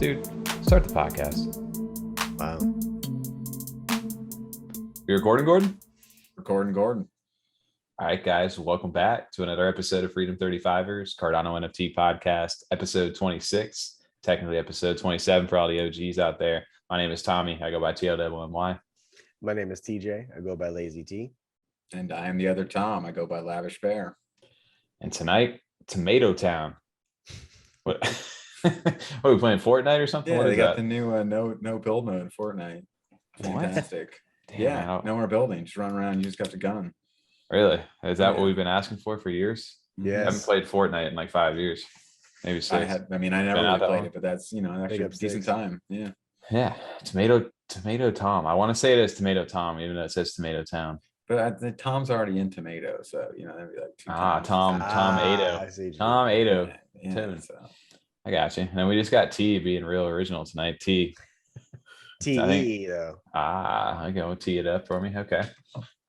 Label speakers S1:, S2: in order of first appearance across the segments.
S1: Dude, start the podcast.
S2: Wow.
S1: You recording, Gordon?
S3: Recording, Gordon.
S1: All right, guys, welcome back to another episode of Freedom 35ers, Cardano NFT podcast, episode 26, technically episode 27 for all the OGs out there. My name is Tommy. I go by TLWMY.
S2: My name is TJ. I go by Lazy T.
S3: And I am the other Tom. I go by Lavish Bear.
S1: And tonight, Tomato Town. What? What are we playing, Fortnite or something?
S3: Yeah,
S1: What
S3: they
S1: is
S3: got
S1: that?
S3: the new no build mode in Fortnite. Fantastic.
S1: Damn,
S3: Yeah,
S1: man,
S3: no more building. Just run around. You just got the gun.
S1: Really? Is that what
S3: Yeah.
S1: we've been asking for years? I
S2: Yes.
S1: haven't played Fortnite in like 5 years, maybe 6.
S3: I never
S1: Been
S3: really
S1: out that
S3: played
S1: long?
S3: it, but that's actually a
S2: up
S3: decent
S2: 6.
S3: time. Yeah.
S1: Yeah, Tomato Tom. I want to say it as Tomato Tom, even though it says Tomato Town.
S3: But the Tom's already in tomato, so that'd be like 2 times.
S1: Tom
S2: I
S1: Ado.
S2: see what you
S1: Tom Ado.
S3: Yeah,
S1: Tune.
S3: so.
S1: I got you. And then we just got T being real original tonight. T. I think-
S2: TE though.
S1: I go tee it up for me. Okay.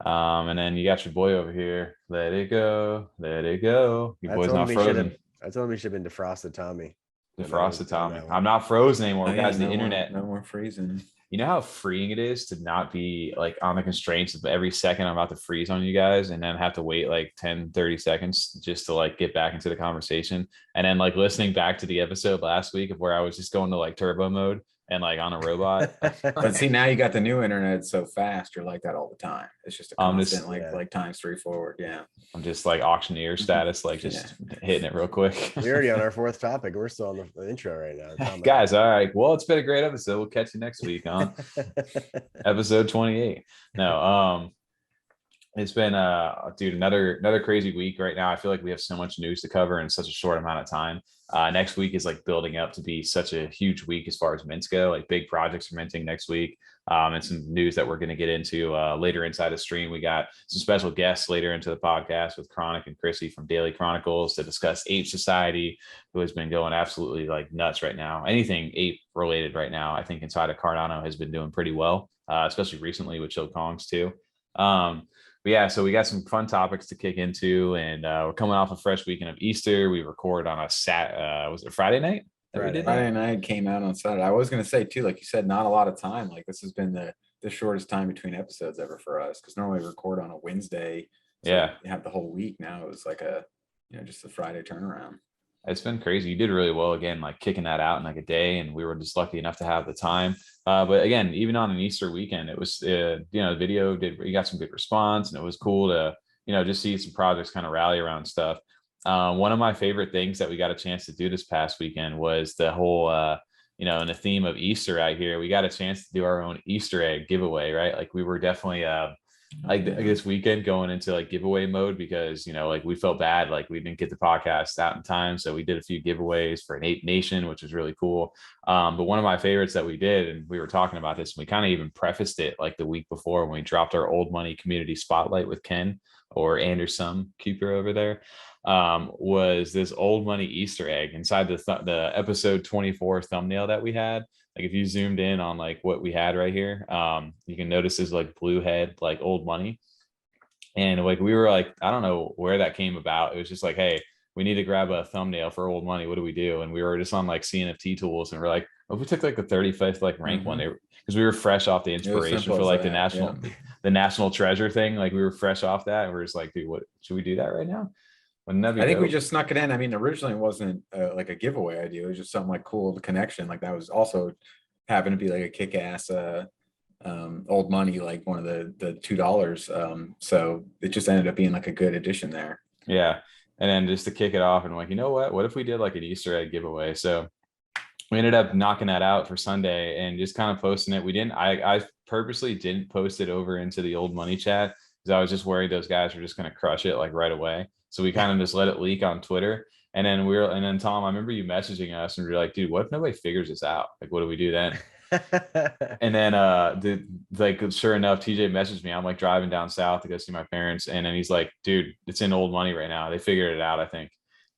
S1: And then you got your boy over here. Let it go. Let it go. Your
S2: I
S1: boy's
S2: told
S1: not
S2: him he should
S1: frozen.
S2: have. I told him he should have been defrosted Tommy.
S1: Defrosted
S2: on
S1: Tommy.
S2: that one.
S1: I'm not frozen anymore,
S3: Oh, yeah,
S1: guys. The
S3: no more-
S1: internet.
S3: no more freezing.
S1: You know how freeing it is to not be like on the constraints of every second I'm about to freeze on you guys and then have to wait like 10, 30 seconds just to like get back into the conversation. And then like listening back to the episode last week of where I was just going to like turbo mode and like on a robot.
S3: But see, now you got the new internet so fast. You're like that all the time. It's just a
S1: I'm just-
S3: constant, like times 3 forward. Yeah.
S1: I'm just like auctioneer status, like just hitting it real quick.
S2: We're already on our 4th topic. We're still on the intro right now. Tom.
S1: Guys, all right. Well, it's been a great episode. We'll catch you next week on episode 28. No, it's been dude, another crazy week right now. I feel like we have so much news to cover in such a short amount of time. Next week is like building up to be such a huge week as far as mints go. Like big projects are minting next week. And some news that we're going to get into later inside the stream. We got some special guests later into the podcast with Chronic Krissy from Daily ChroniCles to discuss Ape Society, who has been going absolutely like nuts right now. Anything ape related right now, I think inside of Cardano has been doing pretty well, especially recently with Chill Kongs too. But yeah, so we got some fun topics to kick into, and we're coming off a fresh weekend of Easter. We record on a was it Friday night? that we did that?
S3: Friday night came out on Saturday. I was going to say too, like you said, not a lot of time. Like this has been the shortest time between episodes ever for us, because normally we record on a Wednesday. So
S1: Yeah.
S3: you have the whole week. Now it was like just a Friday turnaround.
S1: It's been crazy. You did really well again, like kicking that out in like a day, and we were just lucky enough to have the time. But again, even on an Easter weekend, it was the video we got some good response, and it was cool to just see some projects kind of rally around stuff. One of my favorite things that we got a chance to do this past weekend was the whole in the theme of Easter out here, we got a chance to do our own Easter egg giveaway, right? Like we were definitely this weekend going into like giveaway mode because like we felt bad, like we didn't get the podcast out in time, so we did a few giveaways for an Ape Nation, which was really cool. But one of my favorites that we did, and we were talking about this, and we kind of even prefaced it like the week before when we dropped our old money community spotlight with Ken or Anderson Cooper over there, was this old money Easter egg inside the episode 24 thumbnail that we had. Like if you zoomed in on like what we had right here, you can notice there's like blue head, like old money. And like, we were like, I don't know where that came about. It was just like, hey, we need to grab a thumbnail for old money. What do we do? And we were just on like CNFT tools, and we're like, oh, we took like the 35th like rank one, because we were fresh off the inspiration
S3: simple
S1: for
S3: as
S1: like
S3: that,
S1: the national treasure thing. Like we were fresh off that, and we're just like, dude, what should we do that right now? Wouldn't that be
S3: I think we
S1: dope?
S3: just snuck it in. I mean, originally it wasn't like a giveaway idea. It was just something like cool, the connection. Like that was also happened to be like a kick-ass old money, like one of the $2. So it just ended up being like a good addition there.
S1: Yeah. And then just to kick it off, and like, you know what if we did like an Easter egg giveaway? So we ended up knocking that out for Sunday and just kind of posting it. I purposely didn't post it over into the old money chat because I was just worried those guys were just going to crush it like right away. So we kind of just let it leak on Twitter. And then Tom, I remember you messaging us and we were like, dude, what if nobody figures this out? Like, what do we do then? And then sure enough, TJ messaged me. I'm like driving down south to go see my parents, and then he's like, dude, it's in old money right now. They figured it out, I think.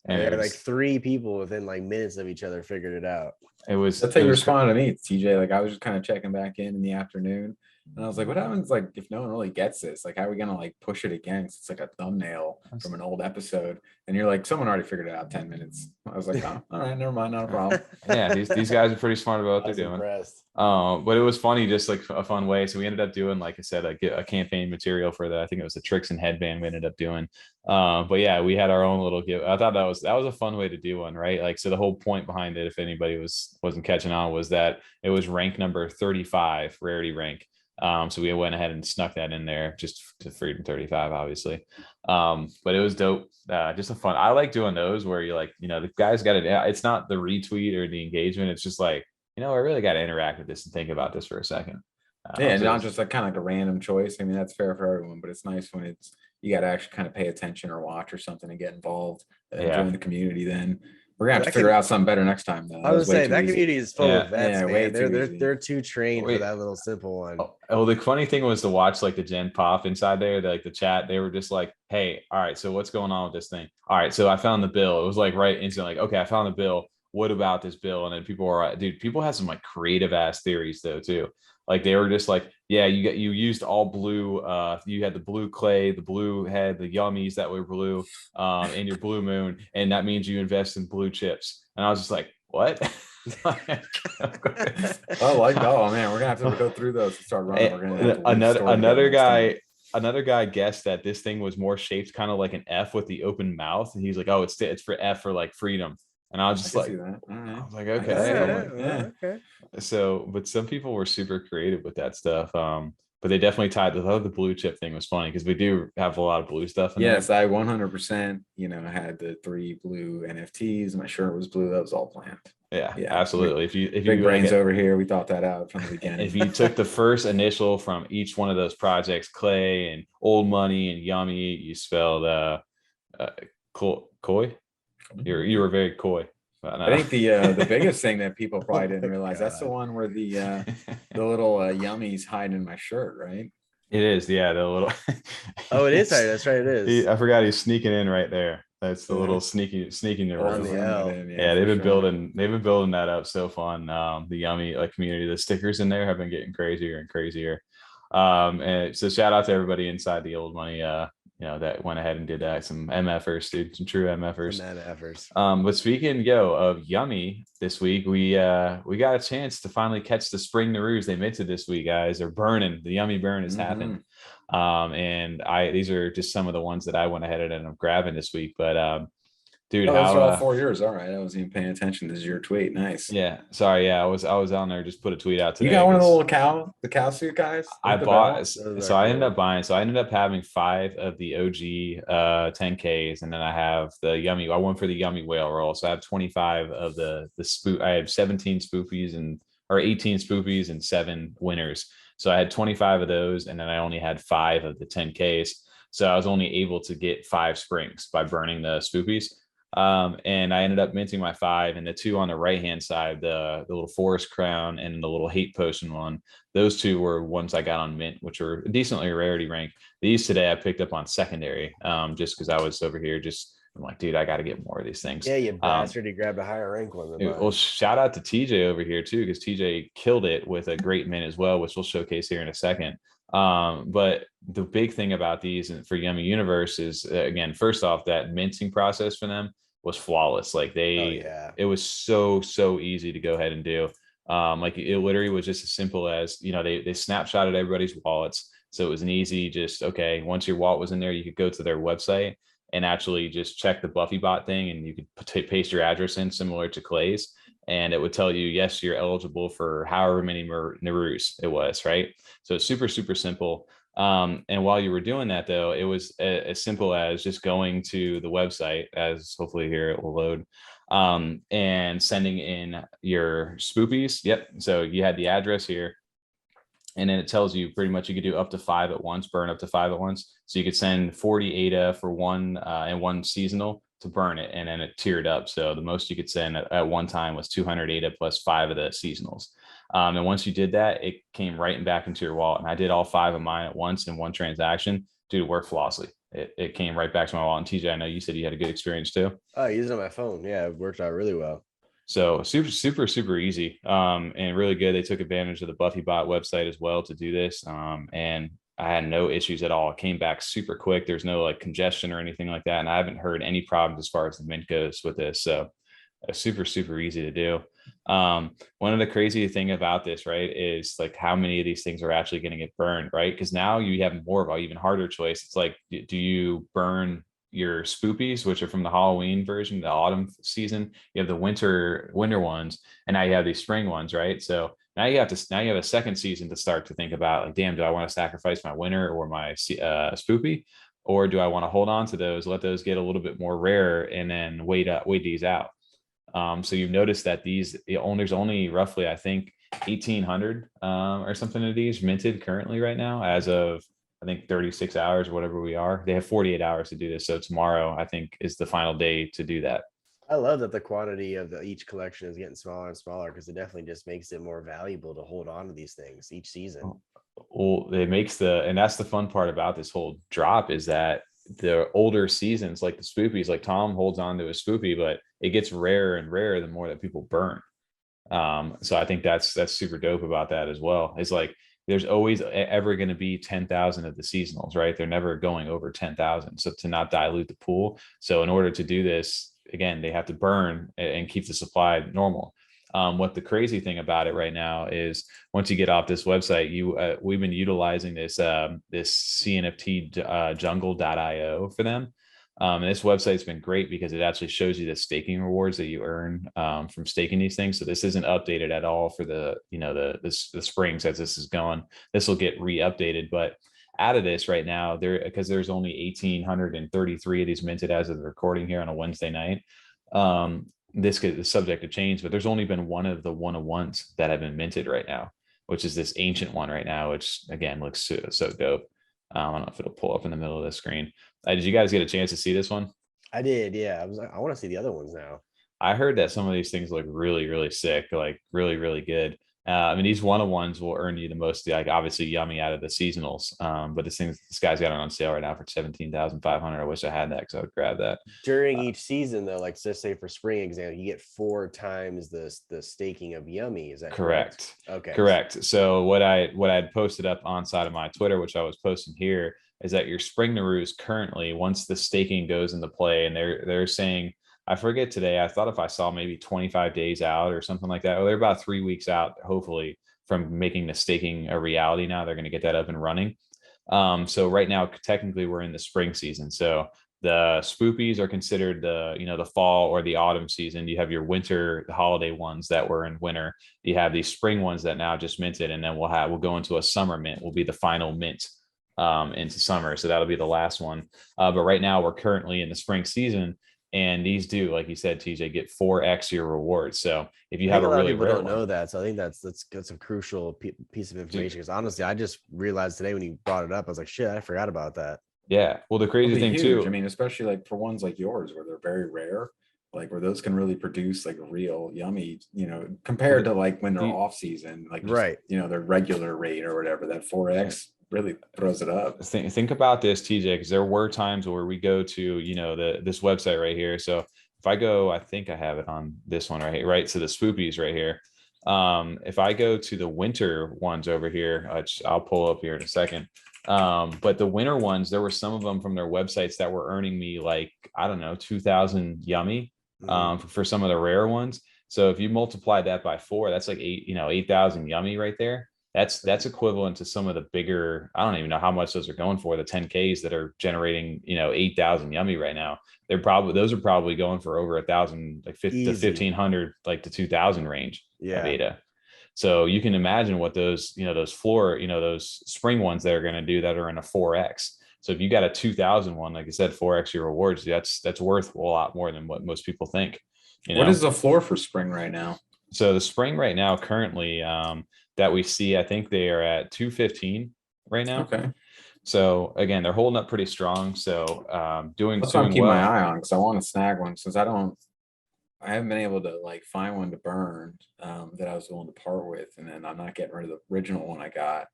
S1: And
S2: there
S1: it
S2: were
S1: was,
S2: like 3 people within like minutes of each other figured it out.
S1: it was
S3: That's how
S1: it
S3: you
S1: was
S3: responded to me, TJ. Like I was just kind of checking back in the afternoon, And I was like, what happens like if no one really gets this? Like, how are we gonna like push it again? 'Cause it's like a thumbnail from an old episode. And you're like, someone already figured it out 10 minutes. I was like, oh, all right, never mind, not a problem.
S1: Yeah, these guys are pretty smart about what
S2: I was
S1: they're doing.
S2: impressed.
S1: But it was funny, just like a fun way. So we ended up doing, like I said, a campaign material for I think it was the Tricks and Headband we ended up doing. But yeah, we had our own little give. I thought that was a fun way to do one, right? Like, so the whole point behind it, if anybody wasn't catching on, was that it was rank number 35, rarity rank. So we went ahead and snuck that in there just to Freedom 35, obviously. But it was dope. Just a fun. I like doing those where you're like, the guys got it. It's not the retweet or the engagement. It's just like, I really got to interact with this and think about this for a second.
S3: Yeah, not just like kind of like a random choice. I mean, that's fair for everyone, but it's nice when you got to actually kind of pay attention or watch or something and get involved and join the community. Then we're gonna have to figure out something better next time, though.
S2: I was saying that community is full of vets, man. They're too trained for that little simple one.
S1: Oh, the funny thing was to watch like the Gen Pop inside there, like the chat. They were just like, "Hey, all right, so what's going on with this thing? All right, so I found the bill." It was like right instantly, like, "Okay, I found the bill. What about this bill?" And then people were, dude, people had some like creative ass theories though too. Like they were just like, yeah, you used all blue. You had the blue clay, the blue head, the yummies that were blue, and your blue moon, and that means you invest in blue chips. And I was just like, what?
S3: Oh, man, we're gonna have to go through those and start running. We're gonna
S1: another guy guessed that this thing was more shaped kind of like an F with the open mouth, and he's like, oh, it's for F for like freedom. And I was just like, I was like, okay.
S2: Okay.
S1: So, but some people were super creative with that stuff. But they definitely tied the blue chip thing was funny because we do have a lot of blue stuff.
S3: Yes, I 100%, had the 3 blue NFTs. My shirt was blue. That was all planned.
S1: Yeah, absolutely. If you
S3: big brains over here, we thought that out from the beginning.
S1: If you took the first initial from each one of those projects, Clay and Old Money and Yummi, you spelled coy. You were very coy.
S3: I think the biggest thing that people probably didn't realize, that's the one where the little Yummies hiding in my shirt, right?
S1: It is, yeah. The little
S2: oh, it is. That's right. It is.
S1: I forgot he's sneaking in right there. That's the little sneaking the yeah, they've been building that up so fun. The Yummi community, the stickers in there have been getting crazier and crazier. And so shout out to everybody inside the Old Money that went ahead and did that. Some MFers, dude, some true MFers. But speaking of Yummi, this week we got a chance to finally catch the spring Narus. They minted this week, guys. They're burning. The Yummi burn has happened. And these are just some of the ones that I went ahead and ended up grabbing this week. But dude,
S3: those are all 4 years. All right, I wasn't even paying attention. This is your tweet. Nice.
S1: Yeah, sorry. Yeah, I was on there. Just put a tweet out today.
S3: You got one of the little cow suit guys.
S1: I bought. So I ended up buying. So I ended up having 5 of the OG 10Ks, and then I have the Yummi. I went for the Yummi whale roll. So I have 25 of the spoop. I have 17 spoofies or 18 spoofies and 7 winners. So I had 25 of those, and then I only had 5 of the 10Ks. So I was only able to get 5 springs by burning the spoofies. And I ended up minting my 5, and the 2 on the right hand side, the little forest crown and the little hate potion one. Those 2 were ones I got on mint, which were decently rarity rank. These today I picked up on secondary, just because I was over here. I'm like, dude, I got to get more of these things.
S2: Yeah, you bastard! You grabbed a higher rank one than mine.
S1: Well, shout out to TJ over here too, because TJ killed it with a great mint as well, which we'll showcase here in a second. But the big thing about these and for Yummi Universe is, again, first off, that minting process for them was flawless. Like it was so easy to go ahead and do. Like it literally was just as simple as, they snapshotted everybody's wallets. So it was an easy, just, okay, once your wallet was in there, you could go to their website and actually just check the Buffy bot thing, and you could paste your address in similar to Clay's, and it would tell you, yes, you're eligible for however many Narus it was, right? So it's super simple. And while you were doing that, though, it was as simple as just going to the website, as hopefully here it will load, and sending in your spoopies. Yep. So you had the address here, and then it tells you pretty much you could do up to 5 at once, burn up to 5 at once. So you could send 40 ADA for one and 1 seasonal to burn it, and then it tiered up. So the most you could send at one time was 200 ADA plus 5 of the seasonals. And once you did that, it came right back into your wallet. And I did all 5 of mine at once in one transaction. Dude, it worked flawlessly. It came right back to my wallet. And TJ, I know you said you had a good experience too.
S2: Oh, I used it on my phone. Yeah, it worked out really well.
S1: So super easy, and really good. They took advantage of the BuffyBot website as well to do this, and I had no issues at all. It came back super quick. There's no like congestion or anything like that, and I haven't heard any problems as far as the mint goes with this. So super easy to do. One of the crazy thing about this, right, is like how many of these things are actually going to get burned, right? Because now you have more of an even harder choice. It's like, do you burn your spoopies, which are from the Halloween version, the autumn season? You have the winter ones, and now you have these spring ones, right? So now you have a second season to start to think about, like, damn, do I want to sacrifice my winter or my spoopy, or do I want to hold on to those, let those get a little bit more rare, and then wait these out? So you've noticed that there's only roughly, I think, 1,800 or something of these minted currently right now, as of, I think, 36 hours or whatever we are. They have 48 hours to do this. So tomorrow, I think, is the final day to do that.
S2: I love that the quantity of each collection is getting smaller and smaller, because it definitely just makes it more valuable to hold on to these things each season.
S1: Well, and that's the fun part about this whole drop, is that the older seasons, like the spoopies, like Tom holds on to a spoopy, but it gets rarer and rarer the more that people burn. So I think that's super dope about that as well. It's like there's always ever going to be 10,000 of the seasonals, right? They're never going over 10,000. So to not dilute the pool. So in order to do this, again, they have to burn and keep the supply normal. What the crazy thing about it right now is, once you get off this website, we've been utilizing this CNFT jungle.io for them. And this website's been great because it actually shows you the staking rewards that you earn from staking these things. So this isn't updated at all for the spring, as this is going. This will get re-updated, but out of this right now, because there's only 1,833 of these minted as of the recording here on a Wednesday night. This is subject to change, but there's only been one of the one-of-ones that have been minted right now, which is this ancient one right now, which again looks so dope. I don't know if it'll pull up in the middle of the screen. Did you guys get a chance to see this one?
S2: I did, yeah. I was like, I want to see the other ones now.
S1: I heard that some of these things look really sick, like really good. I mean, these one-of-ones will earn you the most, like obviously Yummi out of the seasonals. But this guy's got it on sale right now for 17,500. I wish I had that, because I would grab that.
S2: During each season, though, like let's say for spring example, you get 4 times the staking of Yummi. Is that correct? Okay,
S1: correct. So what I'd posted up on side of my Twitter, which I was posting here, is that your spring Narus currently, once the staking goes into play, and they're saying, I forget today, I thought if I saw maybe 25 days out or something like that, or they're about 3 weeks out, hopefully, from making the staking a reality. Now they're going to get that up and running. So right now, technically, we're in the spring season. So the spoopies are considered the fall or the autumn season. You have your winter, the holiday ones that were in winter. You have these spring ones that now just minted, and then we'll go into a summer mint. Will be the final mint into summer. So that'll be the last one. But right now, we're currently in the spring season. And these do, like you said, TJ, get 4x your rewards. So if you have a really
S2: people don't know that, so I think that's a crucial piece of information. Because honestly, I just realized today when you brought it up, I was like, shit, I forgot about that.
S1: Yeah, well, the crazy thing too,
S3: I mean, especially like for ones like yours where they're very rare, like where those can really produce like a real Yummi, compared to like when they're off season, like just,
S2: right,
S3: their regular rate or whatever. That 4x really throws it up.
S1: Think about this, TJ, because there were times where we go to this website right here. So if I go, I think I have it on this one right here, right? So the spoopies right here. If I go to the winter ones over here, which I'll pull up here in a second. But the winter ones, there were some of them from their websites that were earning me like, I don't know, 2,000 Yummi for some of the rare ones. So if you multiply that by 4, that's like 8,000 Yummi right there. That's equivalent to some of the bigger, I don't even know how much those are going for, the 10Ks that are generating 8,000 Yummi right now. Those are probably going for over 1,000, like 50 to 1,500, like to 2,000 range.
S2: Yeah.
S1: Beta. So you can imagine what those those spring ones that are going to do that are in a 4x. So if you got a 2,000 one, like I said, 4x your rewards, that's worth a lot more than what most people think.
S3: What is the floor for spring right now?
S1: So the spring right now, currently, that we see, I think they are at 215 right now.
S3: Okay.
S1: So again, they're holding up pretty strong. So doing
S3: That's what I'm keeping my eye on, because I want to snag one, since I haven't been able to like find one to burn that I was willing to part with, and then I'm not getting rid of the original one I got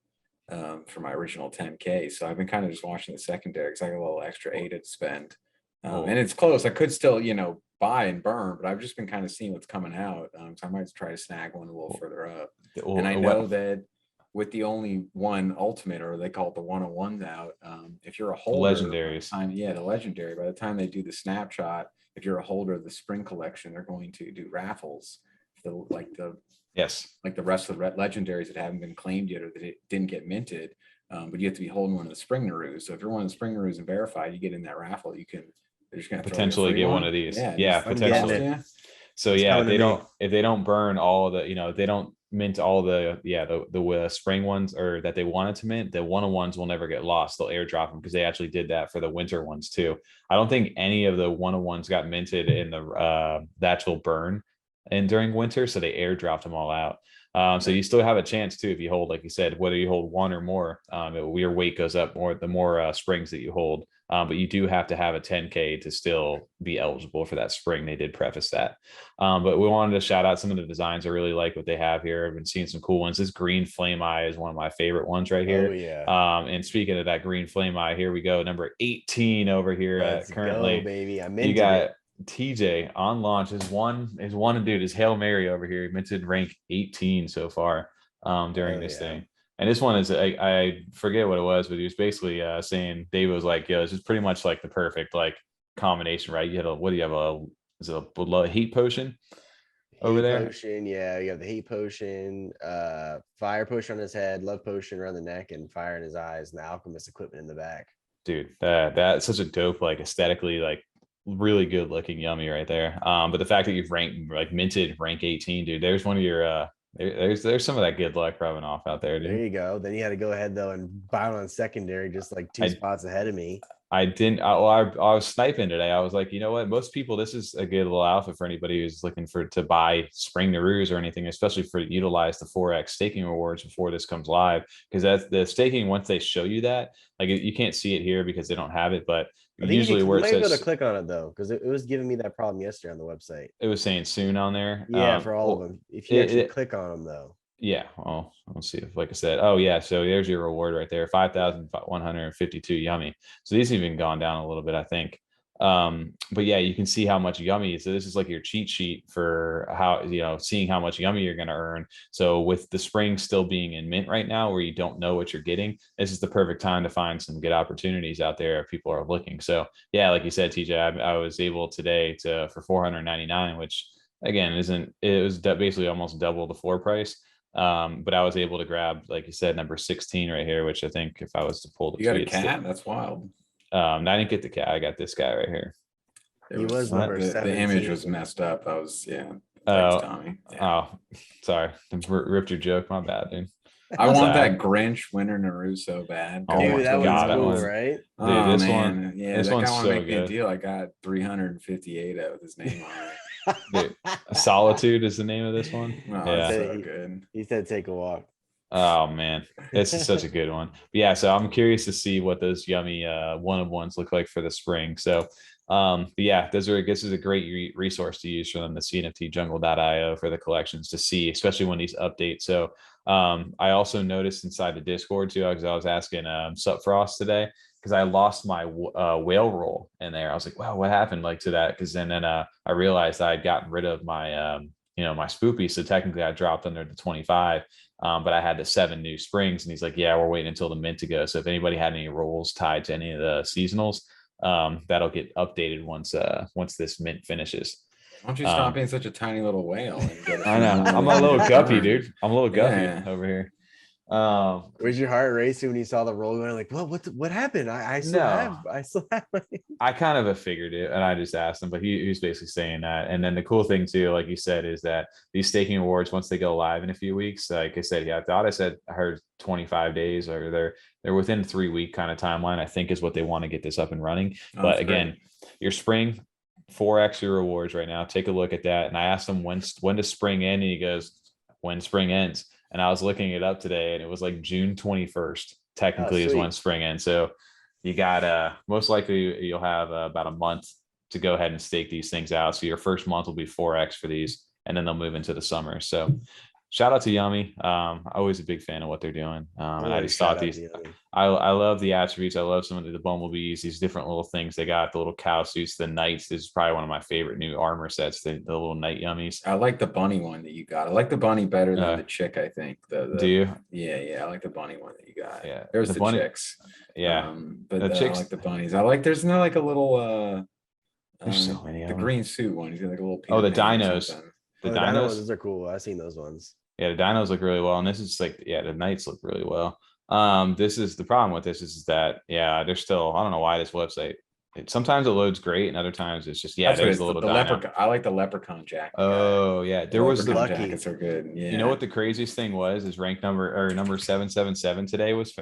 S3: for my original 10K. So I've been kind of just watching the secondary, because I got a little extra ADA to spend, and it's close. I could still buy and burn, but I've just been kind of seeing what's coming out. So I might try to snag one a little further up. And I know that with the only one ultimate, or they call it the 101s out, if you're a holder,
S1: legendaries,
S3: the legendary, by the time they do the snapshot, if you're a holder of the spring collection, they're going to do raffles, like the rest of the legendaries that haven't been claimed yet or that didn't get minted. But you have to be holding one of the spring Narus. So if you're one of the spring Narus and verified, you get in that raffle. They're just gonna
S1: potentially get one of these. Yeah, potentially. So yeah, if they don't burn all the, if they don't mint all the spring ones, or that they wanted to mint, the 101s will never get lost. They'll airdrop them, because they actually did that for the winter ones too. I don't think any of the 101s got minted in the actual burn and during winter, so they airdropped them all out. So you still have a chance too if you hold, like you said, whether you hold one or more, your weight goes up more the more springs that you hold. But you do have to have a 10K to still be eligible for that spring. They did preface that. But we wanted to shout out some of the designs. I really like what they have here. I've been seeing some cool ones. This green flame eye is one of my favorite ones right here.
S2: Oh, yeah.
S1: And speaking of that green flame eye, here we go. Number 18 over here. Currently,
S2: go, baby.
S1: You got TJ on launch. His one dude is Hail Mary over here. He minted rank 18 so far during this thing. And this one is, I forget what it was, but he was basically saying, Dave was like, yo, this is pretty much like the perfect like combination, right? You had what do you have, is it a heat potion over there?
S2: Potion, yeah. You have the heat potion, fire potion on his head, love potion around the neck, and fire in his eyes, and the alchemist equipment in the back.
S1: Dude, that's such a dope, like aesthetically, like really good looking Yummi right there. But the fact that you've minted rank 18, dude, there's one of your there's some of that good luck rubbing off out there, dude.
S2: There you go. Then you had to go ahead though and buy one on secondary, just like two spots ahead of me.
S1: I was sniping today. I was like, you know what? Most people, this is a good little alpha for anybody who's looking to buy spring Narus or anything, especially for utilize the 4x staking rewards before this comes live. Because that's the staking, once they show you that, like you can't see it here because they don't have it, but usually where it says,
S2: go to click on it though, because it was giving me that problem yesterday on the website.
S1: It was saying soon on there.
S2: Yeah, for all of them. If you actually click on them though.
S1: Yeah, well, let's see if, like I said, oh yeah, so there's your reward right there, 5,152 Yummi. So these even gone down a little bit, I think. But yeah, you can see how much Yummi. So this is like your cheat sheet for how, seeing how much Yummi you're going to earn. So with the spring still being in mint right now, where you don't know what you're getting, this is the perfect time to find some good opportunities out there if people are looking. So yeah, like you said, TJ, I was able today for 499, which again it was basically almost double the floor price. But I was able to grab, like you said, number 16 right here, which I think if I was to pull the
S3: you got a cat, that's wild.
S1: I didn't get the cat. I got this guy right here.
S2: He was number 17.
S3: The image was messed up. I was Thanks, Tommy.
S1: Yeah. Oh, sorry, ripped your joke. My bad, dude.
S3: I want that Grinch winter Naru so bad.
S2: Oh, dude, that was cool, right?
S1: Dude, this one, yeah,
S3: this one's so
S1: good.
S3: Me a deal. I got 358 out with his name on it.
S1: Dude, Solitude is the name of this one.
S3: Oh, yeah, so good.
S2: He said take a walk.
S1: Oh man, this is such a good one. But yeah, so I'm curious to see what those Yummi one-of-ones look like for the spring. So but yeah, this is a great resource to use for them, the CNFTjungle.io, for the collections to see, especially when these update. So I also noticed inside the Discord too, because I was asking Supfrost today, because I lost my whale roll in there. I was like, wow, what happened to that? Because then I realized I had gotten rid of my my spoopy. So technically I dropped under the 25, but I had the 7 new springs, and he's like, yeah, we're waiting until the mint to go. So if anybody had any rolls tied to any of the seasonals, that'll get updated once this mint finishes.
S3: Why don't you stop being such a tiny little whale? And get
S1: I know. I'm a little guppy, dude. I'm a little guppy over here.
S2: Was your heart racing when you saw the roll going? Like, well, what happened? I still have
S1: I kind of figured it, and I just asked him, but he was basically saying that. And then the cool thing too, like you said, is that these staking awards, once they go live in a few weeks, like I said, I heard 25 days, or they're within 3-week kind of timeline, I think, is what they want to get this up and running. But again, your spring 4x your rewards right now. Take a look at that. And I asked him when does spring end, and he goes, when spring ends. And I was looking it up today, and it was like June 21st technically is when spring ends. So you got most likely you'll have about a month to go ahead and stake these things out. So your first month will be 4x for these, and then they'll move into the summer. So shout out to Yummi. Always a big fan of what they're doing. And I
S2: Always
S1: just
S2: shout
S1: thought
S2: out
S1: these,
S2: to Yummi.
S1: I love the attributes. I love some of the bumblebees, these different little things they got, the little cow suits, the knights. This is probably one of my favorite new armor sets, the little knight Yummies.
S3: I like the bunny one that you got. I like the bunny better than the chick, I think.
S1: Do you?
S3: Yeah, I like the bunny one that you got.
S1: Yeah.
S3: There's
S1: the
S3: the
S1: bunny,
S3: chicks.
S1: yeah.
S3: But
S1: The
S3: I
S1: chicks,
S3: like the bunnies. I like, there's no like a little
S1: there's so many of
S3: the
S1: them.
S3: green suit one. He's got like a little
S1: Oh, the
S3: Peter Pan or
S1: dinos.
S3: something.
S1: The
S2: Oh, the dino ones,
S1: dinos.
S2: those are cool. I've seen those ones.
S1: Yeah, the dinos look really well. And this is like, yeah, the knights look really well. This is the problem with this is that, yeah, there's still, I don't know why this website, sometimes it loads great and other times it's just, yeah,
S3: That's what
S1: there's
S3: it's
S1: the little
S3: the
S1: dino.
S3: leprechaun. I like the leprechaun jacket.
S1: Oh yeah,
S3: The
S1: there was the,
S3: leprechaun
S2: Lucky.
S3: jackets are good. Yeah.
S1: you know what the craziest thing was is rank number 777 today was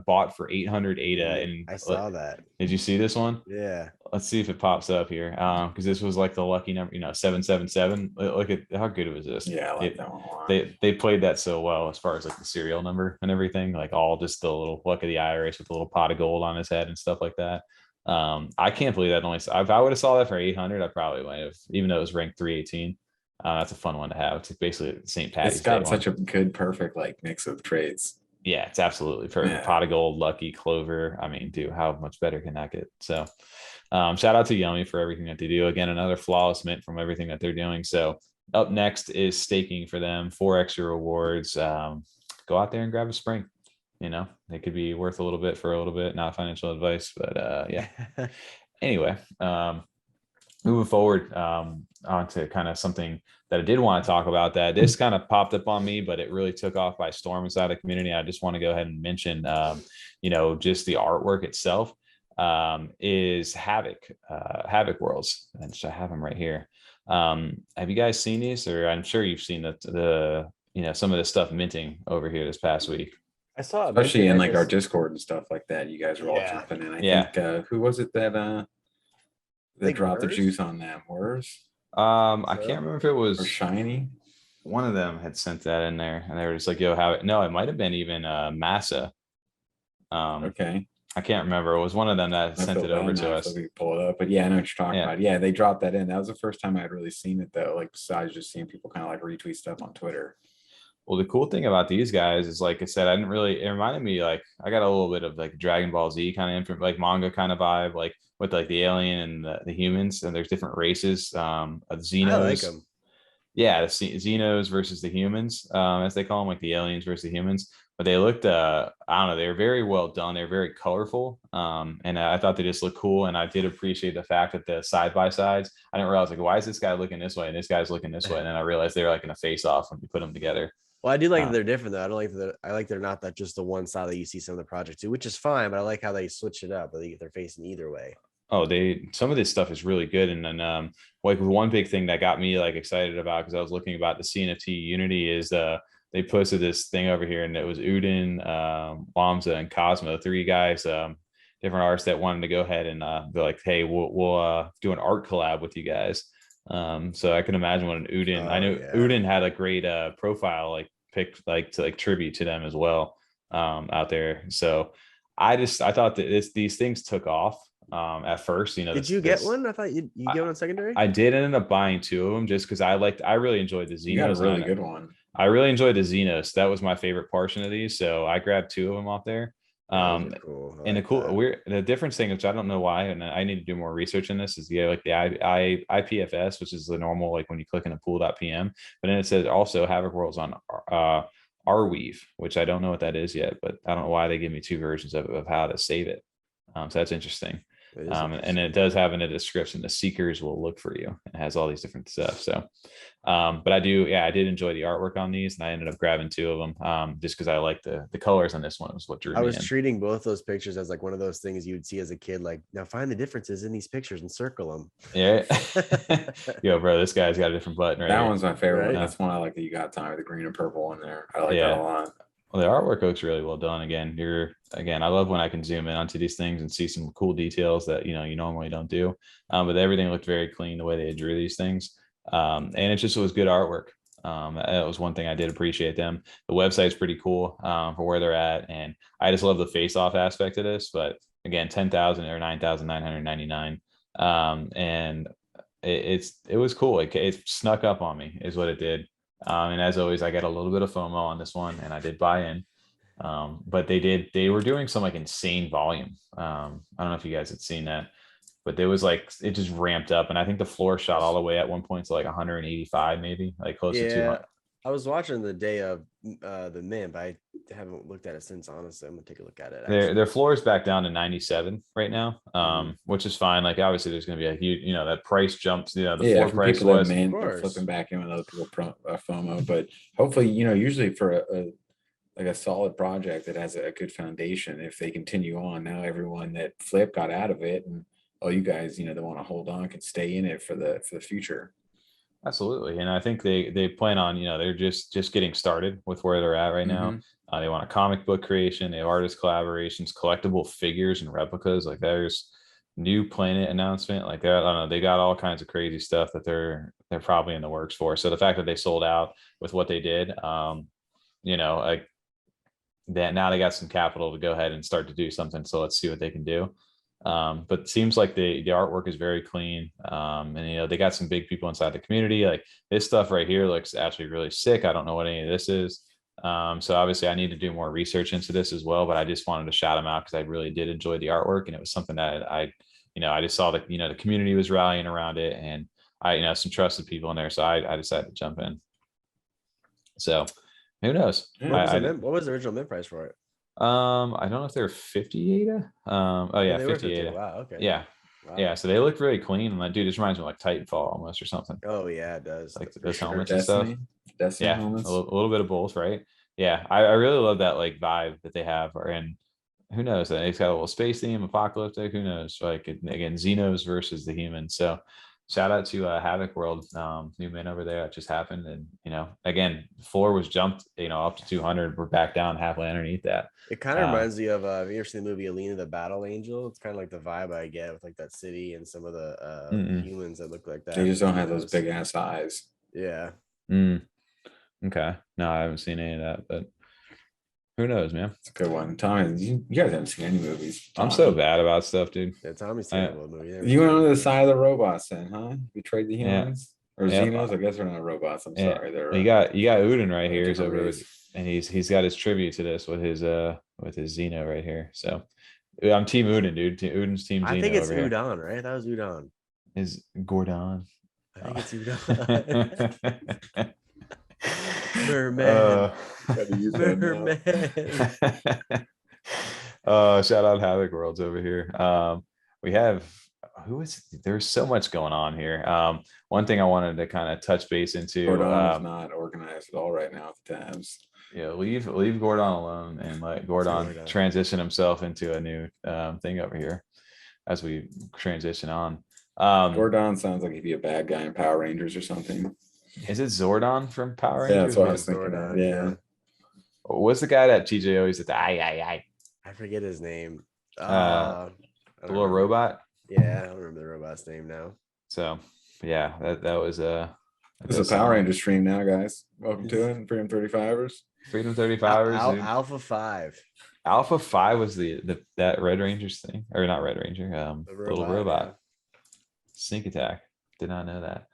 S1: bought for 800 ADA. And
S2: I saw that.
S1: did you see this one?
S2: Yeah.
S1: Let's see if it pops up here. Because this was like the lucky number, 777. Look at how good was this.
S3: Yeah, I like that one a lot.
S1: They played that so well as far as like the serial number and everything, like all just the little luck of the IRS with a little pot of gold on his head and stuff like that. I can't believe that only if I would have saw that for 800, I probably might have, even though it was ranked 318. That's a fun one to have. It's basically St. Patty's
S3: It's got
S1: Day
S3: such
S1: one.
S3: a good, perfect like mix of trades.
S1: Yeah, it's absolutely perfect.
S3: Yeah.
S1: Pot of gold, lucky, clover. I mean, dude, how much better can that get? So shout out to Yummi for everything that they do. Again, another flawless mint from everything that they're doing. So up next is staking for them, 4 extra rewards. Go out there and grab a spring. They could be worth a little bit for a little bit, not financial advice, but yeah. Anyway, moving forward on to kind of something that I did want to talk about, that this kind of popped up on me, but it really took off by storm inside the community. I just want to go ahead and mention, just the artwork itself is Havoc, Havoc Worlds. And I have them right here. Have you guys seen these? Or I'm sure you've seen the some of the stuff minting over here this past week.
S2: I saw it,
S3: Especially in like our Discord and stuff like that. You guys are all
S2: Yeah.
S3: jumping in. I think who was it that dropped the
S2: Murs?
S3: juice on them? Murs?
S1: I can't remember if it
S3: Or
S1: was
S3: Shiny?
S1: one of them had sent that in there and they were just like, yo, have it. No, it might have been even Massa.
S3: Okay.
S1: I can't remember. It was one of them that
S3: I
S1: sent
S3: feel
S1: it over
S3: bad
S1: to
S3: now,
S1: us.
S3: so we can pull it up. But yeah, I know what you're talking
S1: Yeah.
S3: about. Yeah, they dropped that in. That was the first time I had really seen it though. Like besides just seeing people kind of like retweet stuff on Twitter.
S1: Well, the cool thing about these guys is, like I said, it reminded me, like, I got a little bit of like Dragon Ball Z kind of like manga kind of vibe, like with like the alien and the humans, and there's different races. Xenos.
S2: I like them.
S1: Yeah, the Xenos versus the humans, as they call them, like the aliens versus the humans. But they looked, I don't know, they were very well done. They're very colorful. And I thought they just looked cool. And I did appreciate the fact that the side by sides, I didn't realize, like, why is this guy looking this way and this guy's looking this way? And then I realized they were like in a face off when you put them together.
S2: Well, I do like that they're different though. I don't like that. I like they're not that just the one style that you see some of the projects do, which is fine. But I like how they switch it up. They're facing either way.
S1: Oh, some of this stuff is really good. And then like one big thing that got me like excited about, because I was looking about the CNFT Unity, is they posted this thing over here, and it was Udin, Wamza, and Cosmo, 3 guys, different artists that wanted to go ahead and be like, hey, we'll do an art collab with you guys. So I can imagine what an Udin, I know Udin had a great profile like picked like to like tribute to them as well out there. So I thought that these things took off at first.
S2: Did you get one? I thought you get one on secondary.
S1: I did end up buying 2 of them just because I really enjoyed the Xenos.
S3: You got a really good one.
S1: I really enjoyed the Xenos. That was my favorite portion of these, so I grabbed 2 of them off there.
S2: Cool.
S1: And the difference thing, which I don't know why, and I need to do more research in this, is like the IPFS, which is the normal, like when you click in a pool.pm, but then it says also Havoc Worlds on Arweave, which I don't know what that is yet, but I don't know why they give me 2 versions of how to save it. So that's interesting. And it does have in a description, the seekers will look for you. It has all these different stuff. So, but I did enjoy the artwork on these, and I ended up grabbing 2 of them just because I like the colors on this one was what drew me
S2: I was
S1: in.
S2: treating both those pictures as like one of those things you would see as a kid, like, now find the differences in these pictures and circle them.
S1: Yeah. Yo, bro, this guy's got a different button right
S3: That
S1: here.
S3: one's my favorite
S2: Right?
S3: one. That's one I like that you got, Tommy, the green and purple in there. I like that a lot.
S1: Well, the artwork looks really well done. Again, I love when I can zoom in onto these things and see some cool details that you normally don't do. But everything looked very clean the way they drew these things, and it just was good artwork. That was one thing I did appreciate them. The website's pretty cool for where they're at, and I just love the face-off aspect of this. But again, 10,000 or 9,999, and it was cool. It snuck up on me, is what it did. And as always, I got a little bit of FOMO on this one, and I did buy in. But they were doing some like insane volume. I don't know if you guys had seen that, but there was like, it just ramped up. And I think the floor shot all the way at one point to like 185, maybe like close to 200.
S2: I was watching the day of the mint, but I haven't looked at it since. Honestly, I'm gonna take a look at it.
S1: Their floor is back down to 97 right now, which is fine. Like obviously, there's going to be a huge, that price jumps. The floor price was
S3: flipping back in with other people FOMO, but hopefully, usually for a solid project that has a good foundation, if they continue on, now everyone that flipped got out of it, and all you guys, that want to hold on can stay in it for the future.
S1: Absolutely. And I think they plan on, they're just getting started with where they're at right now. They want a comic book creation, they have artist collaborations, collectible figures and replicas. Like there's new planet announcement. Like I don't know, they got all kinds of crazy stuff that they're probably in the works for. So the fact that they sold out with what they did, like that, now they got some capital to go ahead and start to do something. So let's see what they can do. But it seems like the artwork is very clean. And they got some big people inside the community. Like this stuff right here looks actually really sick. I don't know what any of this is. So obviously I need to do more research into this as well, but I just wanted to shout them out because I really did enjoy the artwork, and it was something that I just saw that, the community was rallying around it, and I, some trusted people in there. So I decided to jump in. So who knows?
S2: What was the original mint price for it?
S1: I don't know if they're 50 ADA. Oh yeah, 50 ADA.
S2: Wow, okay.
S1: Yeah. Wow. Yeah, so they look really clean. And like, dude, this reminds me of like Titanfall almost or something.
S2: Oh yeah, it does.
S1: Like those helmets and stuff.
S3: Destiny
S1: yeah,
S3: helmets.
S1: A little bit of both, right? Yeah, I really love that like vibe that they have. And who knows? It's got a little space theme, apocalyptic. Who knows? Like again, Xenos versus the humans. So shout out to Havoc World, new mint over there that just happened. And again, the floor was jumped, up to 200. We're back down halfway underneath that.
S2: It kind of reminds me of have you ever seen the movie Alina the Battle Angel? It's kind of like the vibe I get with like that city and some of the humans that look like that.
S3: They just don't have those big ass eyes.
S2: Yeah.
S1: Okay. No, I haven't seen any of that, but who knows, man?
S3: It's a good one. Tommy, you guys haven't seen any movies.
S1: I'm so bad about stuff, dude.
S2: Yeah, Tommy's seen a movie.
S3: You went on the side of the robots then, huh? Betrayed the humans? Or Xenos? I guess they're not robots. I'm sorry. They're
S1: you got Udin right here. He's over with, and he's got his tribute to this with his Xeno right here. So I'm Team Udin, dude. Udin's Team Xeno.
S2: I think it's
S1: over
S2: Udon, here. Right? That was Udon.
S1: Is Gordon?
S2: I think it's Udon. Merman.
S1: Shout out Havoc Worlds over here. We have there's so much going on here. One thing I wanted to kind of touch base into.
S3: Gordon's not organized at all right now with the tabs.
S1: Yeah, leave Gordon alone and let Gordon transition himself into a new thing over here as we transition on.
S3: Gordon sounds like he'd be a bad guy in Power Rangers or something.
S1: Is it Zordon from Power Rangers?
S3: Yeah, that's what I was thinking. Yeah.
S1: What's the guy that TJ always said? I
S2: forget his name.
S1: The little robot.
S2: Yeah, I don't remember the robot's name now.
S1: So yeah, that was
S3: It's a Power Ranger stream now, guys. Welcome to it. Freedom 35ers.
S1: Freedom 35ers.
S2: Alpha 5.
S1: Alpha 5 was that Red Ranger's thing, or not Red Ranger. The little robot. Yeah. Sneak attack. Did not know that.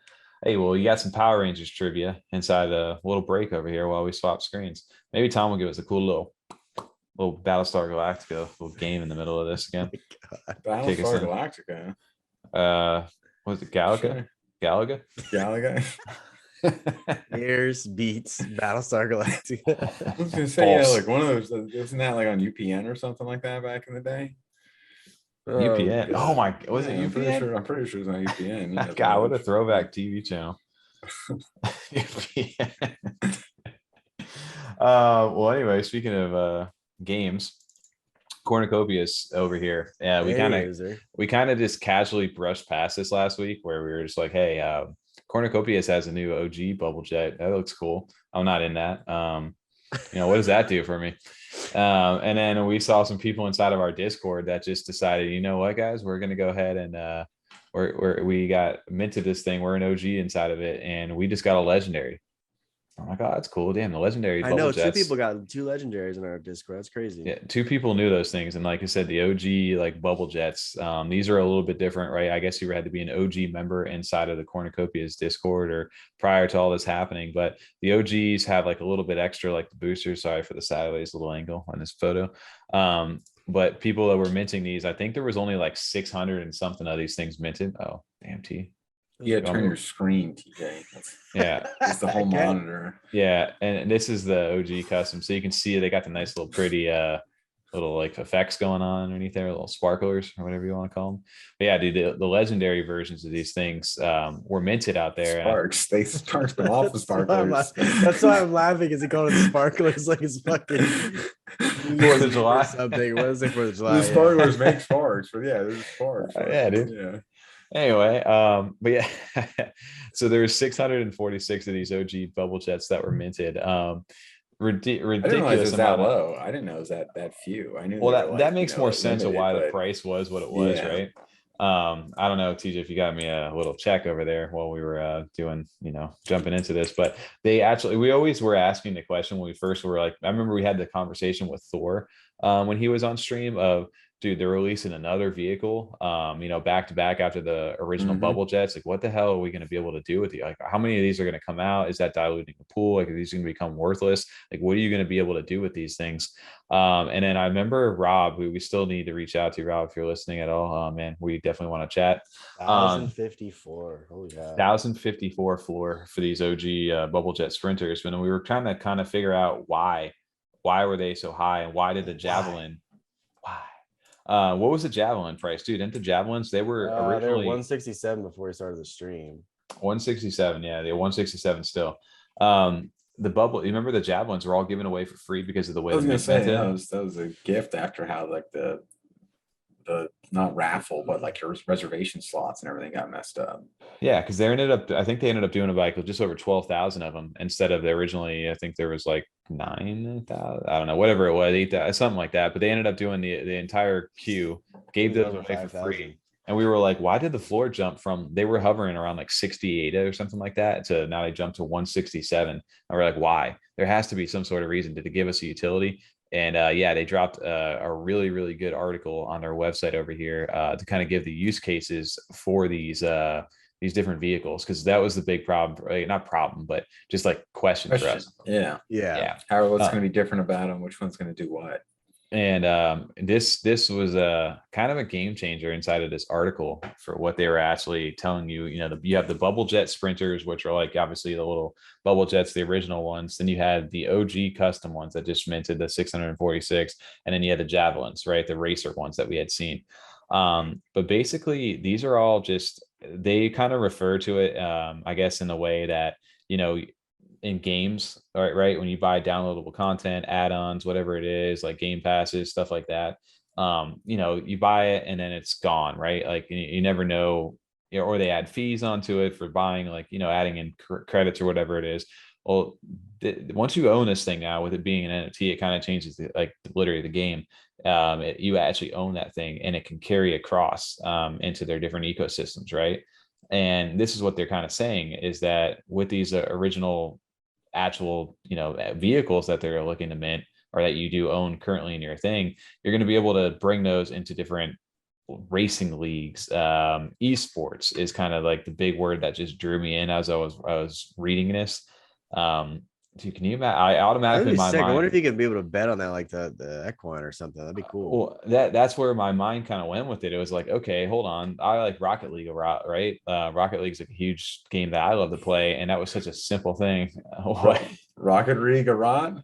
S1: Hey, well, you got some Power Rangers trivia inside a little break over here while we swap screens. Maybe Tom will give us a cool little Battlestar Galactica little game in the middle of this again.
S3: Battlestar Galactica.
S1: Was it Galaga?
S3: Galaga?
S2: Years beats Battlestar Galactica.
S3: I was gonna say, yeah, like one of those. Wasn't that like on UPN or something like that back in the day?
S1: UPN. Oh my! Was it UPN?
S3: I'm pretty sure it's on UPN. Yeah,
S1: God, what a throwback TV channel. UPN. Well, anyway, speaking of games, Cornucopias over here. Yeah, we kind of just casually brushed past this last week, where we were just like, hey, Cornucopias has a new OG Bubblejett. That looks cool. I'm not in that. What does that do for me? And then we saw some people inside of our Discord that just decided, you know what, guys, we're going to go ahead and we got minted this thing. We're an OG inside of it, and we just got a legendary. I'm like, oh, that's cool. Damn, the legendary
S2: I know
S1: Bubblejets.
S2: 2 people got 2 legendaries in our Discord. That's crazy.
S1: Yeah, 2 people knew those things, and like I said, the OG like Bubblejets. These are a little bit different, right? I guess you had to be an OG member inside of the Cornucopias Discord or prior to all this happening. But the OGs have like a little bit extra, like the boosters. Sorry for the sideways little angle on this photo. But people that were minting these, I think there was only like 600 and something of these things minted. Oh, damn T.
S3: Yeah, turn your screen, TJ.
S1: Yeah,
S3: it's the whole monitor.
S1: Yeah, and this is the OG custom, so you can see they got the nice little pretty little like effects going on underneath there, little sparklers or whatever you want to call them. But yeah, dude, the legendary versions of these things were minted out there.
S3: Sparks, they sparked them off with sparklers.
S2: That's why I'm laughing. Is he calling it sparklers like it's fucking
S1: 4th of July?
S2: Something. What is it for the July?
S3: The sparklers make sparks, but yeah, there's sparks.
S1: Yeah, dude.
S3: Yeah.
S1: Anyway, but yeah, so there was 646 of these OG Bubblejets that were minted. Ridiculous.
S3: I didn't realize it was that low. I didn't know it was that few. I knew.
S1: Well, that makes more sense of why the price was what it was, right? I don't know, TJ, if you got me a little check over there while we were doing, jumping into this, but we always were asking the question when we first were like, I remember we had the conversation with Thor when he was on stream of, dude, they're releasing another vehicle, back to back after the original Bubblejets. Like, what the hell are we going to be able to do with you? Like, how many of these are going to come out? Is that diluting the pool? Like, are these going to become worthless? Like, what are you going to be able to do with these things? And then I remember Rob, who we still need to reach out to. Rob, if you're listening at all, man, we definitely want to chat.
S2: 1,054. Holy God.
S1: 1,054 floor for these OG Bubblejet sprinters. When we were trying to kind of figure out why were they so high, and why did the Javelin? What was the Javelin price, dude? Didn't the Javelins, they were originally
S2: they were 167 before we started the stream.
S1: 167, yeah, they were 167 still. The bubble, you remember the Javelins were all given away for free because of the way
S3: I was gonna say that was a gift after how like the not raffle, but like your reservation slots and everything got messed up.
S1: Yeah, because I think they ended up doing about just over 12,000 of them instead of originally, I think there was like 9,000, I don't know, whatever it was, 8,000, something like that. But they ended up doing the entire queue, gave them away for free. And we were like, why did the floor jump from, they were hovering around like 68 or something like that, to now they jumped to 167. And we're like, why? There has to be some sort of reason. Did it give us a utility? And yeah, they dropped a really, really good article on their website over here to kind of give the use cases for these different vehicles, because that was the big problem, right? Not problem, but just like question for us.
S3: Yeah. What's going to be different about them? Which one's going to do what?
S1: And this was a kind of a game changer inside of this article for what they were actually telling you. You have the Bubblejet sprinters, which are like obviously the little Bubblejets, the original ones. Then you had the OG custom ones that just minted, the 646, and then you had the Javelins, right, the racer ones that we had seen. But basically, these are all just, they kind of refer to it, I guess, in the way that in games, right, when you buy downloadable content, add-ons, whatever it is, like game passes, stuff like that, you buy it and then it's gone, right? Like you never know, or they add fees onto it for buying, like adding in credits or whatever it is. Well, once you own this thing now, with it being an NFT, it kind of changes literally the game. You actually own that thing, and it can carry across into their different ecosystems, right? And this is what they're kind of saying, is that with these original actual vehicles that they're looking to mint, or that you do own currently in your thing, you're going to be able to bring those into different racing leagues. Esports is kind of like the big word that just drew me in as I was reading this. Dude, can you imagine? I automatically, my mind,
S2: I wonder if you could be able to bet on that, like the equine or something. That'd be cool.
S1: Well, that's where my mind kind of went with it. It was like, okay, hold on, I like Rocket League a lot, right? Rocket League's a huge game that I love to play, and that was such a simple thing. What?
S3: Rocket League a rod?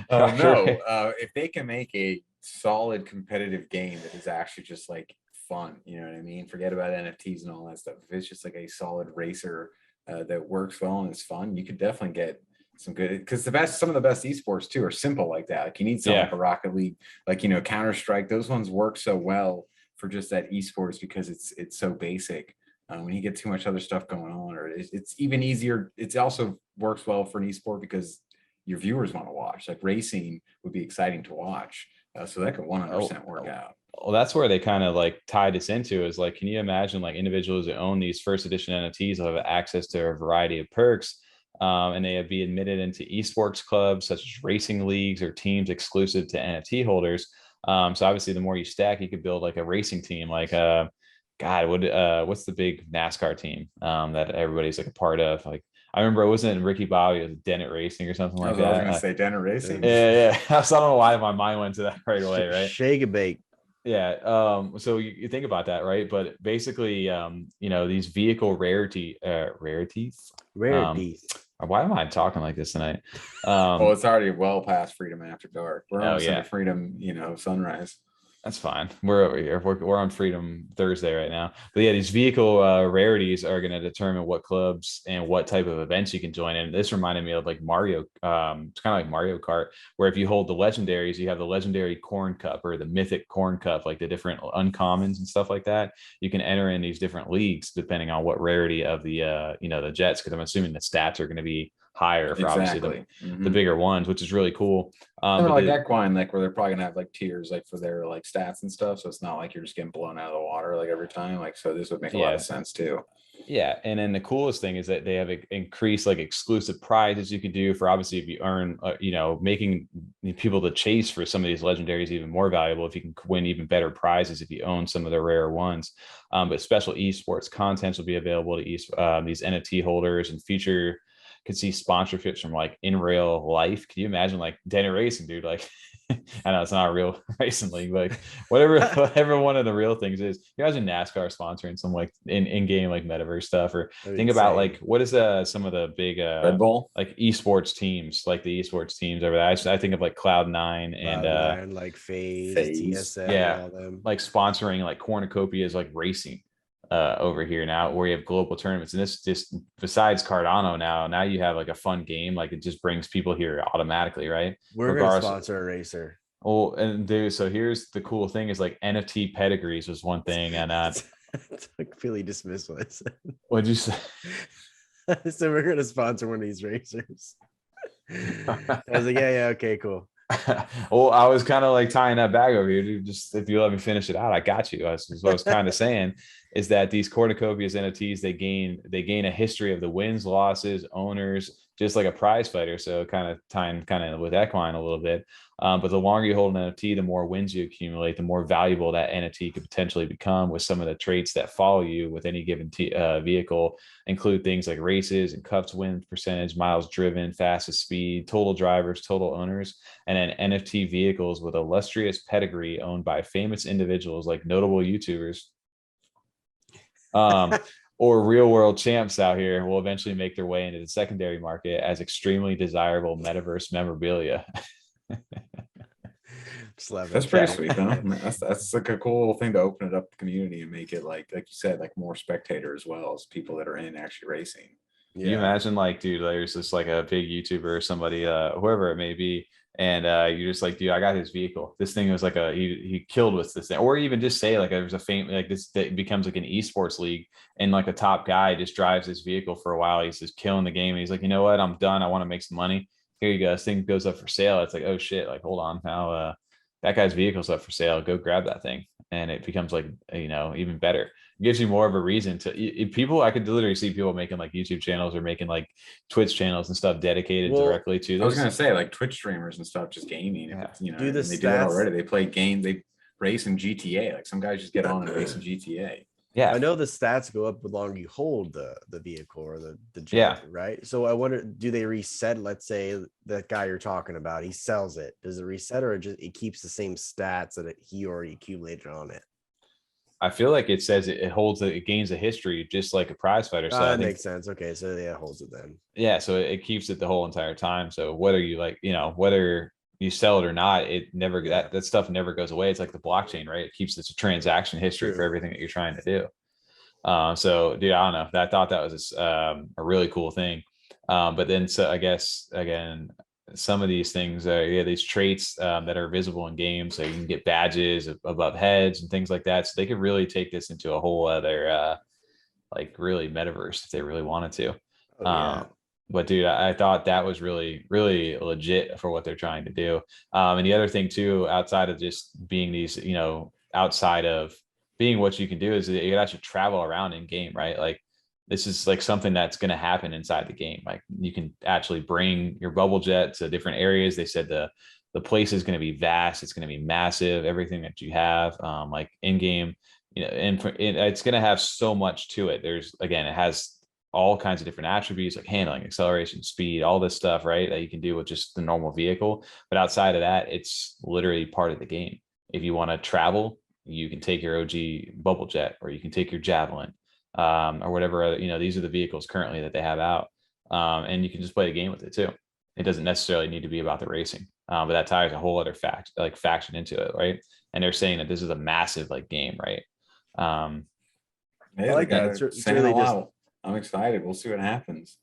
S3: If they can make a solid competitive game that is actually just like fun, you know what I mean? Forget about NFTs and all that stuff. If it's just like a solid racer that works well and is fun, you could definitely get some good, because some of the best esports too are simple like that. Like you need something like a Rocket League, like Counter-Strike. Those ones work so well for just that esports because it's so basic. When you get too much other stuff going on, or it's even easier. It also works well for an esport because your viewers want to watch. Like racing would be exciting to watch, so that could 100% work out.
S1: Well, that's where they kind of like tied this into is like, can you imagine like individuals who own these first edition NFTs will have access to a variety of perks, and they be admitted into esports clubs such as racing leagues or teams exclusive to NFT holders. So obviously, the more you stack, you could build like a racing team, like God, what's the big NASCAR team that everybody's like a part of? Like I remember it wasn't Ricky Bobby, it was Dennett Racing or something like that.
S3: I was gonna say Dennett Racing.
S1: Yeah. I don't know why my mind went to that right away, right?
S2: Shake and bake.
S1: Yeah. So you think about that, right? But basically, these vehicle rarities. Why am I talking like this tonight?
S3: Well, it's already well past freedom after dark. We're almost
S1: yeah.
S3: into freedom, sunrise.
S1: That's fine. We're over here. We're on Freedom Thursday right now. But yeah, these vehicle rarities are going to determine what clubs and what type of events you can join in. This reminded me of like Mario. It's kind of like Mario Kart, where if you hold the legendaries, you have the legendary Corn Cup or the mythic Corn Cup, like the different uncommons and stuff like that. You can enter in these different leagues depending on what rarity of the the jets, because I'm assuming the stats are going to be higher for obviously the bigger ones, which is really cool.
S3: Like equine, like where they're probably gonna have like tiers like for their like stats and stuff, so it's not like you're just getting blown out of the water like every time. Like, so this would make a lot of sense too.
S1: Yeah, and then the coolest thing is that they have increased like exclusive prizes you could do for, obviously, if you earn making people to chase for some of these legendaries even more valuable if you can win even better prizes if you own some of the rare ones. But special esports contents will be available to these NFT holders, and could see sponsorships from like in real life. Can you imagine like Dennett Racing, dude? Like, I know it's not a real racing league, but like whatever one of the real things is. Can you imagine NASCAR sponsoring some like in-game like Metaverse stuff? Or think about like what is some of the big
S3: Red Bull
S1: like esports teams, like the esports teams over there. I think of like Cloud9 and
S2: like FaZe, TSM,
S1: yeah,
S2: all them.
S1: like sponsoring like Cornucopias like racing over here now, where you have global tournaments. And this just, besides Cardano, now you have like a fun game, like it just brings people here automatically, right?
S2: We're gonna sponsor a racer.
S1: Oh, and dude, so here's the cool thing is like NFT pedigrees was one thing, and
S2: completely dismissed what I said.
S1: What'd you say?
S2: So we're gonna sponsor one of these racers. I was like, yeah, okay, cool.
S1: Well, I was kind of like tying that bag over here, dude. Just if you let me finish it out, I got you. That's what I was kind of saying, is that these Cornucopias NFTs, they gain a history of the wins, losses, owners, just like a prize fighter. So kind of tying with equine a little bit. But the longer you hold an NFT, the more wins you accumulate, the more valuable that NFT could potentially become, with some of the traits that follow you with any given vehicle include things like races and cups win percentage, miles driven, fastest speed, total drivers, total owners, and then NFT vehicles with illustrious pedigree owned by famous individuals like notable YouTubers or real world champs out here will eventually make their way into the secondary market as extremely desirable metaverse memorabilia.
S3: That's pretty sweet, though. That's like a cool little thing to open it up the community and make it like you said, like more spectator as well as people that are in actually racing.
S1: Yeah. Can you imagine, like, dude, there's just like a big YouTuber or somebody, whoever it may be, and you're just like, dude, I got his vehicle. This thing was like he killed with this thing. Or even just say like there's a like this that becomes like an esports league, and like a top guy just drives this vehicle for a while. He's just killing the game, and he's like, you know what, I'm done. I want to make some money. Here you go. This thing goes up for sale. It's like, oh shit, like hold on now. That guy's vehicle's up for sale. Go grab that thing. And it becomes like, even better. It gives you more of a reason to people. I could literally see people making like YouTube channels or making like Twitch channels and stuff dedicated directly to those.
S3: I was going to say like Twitch streamers and stuff, just gaming.
S1: Yeah.
S3: They do it already. They play games. They race in GTA. Like some guys just get on and race in GTA.
S2: Yeah, I know the stats go up the longer you hold the vehicle or the jet, right? So I wonder, do they reset? Let's say that guy you're talking about, he sells it. Does it reset, or it keeps the same stats that he already accumulated on it?
S1: I feel like it says it gains a history just like a prize fighter. So
S2: that makes sense. Okay, so yeah, it holds it then.
S1: Yeah, so it keeps it the whole entire time. So whether you whether you sell it or not, that stuff never goes away. It's like the blockchain, right? It keeps this transaction history for everything that you're trying to do. So dude, I don't know. I thought that was a really cool thing. But then, so I guess again, some of these things are these traits that are visible in games. So you can get badges above heads and things like that. So they could really take this into a whole other like really metaverse if they really wanted to. But dude, I thought that was really, really legit for what they're trying to do. And the other thing too, outside of just being these, outside of being what you can do is you can actually travel around in game, right? Like this is like something that's going to happen inside the game. Like you can actually bring your Bubblejett to different areas. They said the place is going to be vast. It's going to be massive. Everything that you have, like in game, you know, and it's going to have so much to it. There's, again, it has all kinds of different attributes like handling, acceleration, speed, all this stuff, right? That you can do with just the normal vehicle. But outside of that, it's literally part of the game. If you want to travel, you can take your OG Bubblejett, or you can take your Javelin, or whatever other, you know, these are the vehicles currently that they have out. And you can just play the game with it too. It doesn't necessarily need to be about the racing, but that ties a whole other faction into it, right? And they're saying that this is a massive like game, right?
S3: Yeah,
S2: I like that.
S3: it's really just, I'm excited. We'll see what happens.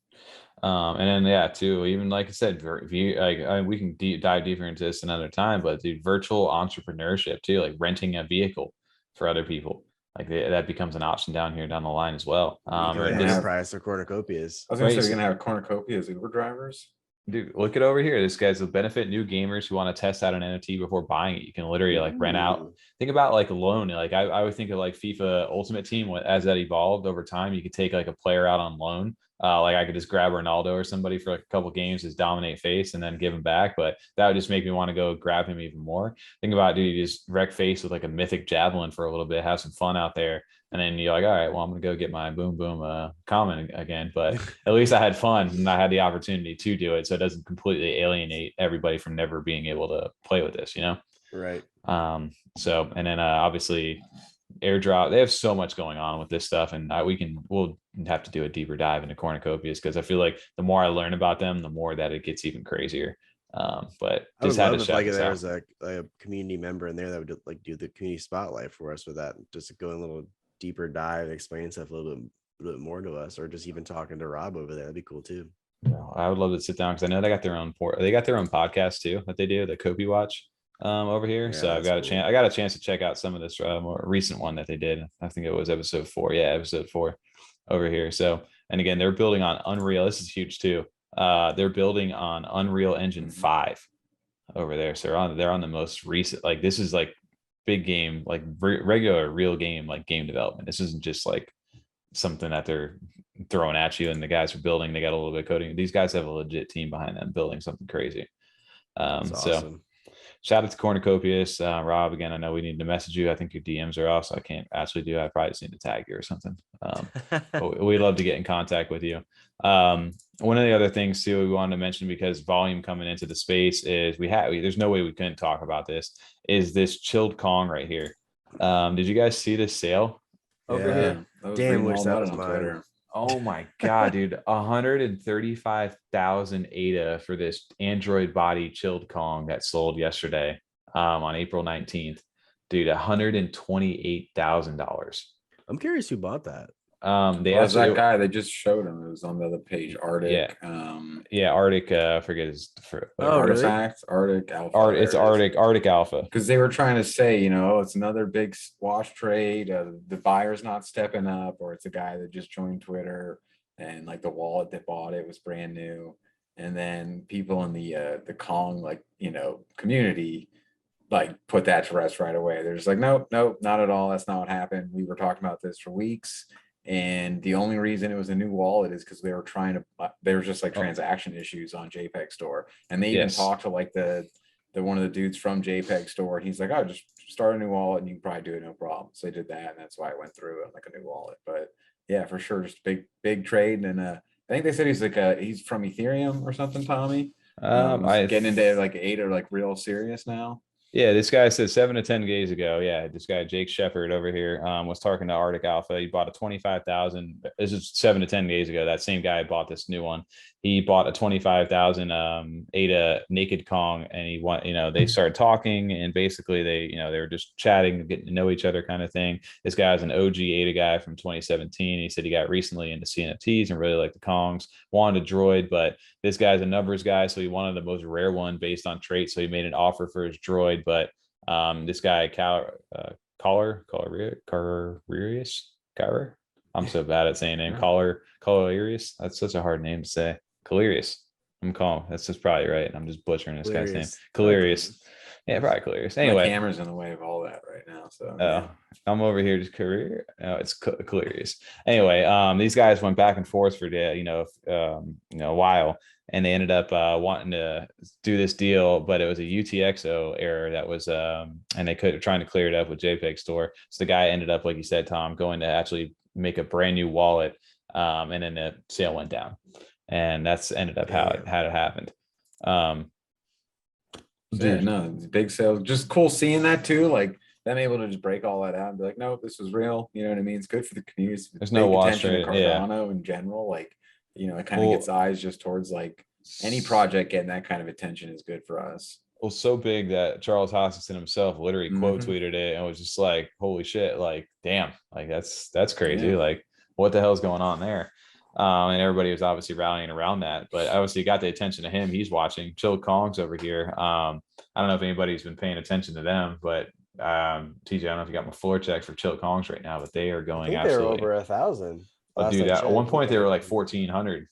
S1: And then yeah, too, even like I said, we can dive deeper into this another time, but the virtual entrepreneurship too, like renting a vehicle for other people, like that becomes an option down the line as well.
S2: Or enterprise or cornucopias.
S3: I was gonna say we're gonna have cornucopias Uber drivers.
S1: Dude, look at over here. This guy's will benefit new gamers who want to test out an NFT before buying it. You can literally like rent out. Think about like a loan. Like I would think of like FIFA Ultimate Team as that evolved over time. You could take like a player out on loan. Like I could just grab Ronaldo or somebody for like a couple games, just dominate face and then give him back. But that would just make me want to go grab him even more. Think about, dude, you just wreck face with like a mythic Javelin for a little bit, have some fun out there. And then you're like, all right, well, I'm going to go get my boom common again. But at least I had fun and I had the opportunity to do it. So it doesn't completely alienate everybody from never being able to play with this, you know?
S2: Right.
S1: So, and then obviously airdrop, they have so much going on with this stuff. And we'll have to do a deeper dive into cornucopias, because I feel like the more I learn about them, the more that it gets even crazier. But just had to shout this out.
S2: There's a community member in there that would like do the community spotlight for us with that, just go in a little deeper dive, explain stuff a little bit more to us, or just even talking to Rob over there. That'd be cool too.
S1: I would love to sit down, because I know they got their own podcast too that they do, the Copy Watch over here. Yeah, so I got a chance to check out some of this more recent one that they did. I think it was episode 4. Yeah, episode 4 over here. So, and again, they're building on Unreal. This is huge too. They're building on Unreal Engine 5 over there. So they're on the most recent, like this is like big game, like regular real game, like game development. This isn't just like something that they're throwing at you and the guys are building. They got a little bit of coding. These guys have a legit team behind them building something crazy. So awesome. Shout out to Cornucopias. Rob, again, I know we need to message you. I think your DMs are off, so I can't actually do. I probably just need to tag you or something. We'd love to get in contact with you. One of the other things too we wanted to mention, because volume coming into the space, is there's no way we couldn't talk about this, is this chilled Kong right here. Did you guys see this sale over here?
S2: Damn, wish that was mine.
S3: Twitter.
S1: Oh my god, dude, 135,000 ADA for this Android body chilled Kong that sold yesterday on April 19th. Dude, $128,000.
S2: I'm curious who bought that.
S3: Was that guy they just showed him? It was on the other page. Arctic.
S1: Yeah, Arctic. I forget his.
S3: Artifact.
S1: Really?
S3: Arctic Alpha.
S1: It's Arctic Alpha.
S3: Because they were trying to say, it's another big wash trade. The buyer's not stepping up, or it's a guy that just joined Twitter, and like the wallet that bought it was brand new. And then people in the Kong community like put that to rest right away. They're just like, nope, not at all. That's not what happened. We were talking about this for weeks. And the only reason it was a new wallet is because they were there was just like transaction issues on JPEG Store. And they even talked to like the one of the dudes from JPEG Store. And he's like, oh, just start a new wallet and you can probably do it, no problem. So they did that. And that's why it went through on like a new wallet. But yeah, for sure, just big trade. And I think they said he's he's from Ethereum or something, Tommy. Getting into like ADA like real serious now.
S1: Yeah, this guy said 7 to 10 days ago. Yeah, this guy Jake Shepard over here was talking to Arctic Alpha. He bought a 25,000. This is 7 to 10 days ago. That same guy bought this new one. He bought a 25,000 ADA naked Kong, and they started talking, and basically they were just chatting, getting to know each other, kind of thing. This guy's an OG ADA guy from 2017. He said he got recently into CNFTs and really liked the Kongs. Wanted a droid, but this guy's a numbers guy, so he wanted the most rare one based on traits. So he made an offer for his droid, but this guy I'm so bad at saying name. Colarius. That's such a hard name to say. Calerius. That's just probably right. I'm just butchering this guy's name. Calerius. Yeah, probably Clears.
S3: My
S1: Anyway,
S3: camera's in the way of all that right now. So
S1: oh, I'm over here just career. It's Clears. Anyway, these guys went back and forth for a while, and they ended up wanting to do this deal, but it was a UTXO error that was and they could trying to clear it up with JPEG Store. So the guy ended up, like you said, Tom, going to actually make a brand new wallet, and then the sale went down, and that's ended up how it happened.
S3: Yeah, no, big sales. Just cool seeing that too. Like them able to just break all that out and be like, nope, this was real. You know what I mean? It's good for the community.
S1: There's no wash
S3: attention to
S1: rate.
S3: Cardano in general. Like, you know, it kind of gets eyes just towards like any project getting that kind of attention is good for us.
S1: Well, so big that Charles Hoskinson himself literally quote
S3: Mm-hmm.
S1: tweeted it and was just like, holy shit, like, damn, like that's crazy. Like, what the hell's going on there? And everybody was obviously rallying around that, but obviously got the attention of him. He's watching. Chill Kongs over here. I don't know if anybody's been paying attention to them, but TJ, I don't know if you got my floor checks for Chill Kongs right now, but they are going absolutely.
S2: They were over 1,000.
S1: Oh, dude, at one point they were like 1,400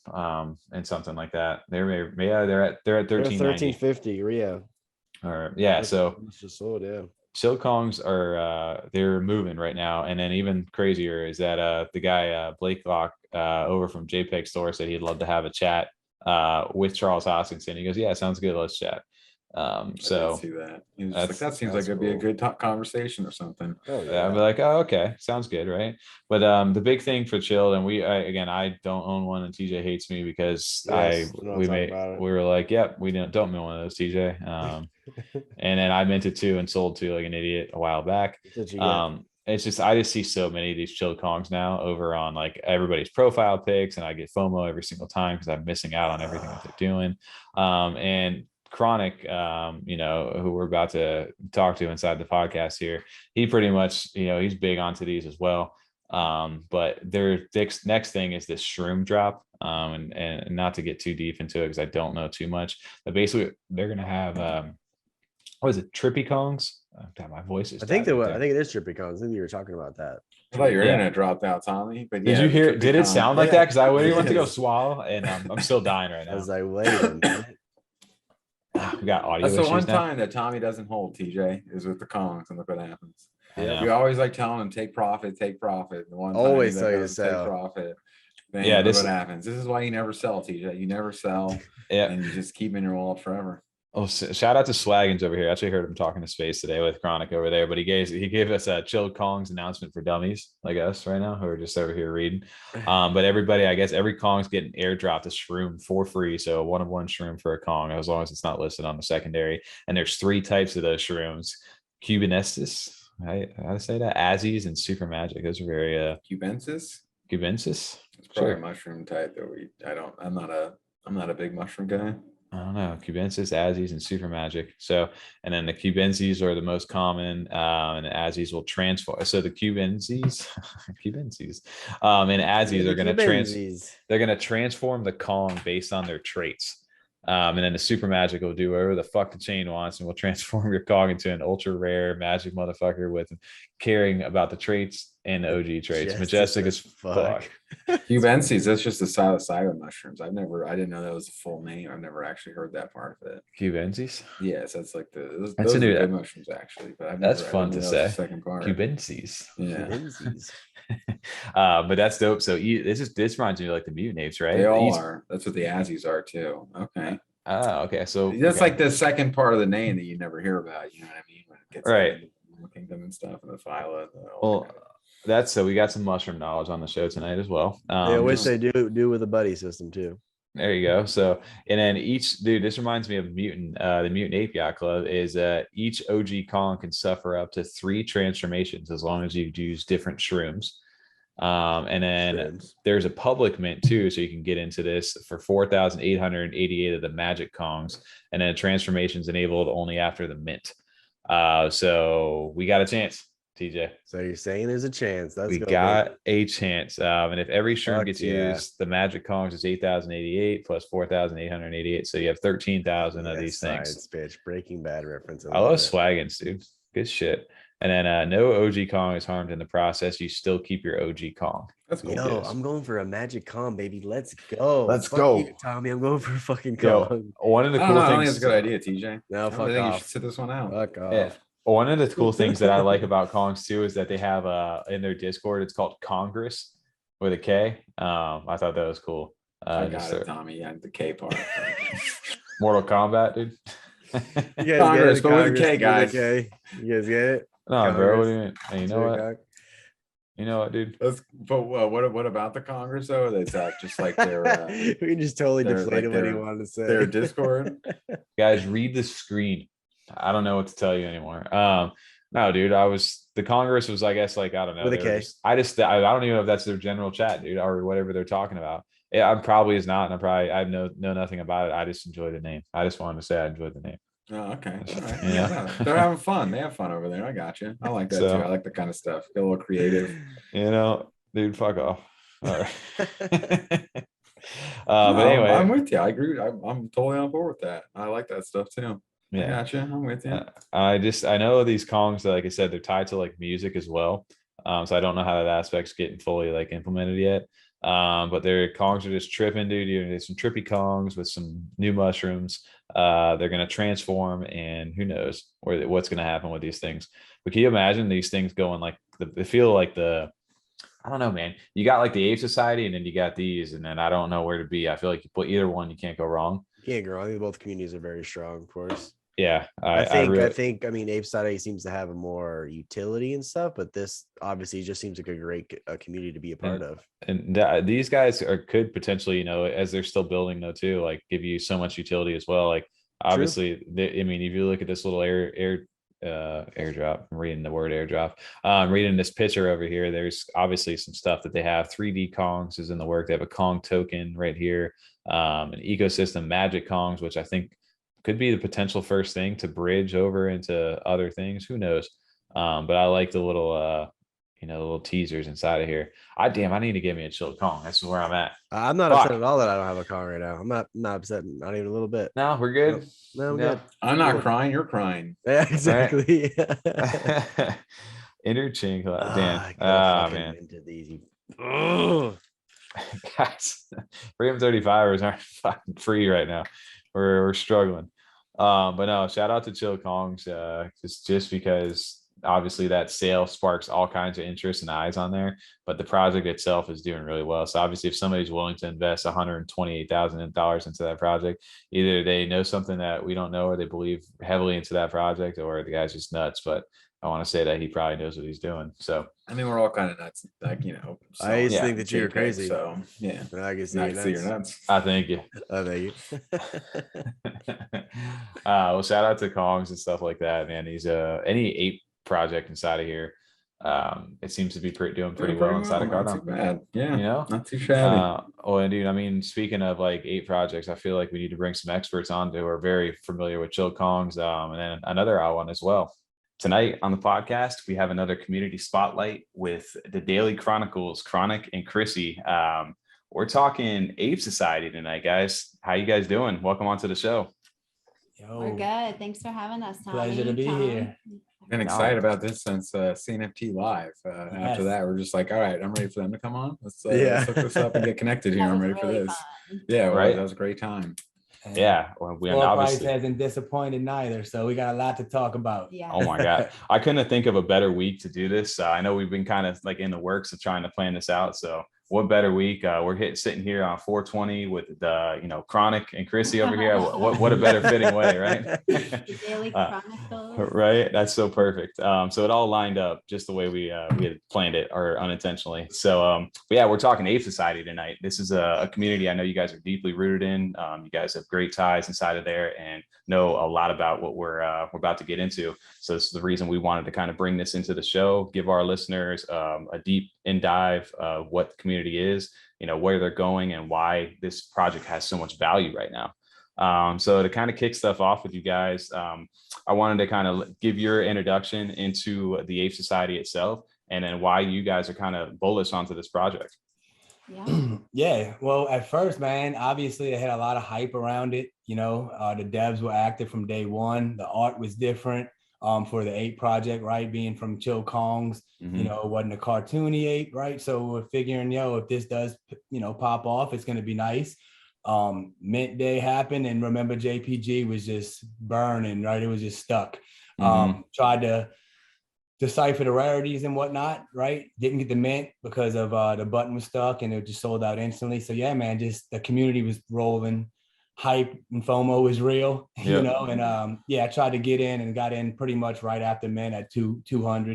S1: and something like that. They're at
S2: 1350. Yeah.
S1: Or yeah, so
S2: just sold, yeah.
S1: Chill Kongs are they're moving right now, and then even crazier is that the guy Blake Locke over from JPEG Store said he'd love to have a chat with Charles Hoskinson. He goes, yeah, sounds good, let's chat. So
S3: see that. Like, that seems like it'd be a good conversation or something.
S1: Oh, yeah. I'd be like, oh, okay, sounds good, right? But the big thing for Chill, and I don't own one, and TJ hates me because we were like, yep, we don't own one of those, TJ. And then I minted two and sold two like an idiot a while back. It's just I just see so many of these Chill Kongs now over on like everybody's profile pics, and I get FOMO every single time because I'm missing out on everything that they're doing. And Chronic, who we're about to talk to inside the podcast here, he pretty much, he's big onto these as well. But their next thing is this shroom drop. And not to get too deep into it because I don't know too much, but basically they're gonna have what is it, Trippy Kongs? God, my voice is.
S2: I think it is Trippy Kongs. I think you were talking about that.
S3: I thought your internet dropped out, Tommy. But
S1: did you hear? Did it sound like that? Because I really went to go swallow, and I'm still dying right now.
S2: I was like, wait a minute.
S1: We got audio.
S3: That's the one time that Tommy doesn't hold, TJ, is with the Kongs, and look what happens. Yeah, we always like telling him take profit. The one
S2: always tell you to
S3: sell. Take profit. Then this is what happens. This is why you never sell, TJ. You never sell. Yeah, and you just keep in your wallet forever. Oh,
S1: shout out to Swaggins over here. I actually heard him talking to Space today with Chronic over there, but he gave us a Chill Kongs announcement for dummies like us right now who are just over here reading. But everybody, I guess every Kong's getting airdropped a shroom for free. So 1-of-1 shroom for a Kong, as long as it's not listed on the secondary. And there's 3 types of those shrooms: Cubanestis, right? How to say that? Azzies and Super Magic. Those are very
S3: Cubensis.
S1: It's
S3: probably a mushroom type that I'm not a big mushroom guy.
S1: I don't know, Cubensis, Azzies, and Super Magic. So, and then the Cubensis are the most common, and the Azzies will transform. So the Cubensis, and Azzies are going to transform the Kong based on their traits. And then the Super Magic will do whatever the fuck the chain wants, and will transform your Kong into an ultra rare magic motherfucker with caring about the traits and the OG traits. Majestic as fuck.
S3: Cubensis, that's just the psilocybin mushrooms. I didn't know that was a full name. I've never actually heard that part of it.
S1: Cubensis?
S3: Yes, that's like those
S1: are
S3: good mushrooms actually. But
S1: that's fun to say.
S3: Second part.
S1: Cubensis.
S3: Yeah.
S2: Cubensis.
S1: But that's dope. So this reminds me of like the mutant apes, right?
S3: They all are. That's what the Azzies are too. Okay.
S1: Oh, okay. So
S3: that's like the second part of the name that you never hear about. You know what I mean? When it gets
S1: right.
S3: Kingdom and stuff, and the phyla.
S1: Well, that's so we got some mushroom knowledge on the show tonight as well.
S2: I wish they do with a buddy system too.
S1: There you go. So, and then this reminds me of Mutant, the Mutant Ape Yacht Club is each OG Kong can suffer up to 3 transformations as long as you use different shrooms. And then there's a public mint too, so you can get into this for 4,888 of the Magic Kongs, and then transformations enabled only after the mint. So we got a chance, TJ.
S2: So you're saying there's a chance?
S1: We got a chance. And if every shroom gets used, the Magic Kongs is 8,088 plus 4,888. So you have 13,000 of these things.
S2: Bitch, Breaking Bad reference.
S1: I love Swaggins, dude. Good shit. And then no OG Kong is harmed in the process. You still keep your OG Kong.
S3: That's cool.
S2: Yo, I'm going for a magic Kong, baby. Let's go.
S3: Let's
S2: Fuck
S3: go.
S2: you, Tommy. I'm going for a fucking
S1: Yo,
S2: Kong.
S1: one of the
S3: I
S1: cool
S3: don't know. I think
S1: things.
S3: it's a good idea, TJ.
S2: No,
S3: I
S2: fuck
S3: think you
S2: off.
S3: should sit this one out.
S2: Fuck off.
S1: Yeah. One of the cool things that I like about Kongs too is that they have in their Discord, it's called Congress with a K. I thought that was cool.
S3: I got it, Tommy. Yeah, the K part.
S1: Mortal Kombat, dude.
S2: You guys
S3: Congress,
S2: get it?
S3: but with a K,
S2: With
S3: guys.
S2: You guys get it?
S1: No, bro. What do you
S2: Congress.
S1: mean? Hey, you know what? You know what, dude?
S3: But what about the Congress though? It's just like their
S2: we just totally
S3: their-
S2: deflated
S3: like
S2: what he
S3: their-
S2: wanted to say.
S3: their Discord.
S1: Guys, read the screen. I don't know what to tell you anymore. No, dude. The Congress was, I guess, like, I don't know.
S2: With a
S1: they were
S2: K.
S1: I don't even know if that's their general chat, dude, or whatever they're talking about. Yeah, I probably is not, and I know nothing about it. I just enjoy the name. I just wanted to say I enjoyed the name.
S3: Oh, okay. All right.
S1: Yeah.
S3: No, they're having fun. They have fun over there. I got you. I like that
S1: So-
S3: too. I like that kind of stuff. Get a little creative.
S1: You know, dude, fuck off. All right.
S3: No,
S1: But anyway,
S3: I'm with you. I agree. I'm totally on board with that. I like that stuff too. I
S1: yeah.
S3: got you. I'm with you.
S1: I know these Kongs, like I said, they're tied to like music as well. So I don't know how that aspect's getting fully like implemented yet. But their Kongs are just tripping, dude. There's some trippy Kongs with some new mushrooms. They're gonna transform, and who knows what's gonna happen with these things. But can you imagine these things going like they feel like I don't know, man. You got like the Ape Society, and then you got these, and then I don't know where to be. I feel like you put either one, you can't go wrong.
S2: You can't go wrong. I think both communities are very strong, of course.
S1: Yeah,
S2: I think I mean Ape Society seems to have a more utility and stuff, but this obviously just seems like a great community to be a part of.
S1: And these guys could potentially, you know, as they're still building though too, like give you so much utility as well. Like obviously, I mean, if you look at this little airdrop, I'm reading the word airdrop. Reading this picture over here, there's obviously some stuff that they have. 3D Kongs is in the work. They have a Kong token right here, an ecosystem magic Kongs, which I think could be the potential first thing to bridge over into other things. Who knows? But I like the little the little teasers inside of here. I need to get me a chilled Kong. That's where I'm at.
S2: I'm not upset at all that I don't have a Kong right now. I'm not upset, not even a little bit.
S1: No, we're good.
S2: No, I'm
S1: Yeah.
S2: good.
S3: I'm not crying. You're crying.
S2: Yeah, exactly.
S1: Interchange. Dan. Man.
S2: Into these. Ugh.
S1: Guys, Freedom 35ers aren't fucking free right now. We're struggling. But no, shout out to Chill Kongs. Just because obviously that sale sparks all kinds of interest and eyes on there, but the project itself is doing really well. So obviously if somebody's willing to invest $128,000 into that project, either they know something that we don't know, or they believe heavily into that project, or the guy's just nuts. But I want to say that he probably knows what he's doing. So
S3: I mean, we're all kind of nuts. Like,
S2: I used to
S1: yeah,
S2: think that you were
S3: JPEG,
S2: crazy.
S3: So yeah,
S2: I can see
S3: nice to see you're nuts.
S1: I thank you.
S2: Thank you.
S1: Well, shout out to Kongs and stuff like that, man. He's any ape project inside of here. It seems to be doing pretty well inside of Cardano.
S3: Not too bad. Yeah,
S1: You know,
S3: not too shabby.
S1: And dude, I mean, speaking of like ape projects, I feel like we need to bring some experts on who are very familiar with Chill Kongs, and then another one as well. Tonight on the podcast, we have another community spotlight with the Daily ChroniCles, Chronic and Krissy. We're talking Ape Society tonight, guys. How you guys doing? Welcome onto the show.
S4: We're good. Thanks for having us, Tommy.
S5: Pleasure to be here.
S3: Been excited about this since CNFT live. After that, we're just like, all right, I'm ready for them to come on. Let's hook this up and get connected here. I'm ready for this.
S4: Fun.
S3: Yeah, well,
S1: Right.
S3: That was a great time.
S5: And
S1: Yeah, well, we
S5: Floor price
S1: obviously.
S5: hasn't disappointed neither, so we got a lot to talk about.
S4: Yeah.
S1: Oh my God. I couldn't think of a better week to do this. I know we've been kind of like in the works of trying to plan this out. So what better week? We're sitting here on 420 with the, Chronic and Krissy over here. What a better fitting way, right?
S4: The Daily ChroniCles.
S1: Right. That's so perfect. So it all lined up just the way we had planned it, or unintentionally. So but yeah, we're talking Ape Society tonight. This is a community I know you guys are deeply rooted in. You guys have great ties inside of there and know a lot about what we're about to get into. So this is the reason we wanted to kind of bring this into the show, give our listeners a deep dive of what the community is, where they're going and why this project has so much value right now. So to kind of kick stuff off with you guys, I wanted to kind of give your introduction into the Ape Society itself, and then why you guys are kind of bullish onto this project.
S4: Yeah.
S5: Yeah, well, at first, man, obviously they had a lot of hype around it. The devs were active from day one. The art was different. for the Ape project, right? Being from Chill Kongs, you know, it wasn't a cartoony ape, right? So we're figuring, yo, if this does, you know, pop off, it's going to be nice. Mint day happened, and remember JPG was just burning, right? It was just stuck. Tried to decipher the rarities and whatnot, right? Didn't get the mint because of the button was stuck and it just sold out instantly. So yeah, man, just the community was rolling. Hype and FOMO was real, you know, and yeah, I tried to get in and got in pretty much right after mint at 200,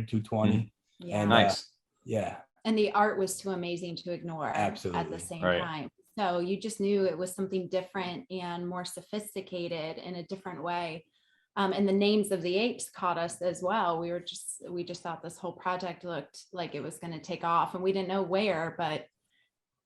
S5: 220.
S4: Yeah.
S5: And
S1: Nice.
S5: Yeah.
S4: And the art was too amazing to ignore
S5: Absolutely.
S4: at the same
S1: Right.
S4: time. So you just knew it was something different and more sophisticated in a different way. And the names of the apes caught us as well. We just thought this whole project looked like it was going to take off, and we didn't know where, but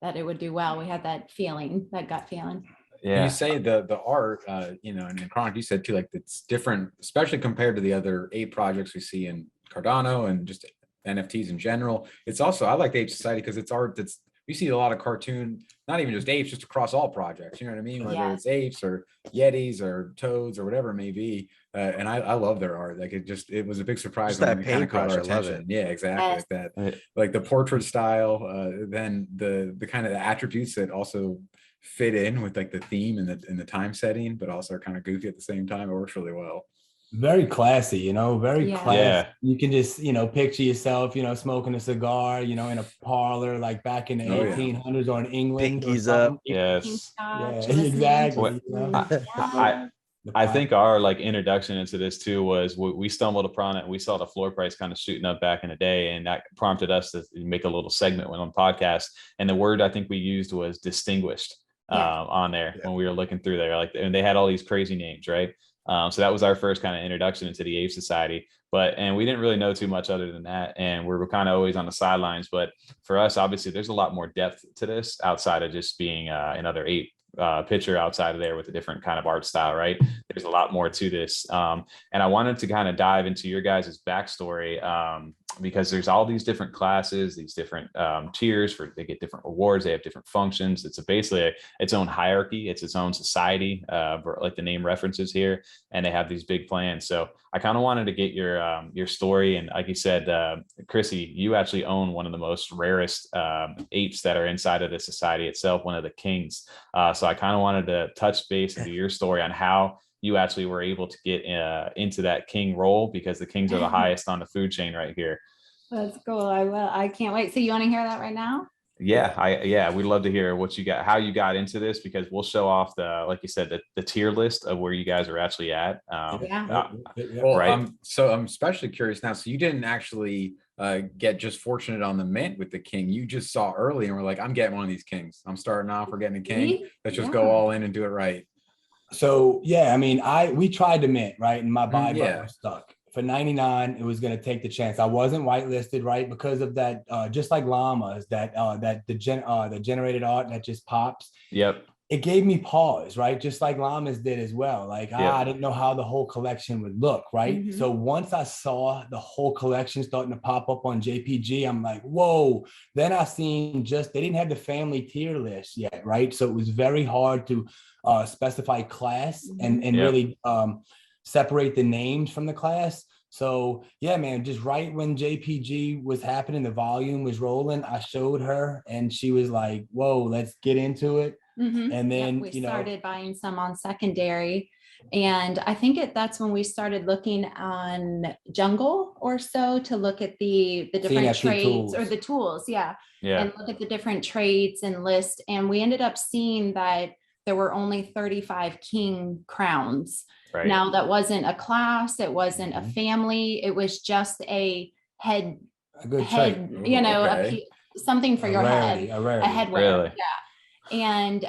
S4: that it would do well. We had that feeling, that gut feeling.
S1: Yeah.
S3: You say the art, you know, and Chronic, you said too, like it's different, especially compared to the other ape projects we see in Cardano and just NFTs in general. It's also, I like the Ape Society because it's art that's, we see a lot of cartoon, not even just apes, just across all projects. You know what I mean? Whether it's apes or Yetis or toads or whatever it may be. And I love their art. Like it was a big surprise when it kind of caught our attention. Yeah, exactly.
S4: Yes.
S3: Like that, like the portrait style, then the kind of the attributes that also fit in with like the theme and the time setting, but also are kind of goofy at the same time. It works really well.
S5: Very classy, you know, very classy.
S1: Yeah.
S5: You can just, you know, picture yourself, you know, smoking a cigar, you know, in a parlor like back in the 1800s or in England.
S2: Pinkies up.
S1: Yes.
S5: Yeah, exactly.
S1: I think our like introduction into this too was we stumbled upon it. We saw the floor price kind of shooting up back in the day, and that prompted us to make a little segment on podcast. And the word I think we used was distinguished on there when we were looking through there. Like, and they had all these crazy names, right? So that was our first kind of introduction into the Ape Society, and we didn't really know too much other than that. And we were kind of always on the sidelines, but for us, obviously there's a lot more depth to this outside of just being another ape picture outside of there with a different kind of art style, right? There's a lot more to this. And I wanted to kind of dive into your guys' backstory because there's all these different classes, these different tiers they get different rewards, they have different functions. It's basically its own hierarchy, it's its own society, like the name references here, and they have these big plans. So I kind of wanted to get your story. And like you said, Krissy, you actually own one of the most rarest apes that are inside of the society itself, one of the kings. So I kind of wanted to touch base into your story on how you actually were able to get into that king role, because the kings are the highest on the food chain right here.
S4: That's cool. I will. I can't wait. So you want to hear that right now?
S1: Yeah, we'd love to hear what you got, how you got into this, because we'll show off like you said, the tier list of where you guys are actually at.
S3: Well, right. So I'm especially curious now. So you didn't actually get just fortunate on the mint with the king. You just saw early and were like, I'm getting one of these kings. I'm starting off. We're getting a king. Let's just go all in and do it right.
S5: So yeah, I mean, we tried the mint, right, and my buy button was stuck. For 99, it was going to take the chance. I wasn't whitelisted, right, because of that. Just like llamas, the generated art that just pops.
S1: Yep.
S5: It gave me pause, right? Just like llamas did as well. Like I didn't know how the whole collection would look, right? So once I saw the whole collection starting to pop up on JPG, I'm like, whoa. Then I seen they didn't have the family tier list yet, right? So it was very hard to specify class and really separate the names from the class. So yeah, man, just right when JPG was happening, the volume was rolling, I showed her and she was like, whoa, let's get into it. And then
S4: we started buying some on secondary, and I think that's when we started looking on Jungle or so to look at the different
S5: CNFT
S4: trades
S5: tools.
S4: or the tools, and look at the different trades and list. And we ended up seeing that there were only 35 king crowns.
S1: Right.
S4: Now that wasn't a class, it wasn't a family, it was just a head, you know, something for your head, a headwear.
S1: Really?
S4: Yeah. And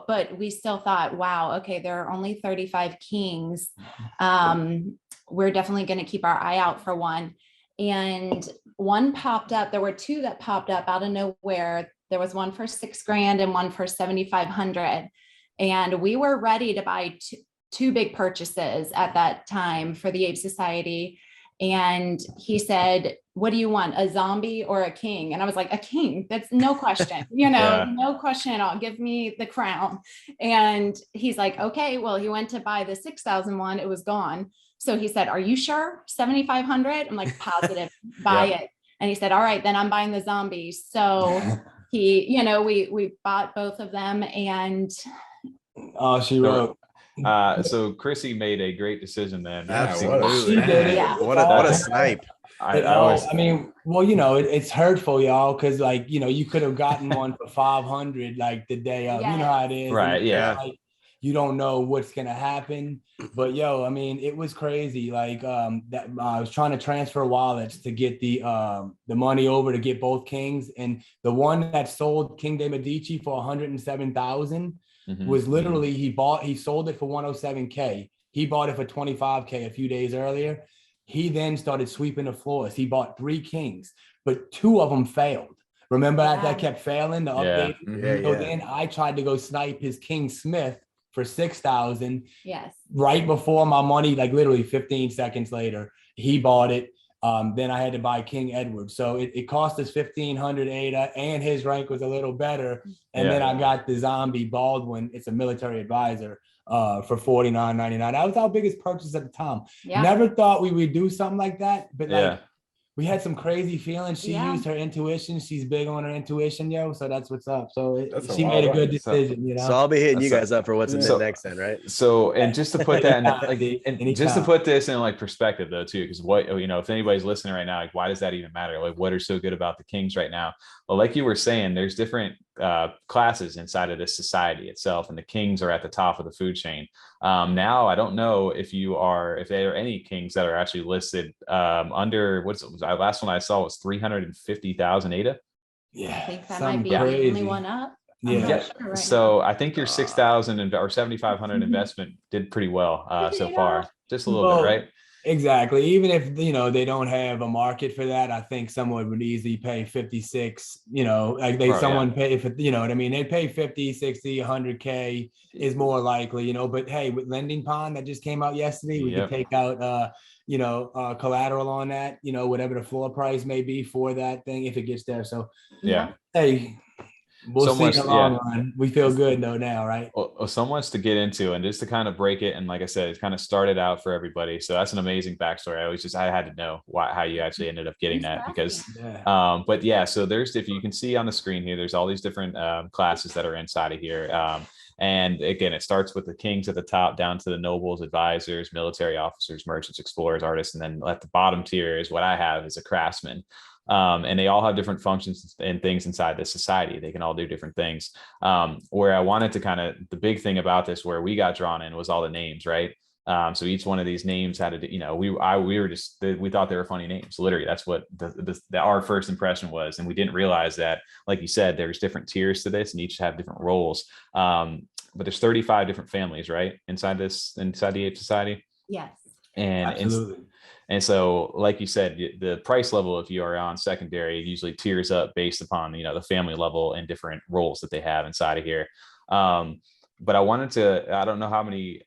S4: but we still thought, wow, okay, there are only 35 kings. We're definitely going to keep our eye out for one. And one popped up. There were two that popped up out of nowhere. There was one for $6,000 and one for 7,500. And we were ready to buy two big purchases at that time for the Ape Society. And he said, what do you want, a zombie or a king? And I was like, a king, that's no question, you know, no question at all. Give me the crown. And he's like, okay, well, he went to buy the 6,000 one. It was gone. So he said, are you sure? 7,500? I'm like, positive, buy it. And he said, all right, then I'm buying the zombies. So he, you know, we bought both of them, and
S5: she wrote.
S1: So Krissy made a great decision then.
S2: Absolutely. What a snipe.
S5: I mean, well, you know, it's hurtful, y'all, because like, you know, you could have gotten one for 500 like the day of, you know how it is.
S1: Right.
S5: And, like, you don't know what's gonna happen. But yo, I mean, it was crazy. Like that I was trying to transfer wallets to get the money over to get both kings. And the one that sold King de Medici for 107,000 was literally he sold it for 107K. He bought it for 25K a few days earlier. He then started sweeping the floors. He bought 3 kings, but 2 of them failed. Remember that kept failing, the update? So then I tried to go snipe his King Smith for 6,000.
S4: Yes.
S5: Right before my money, like literally 15 seconds later, he bought it. Then I had to buy King Edward. So it cost us 1,500 ADA, and his rank was a little better. And then I got the zombie Baldwin. It's a military advisor for $49.99. That was our biggest purchase at the time. Never thought we would do something like that, but like we had some crazy feelings. She used her intuition. She's big on her intuition, yo. So that's what's up. So she made a good decision, you know.
S2: So I'll be hitting you guys up for what's in the next then, right?
S1: So, and just to put that in, just to put this in like perspective though, too, because what, you know, if anybody's listening right now, like, why does that even matter? Like, what are so good about the kings right now? Well, like you were saying, there's different classes inside of this society itself, and the kings are at the top of the food chain. Now, I don't know if there are any kings that are actually listed under the last one I saw was 350,000 ADA.
S4: I think that might be the only one up.
S1: So I think your 6,000 or 7,500 investment did pretty well so far, just a little bit, right?
S5: Exactly. Even if, you know, they don't have a market for that, I think someone would easily pay 56, you know, like someone pay for, you know what I mean? They'd pay 50, 60, 100K is more likely, you know, but hey, with Lending Pond that just came out yesterday, we could take out, you know, collateral on that, you know, whatever the floor price may be for that thing, if it gets there. So hey, we'll see in the long run. We feel good though now, right?
S1: Well, so much to get into, and just to kind of break it. And like I said, it's kind of started out for everybody. So that's an amazing backstory. I had to know how you actually ended up getting that, because, but yeah, so if you can see on the screen here, there's all these different classes that are inside of here. And again, it starts with the kings at the top down to the nobles, advisors, military officers, merchants, explorers, artists. And then at the bottom tier is what I have is a craftsman. And they all have different functions and things inside the society. They can all do different things. Where I wanted to the big thing about this, where we got drawn in, was all the names, right? So each one of these names had to, you know, we thought they were funny names. Literally, that's what our first impression was. And we didn't realize that, like you said, there's different tiers to this, and each have different roles. But there's 35 different families, right? Inside the Ape Society.
S4: Yes.
S5: And absolutely.
S1: And so, like you said, the price level, if you are on secondary, usually tiers up based upon, you know, the family level and different roles that they have inside of here. But I wanted to, I don't know how many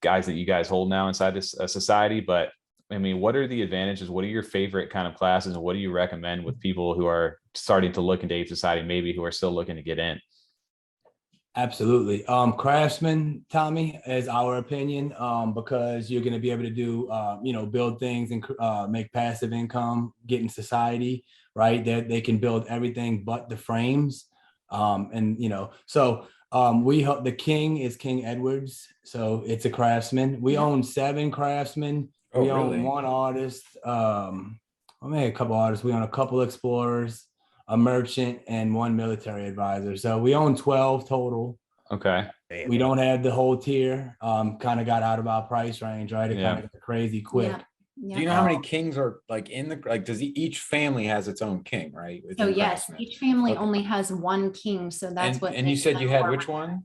S1: guys that you guys hold now inside this society, but I mean, what are the advantages? What are your favorite kind of classes? And what do you recommend with people who are starting to look into Ape Society, maybe who are still looking to get in?
S5: Absolutely. Craftsman, Tommy, is our opinion, because you're going to be able to do, you know, build things and make passive income, get in society, right? They can build everything but the frames. And, you know, so the king is King Edwards. So it's a craftsman. We own 7 craftsmen. We own 1 artist. A couple artists. We own a couple explorers, a merchant, and 1 military advisor. So we own 12 total.
S1: Okay.
S5: We don't have the whole tier. Kind of got out of our price range, right? It kind of got crazy quick.
S3: Do you know how many kings are like does each family has its own king, right?
S4: So yes, each family only has 1 king. So that's
S3: and you said you had which one?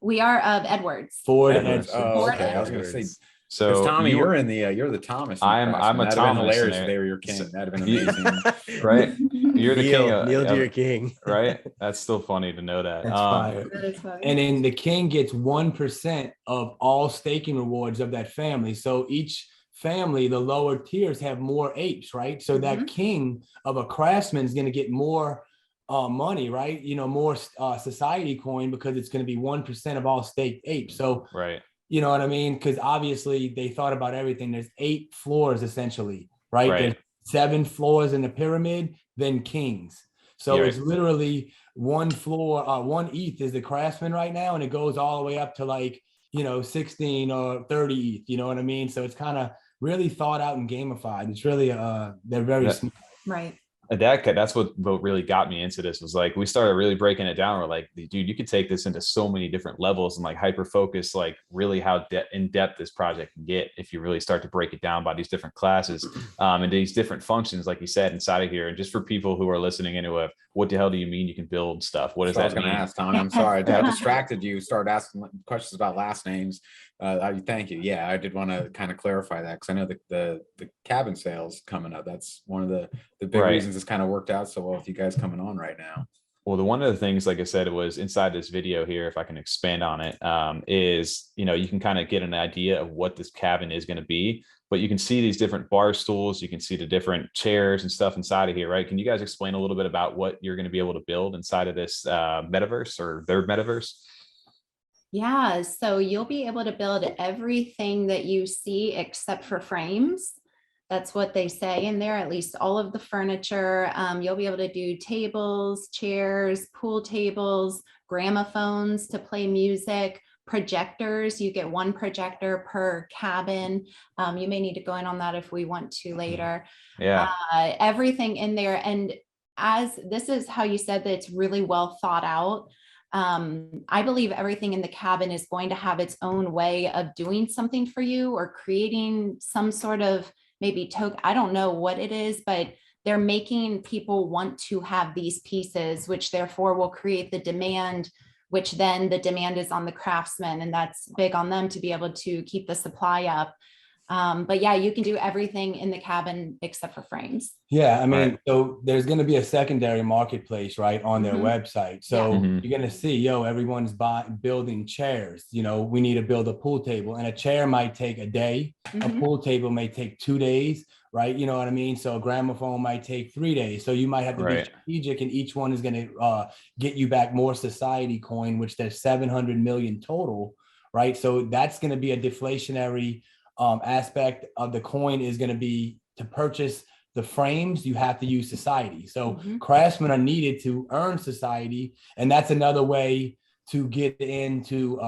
S4: We are of Edwards.
S5: Ford
S3: Edwards. Oh, okay. I was going to say. So Tommy, you're the Thomas.
S1: I'm a Thomas.
S3: Hilarious if they were your king. That'd have been amazing,
S1: right? You're the king.
S2: Kneel to your king,
S1: right? That's still funny to know that.
S5: That is funny. And then the king gets 1% of all staking rewards of that family. So each family, the lower tiers have more apes, right? So that king of a craftsman is going to get more money, right? You know, more society coin, because it's going to be 1% of all staked apes. So,
S1: right.
S5: You know what I mean? Because obviously they thought about everything. There's 8 floors essentially, right? There's 7 floors in the pyramid, then kings. So it's literally 1 floor, 1 ETH is the craftsman right now, and it goes all the way up to like, you know, 16 or 30 ETH, you know what I mean? So it's kind of really thought out and gamified. It's really, they're very smart.
S4: Right.
S1: That's what really got me into this, was like, we started really breaking it down. We're like, dude, you could take this into so many different levels and like hyper focus, like really how in depth this project can get if you really start to break it down by these different classes and these different functions, like you said, inside of here. And just for people who are listening into what the hell do you mean you can build stuff? What does that mean?
S3: Ask, Tom, I'm sorry, I distracted you. Started asking questions about last names. Thank you. Yeah, I did want to kind of clarify that, because I know the cabin sales coming up. That's one of the big reasons it's kind of worked out so well with you guys coming on right now.
S1: Well, one of the things, like I said, it was inside this video here, if I can expand on it, is, you know, you can kind of get an idea of what this cabin is going to be, but you can see these different bar stools, you can see the different chairs and stuff inside of here, right? Can you guys explain a little bit about what you're going to be able to build inside of this metaverse, or their metaverse?
S4: Yeah, so you'll be able to build everything that you see except for frames. That's what they say in there, at least all of the furniture. You'll be able to do tables, chairs, pool tables, gramophones to play music, projectors. You get 1 projector per cabin. You may need to go in on that if we want to later.
S1: Yeah.
S4: Everything in there. And as this is how you said that it's really well thought out. I believe everything in the cabin is going to have its own way of doing something for you, or creating some sort of maybe token. I don't know what it is, but they're making people want to have these pieces, which therefore will create the demand, which then the demand is on the craftsman, and that's big on them to be able to keep the supply up. But yeah, you can do everything in the cabin except for frames.
S5: Yeah, I mean, so there's going to be a secondary marketplace, right, on their website. So you're going to see, everyone's building chairs. You know, we need to build a pool table, and a chair might take a day. A pool table may take 2 days, right? You know what I mean? So a gramophone might take 3 days. So you might have to be strategic, and each one is going to get you back more society coin, which there's 700 million total, right? So that's going to be a deflationary aspect of the coin, is going to be to purchase the frames, you have to use society. So craftsmen are needed to earn society. And that's another way to get into,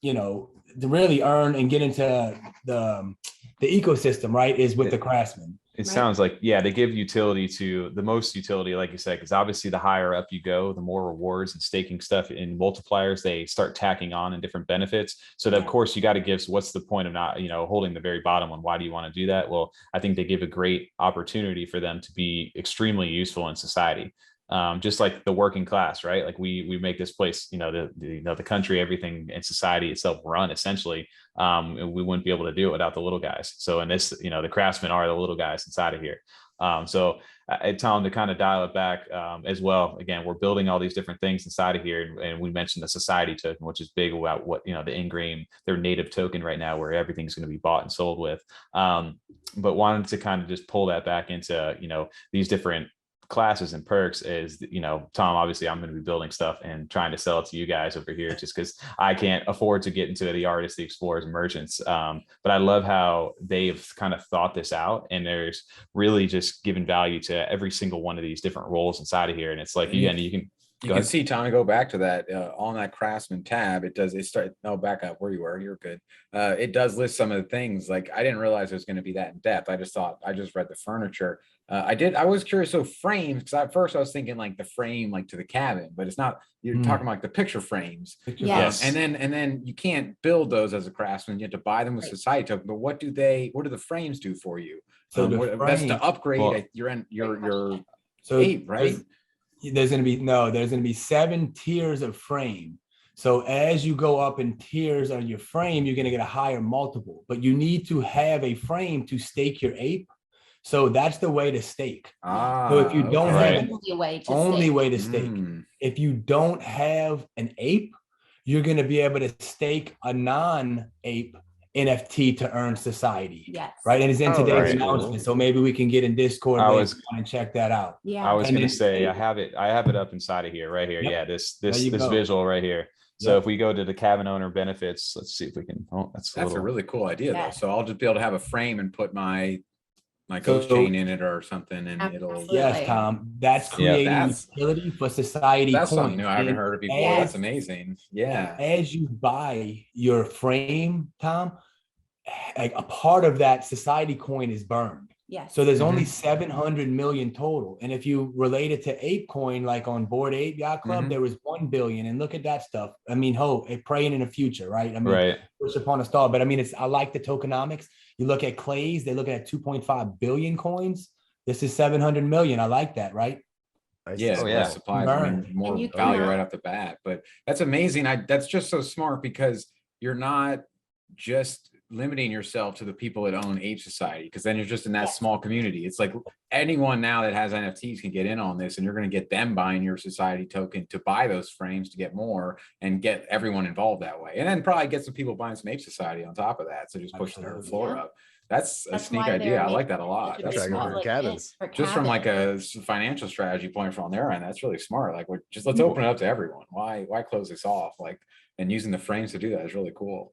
S5: you know, to really earn and get into the ecosystem, right, is with the craftsmen.
S1: It sounds like, they give utility to the most utility, like you said, because obviously the higher up you go, the more rewards and staking stuff in multipliers, they start tacking on and different benefits. So that, of course, you got to give, so what's the point of not, you know, holding the very bottom one? Why do you want to do that? Well, I think they give a great opportunity for them to be extremely useful in society. Just like the working class, right? Like we make this place, you know, the country, everything in society itself run essentially. We wouldn't be able to do it without the little guys. So in this, you know, the craftsmen are the little guys inside of here. So Tom, to kind of dial it back as well, again, we're building all these different things inside of here. And we mentioned the society token, which is big about what, you know, the Ingrain, their native token right now, where everything's going to be bought and sold with. But wanted to kind of just pull that back into, you know, these different classes and perks is, you know, Tom, obviously I'm going to be building stuff and trying to sell it to you guys over here, just because I can't afford to get into the artists, the explorers, merchants. But I love how they've kind of thought this out, and there's really just given value to every single one of these different roles inside of here. And it's like, again, you can
S3: see, Tommy, go back to that on that craftsman tab. Back up where you were. You're good. It does list some of the things. Like, I didn't realize it was going to be that in depth. I just read the furniture. I was curious. So frames, because at first I was thinking like the frame, like to the cabin, but it's not. You're talking about like the picture frames.
S4: Yes.
S3: And then you can't build those as a craftsman. You have to buy them with society token. But what do the frames do for you?
S5: So
S3: that's to upgrade your ape, right?
S5: There's going to be 7 tiers of frame. So as you go up in tiers on your frame, you're going to get a higher multiple, but you need to have a frame to stake your ape. So that's the way to stake. So if you don't have an only way to stake, if you don't have an ape, you're going to be able to stake a non-ape NFT to earn society.
S4: Yes.
S5: Right. And it's in today's
S1: right.
S5: announcement. So maybe we can get in Discord and check that out.
S4: Yeah.
S1: I was
S5: And
S1: going to
S5: then-
S1: say, I have it up inside of here, right here.
S5: Yep.
S1: Yeah. This
S5: you go.
S1: visual right here. So
S5: Yep.
S1: if we go to the cabin owner benefits, let's see if we can, that's
S3: a really cool idea though. So I'll just be able to have a frame and put my ghost chain in it or something, and it'll.
S5: Yes, Tom. That's creating utility for society.
S3: That's something new I haven't heard of before. That's amazing. Yeah.
S5: As you buy your frame, Tom, like a part of that society coin is burned.
S4: Yes.
S5: So there's only 700 million total. And if you relate it to Ape coin, like on Bored Ape Yacht Club, there was 1 billion. And look at that stuff. I mean, praying in the future, right? I mean, push upon a star. But I mean, I like the tokenomics. You look at Clay's, they're looking at 2.5 billion coins. This is 700 million. I like that, right?
S3: Yeah, supplies, I mean, more value right off the bat. But that's amazing. That's just so smart, because you're not just limiting yourself to the people that own Ape Society, because then you're just in that small community. It's like anyone now that has NFTs can get in on this, and you're going to get them buying your society token to buy those frames to get more and get everyone involved that way. And then probably get some people buying some Ape Society on top of that. So just push their floor up. That's a sneak idea. I like that a lot. That's
S2: for cabins.
S3: Just from like a financial strategy point from their end, that's really smart. Like, let's open it up to everyone. Why close this off? Like, and using the frames to do that is really cool.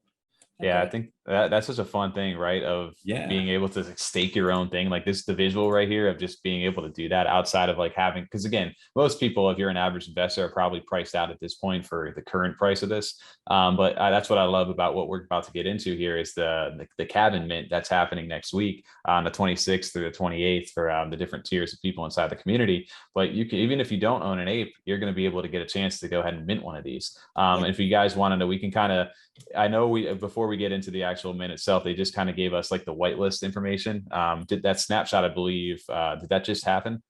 S1: Yeah, I think that's such a fun thing, right? Of being able to stake your own thing. Like this, the visual right here of just being able to do that outside of like having, because again, most people, if you're an average investor, are probably priced out at this point for the current price of this. But that's what I love about what we're about to get into here is the cabin mint that's happening next week on the 26th through the 28th for the different tiers of people inside the community. But you can, even if you don't own an ape, you're going to be able to get a chance to go ahead and mint one of these. And if you guys want to know, we can kind of, I know before we get into the actual mint itself, they just kind of gave us like the whitelist information. Did that snapshot, I believe, did that just happen?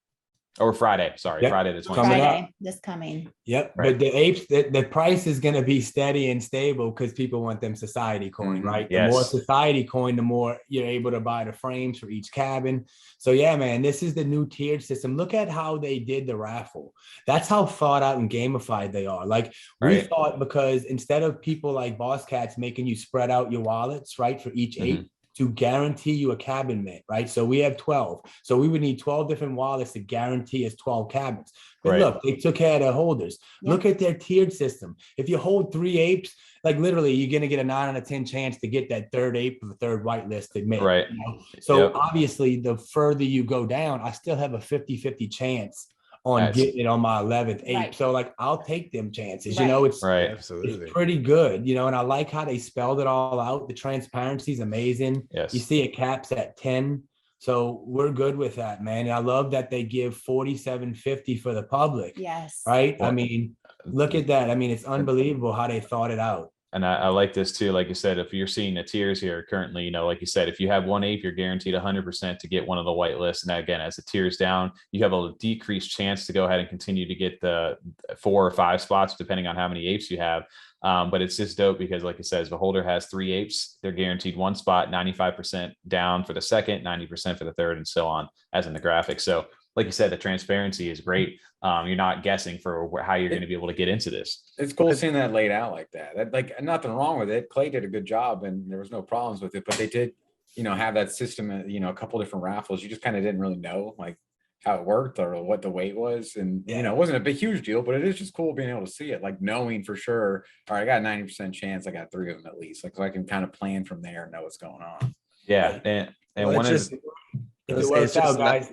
S1: Or Friday, sorry, Friday the 20th.
S4: Friday, this coming.
S5: Yep, but the apes, the price is going to be steady and stable because people want them society coin, right? The more society coin, the more you're able to buy the frames for each cabin. So yeah, man, this is the new tiered system. Look at how they did the raffle. That's how thought out and gamified they are. Like we thought, because instead of people like Boss Cats making you spread out your wallets, right, for each ape, to guarantee you a cabin mint, right? So we have 12. So we would need 12 different wallets to guarantee us 12 cabins. But look, they took care of their holders. Look at their tiered system. If you hold 3 apes, like literally you're going to get a 9 out of 10 chance to get that third ape or the third whitelisted mint.
S1: Right.
S5: You know? So obviously the further you go down, I still have a 50-50 chance on getting it on my 11th ape. So like, I'll take them chances, you know, it's it's pretty good, you know, and I like how they spelled it all out. The transparency is amazing. You see it caps at 10. So we're good with that, man. And I love that they give $47.50 for the public. Right. I mean, look at that. I mean, it's unbelievable how they thought it out.
S1: And I like this too. Like you said, if you're seeing the tiers here currently, you know, like you said, if you have 1 ape, you're guaranteed 100% to get one of the white lists. And again, as the tiers down, you have a decreased chance to go ahead and continue to get the 4 or 5 spots, depending on how many apes you have. But it's just dope because, like it says, the holder has 3 apes. They're guaranteed 1 spot, 95% down for the second, 90% for the third, and so on, as in the graphic. So like you said, the transparency is great. You're not guessing for how you're going to be able to get into this.
S3: It's cool seeing that laid out like that. Like, nothing wrong with it. Clay did a good job and there was no problems with it, but they did, you know, have that system, you know, a couple different raffles. You just kind of didn't really know like how it worked or what the weight was. And, you know, it wasn't a big, huge deal, but it is just cool being able to see it, like knowing for sure, all right, I got a 90% chance. I got 3 of them at least. Like, so I can kind of plan from there and know what's going on.
S1: Yeah. And one is,
S5: it works out, guys.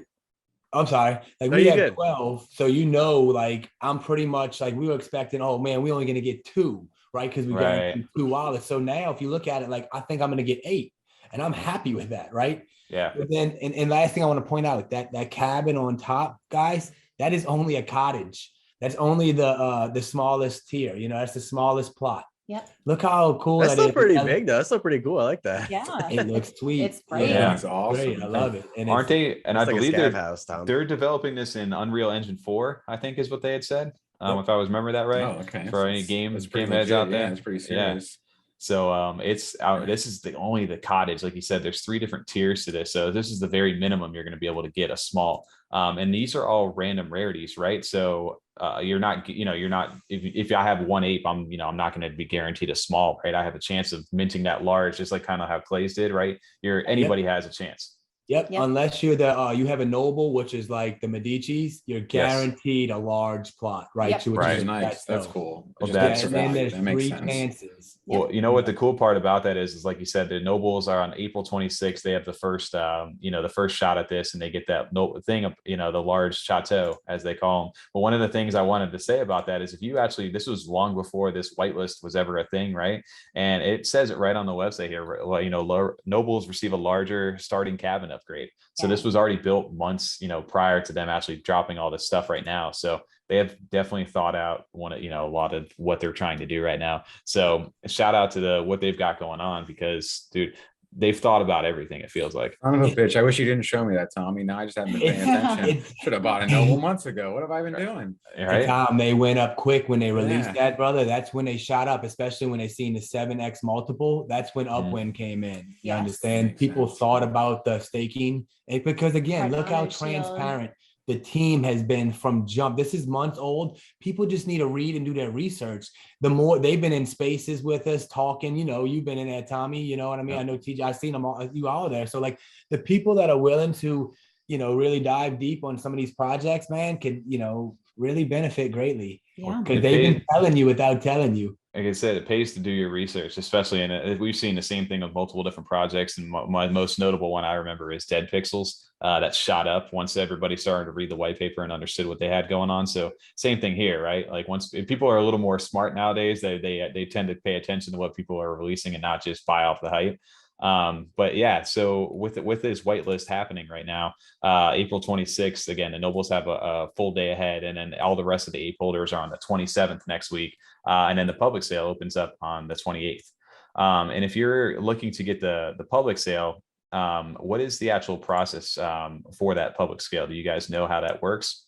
S5: I'm sorry. Like we had 12. So, you know, like I'm pretty much like we were expecting, oh man, we're only going to get 2, right? Because we got 2 wallets. So now if you look at it, like I think I'm going to get 8 and I'm happy with that, right?
S1: Yeah.
S5: But then, and last thing I want to point out, that cabin on top, guys, that is only a cottage. That's only the smallest tier. You know, that's the smallest plot.
S4: Yep.
S5: Look how cool
S2: that's
S5: that is.
S2: That's pretty big though. That's still pretty cool. I like that.
S4: Yeah.
S5: It looks sweet.
S4: It's great.
S1: Yeah.
S3: It's awesome.
S5: Great. I love it. And
S1: aren't they? And I believe
S2: they're
S1: developing this in Unreal Engine 4, I think is what they had said. If I was remember that right.
S3: Oh, okay.
S1: For any game heads out there.
S3: Yeah, it's pretty serious.
S1: So it's this is only the cottage. Like you said, there's 3 different tiers to this. So this is the very minimum you're going to be able to get a small. And these are all random rarities, right? So you're not, if I have one ape, I'm not going to be guaranteed a small, right? I have a chance of minting that large, just like kind of how Clay's did, right? Anybody has a chance.
S5: Yep.
S4: Yep.
S5: Unless you're you have a noble, which is like the Medicis, you're guaranteed a large plot, right?
S4: Yep.
S5: Which
S1: Right.
S5: is
S3: Nice. That's cool.
S1: Well,
S5: and then there's
S3: that makes
S5: 3
S3: sense.
S5: chances.
S1: Well, you know what the cool part about that is like you said, the nobles are on April 26th. They have the first, the first shot at this, and they get that thing of, the large chateau, as they call them. But one of the things I wanted to say about that is if you actually, this was long before this whitelist was ever a thing, right? And it says it right on the website here. Well, nobles receive a larger starting cabin upgrade. So this was already built months, prior to them actually dropping all this stuff right now. So they have definitely thought out a lot of what they're trying to do right now. So shout out to what they've got going on, because dude, they've thought about everything. It feels like.
S3: Son of a bitch. I wish you didn't show me that, Tommy. Now I just haven't been paying attention. Should have bought a noble months ago. What have I been doing?
S1: Right?
S5: Tom, they went up quick when they released that, brother. That's when they shot up, especially when they seen the 7x multiple. That's when upwind came in. You understand?
S3: Makes
S5: People
S3: sense.
S5: thought about the staking, because again, look how
S4: Cardano shield.
S5: transparent the team has been from jump. This is months old. People just need to read and do their research. The more they've been in spaces with us talking, you've been in there, Tommy, you know what I mean? I know TJ, I've seen them all, you all there. So like the people that are willing to, really dive deep on some of these projects, man, could, really benefit greatly.
S4: Yeah.
S5: Because they've been telling you without telling you.
S1: Like I said, it pays to do your research, especially we've seen the same thing with multiple different projects. And my most notable one I remember is Dead Pixels. That shot up once everybody started to read the white paper and understood what they had going on. So same thing here, right? Like if people are a little more smart nowadays, they tend to pay attention to what people are releasing and not just buy off the hype. But yeah, so with this whitelist happening right now, April 26th, again, the nobles have a full day ahead, and then all the rest of the ape holders are on the 27th next week. And then the public sale opens up on the 28th. And if you're looking to get the public sale, what is the actual process for that public sale? Do you guys know how that works?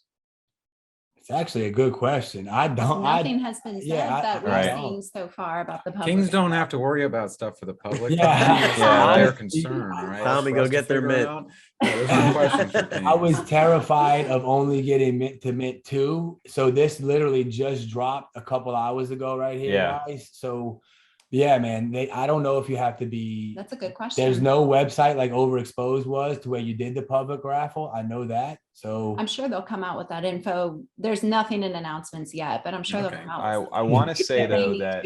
S5: It's actually a good question. I don't.
S4: Nothing has been said that we've
S1: right.
S4: seen so far about the public.
S3: Kings don't have to worry about stuff for the public.
S5: Yeah.
S3: Their concern, right?
S2: Tommy, go get their mint.
S3: There's no questions for Kings.
S5: I was terrified of only getting mint to mint 2. So this literally just dropped a couple hours ago right here, guys. So yeah, man, I don't know if you have to be.
S4: That's a good question.
S5: There's no website like Overexposed was to where you did the public raffle. I know that. So
S4: I'm sure they'll come out with that info. There's nothing in announcements yet, but I'm sure they'll come out.
S1: I want to say though
S4: that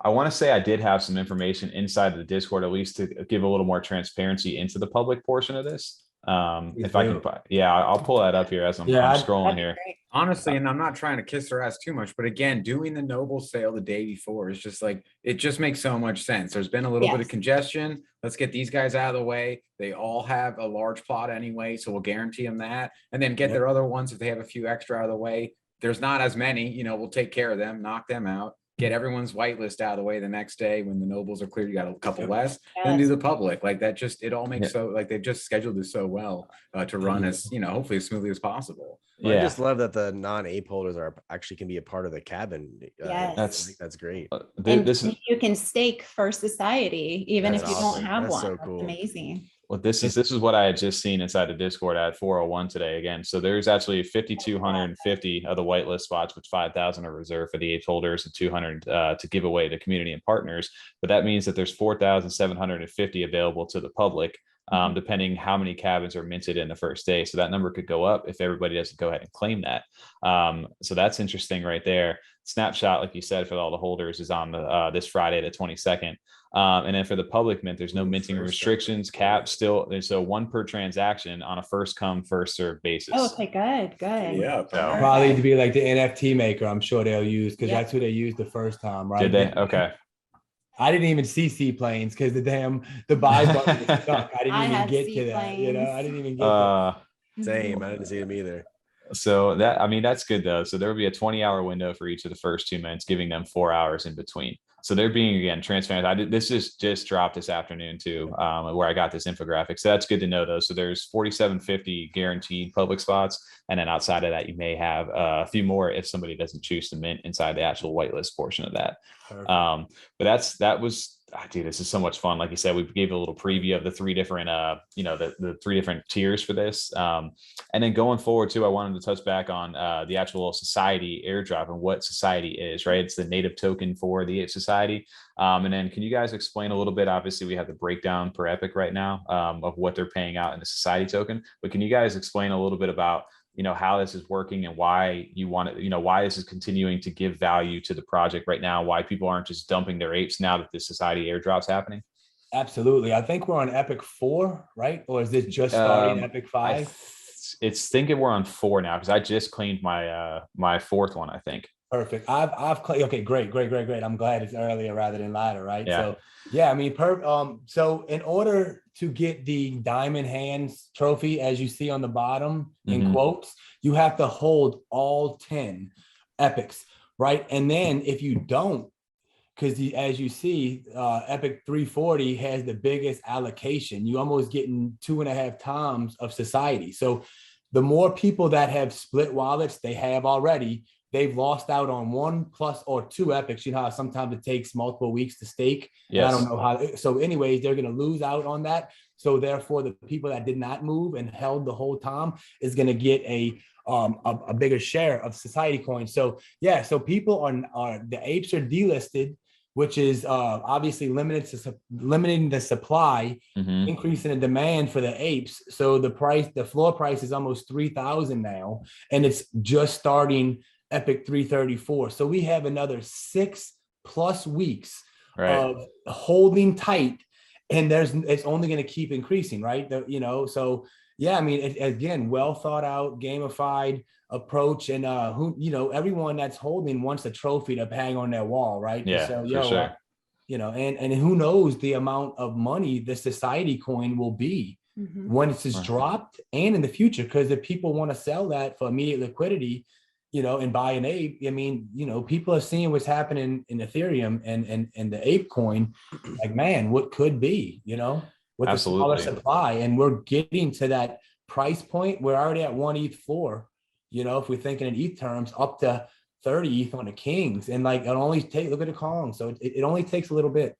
S1: I want to say I did have some information inside the Discord, at least to give a little more transparency into the public portion of this. If I can, I'll pull that up here as I'm scrolling here.
S3: Honestly, and I'm not trying to kiss their ass too much, but again, doing the noble sale the day before is just like, it just makes so much sense. There's been a little bit of congestion. Let's get these guys out of the way. They all have a large plot anyway, so we'll guarantee them that. And then get their other ones if they have a few extra out of the way. There's not as many, we'll take care of them, knock them out. Get everyone's whitelist out of the way the next day when the nobles are clear. You got a couple less, then do the public. Like that, just it all makes so like they've just scheduled this so well to run as hopefully as smoothly as possible.
S2: Well, I just love that the non-ape holders are actually can be a part of the cabin.
S4: Yes.
S2: I think that's great.
S4: You can stake for society even if you don't have
S2: that's
S4: one.
S2: so
S4: That's
S2: cool.
S4: amazing.
S1: Well, this is what I had just seen inside the Discord at 4:01 today again. So there's actually 5,250 of the whitelist spots, which 5,000 are reserved for the ape holders and 200 to give away to community and partners. But that means that there's 4,750 available to the public, depending how many cabins are minted in the first day. So that number could go up if everybody doesn't go ahead and claim that. So that's interesting right there. Snapshot, like you said, for all the holders is on the this Friday, the 22nd. And then for the public mint, there's no minting restrictions, caps still. There's a 1 per transaction on a first come, first served basis.
S4: Oh, okay, good.
S3: Yeah.
S1: So,
S5: probably to be like the NFT maker, I'm sure they'll use because that's who they used the first time, right?
S1: Did they? Okay.
S5: I didn't even see seaplanes because the buy button was stuck. I didn't even get to that. I didn't even get to that.
S2: Same. I didn't see them either.
S1: So that's good though. So there will be a 20-hour window for each of the first 2 minutes, giving them 4 hours in between. So they're being, again, transparent. This is just dropped this afternoon too, where I got this infographic. So that's good to know though. So there's 4,750 guaranteed public spots. And then outside of that, you may have a few more if somebody doesn't choose to mint inside the actual whitelist portion of that. But that was dude, this is so much fun. Like you said, we gave a little preview of the three different, you know, the three different tiers for this. And then going forward too, I wanted to touch back on the actual society airdrop and what society is, right? It's the native token for the Ape Society. And then can you guys explain a little bit? Obviously, we have the breakdown per epic right now of what they're paying out in the society token, but can you guys explain a little bit about, you know, how this is working and why you want it, you know, why this is continuing to give value to the project right now, why people aren't just dumping their apes now that the society airdrop's happening?
S5: Absolutely. I think we're on Epic 4, right? Or is this just starting Epic 5?
S1: It's thinking we're on 4 now because I just claimed my my 4th one, I think.
S5: Perfect. I've okay, great. I'm glad it's earlier rather than later, right?
S1: Yeah.
S5: So yeah, I mean, so in order to get the diamond hands trophy, as you see on the bottom in quotes, you have to hold all 10 epics, right? And then if you don't, because as you see, Epic 340 has the biggest allocation. You almost getting 2.5 times of society. So the more people that have split wallets they have already, they've lost out on 1 plus or 2 epics. You know how sometimes it takes multiple weeks to stake.
S1: Yes.
S5: I don't know how. So anyways, they're going to lose out on that. So therefore, the people that did not move and held the whole time is going to get a bigger share of society coins. So yeah, so people are the apes are delisted, which is obviously limiting the supply, increasing the demand for the apes. So the floor price is almost 3,000 now, and it's just starting Epic 334. So we have another 6+ weeks of holding tight, and it's only going to keep increasing, right? You know, so yeah, I mean, again, well thought out, gamified approach, and who, you know, everyone that's holding wants a trophy to hang on their wall, right?
S1: Yeah,
S5: so,
S1: for sure.
S5: You know, and who knows the amount of money the society coin will be when it's dropped and in the future, because if people want to sell that for immediate liquidity, you know, and buy an ape, I mean, you know, people are seeing what's happening in Ethereum and the ape coin, like, man, what could be, you know, with
S1: Absolutely.
S5: the smaller supply. And we're getting to that price point. We're already at 1 ETH floor, you know, if we're thinking in ETH terms, up to 30 ETH on the kings. And like, it only take, look at the Kong. So it only takes a little bit.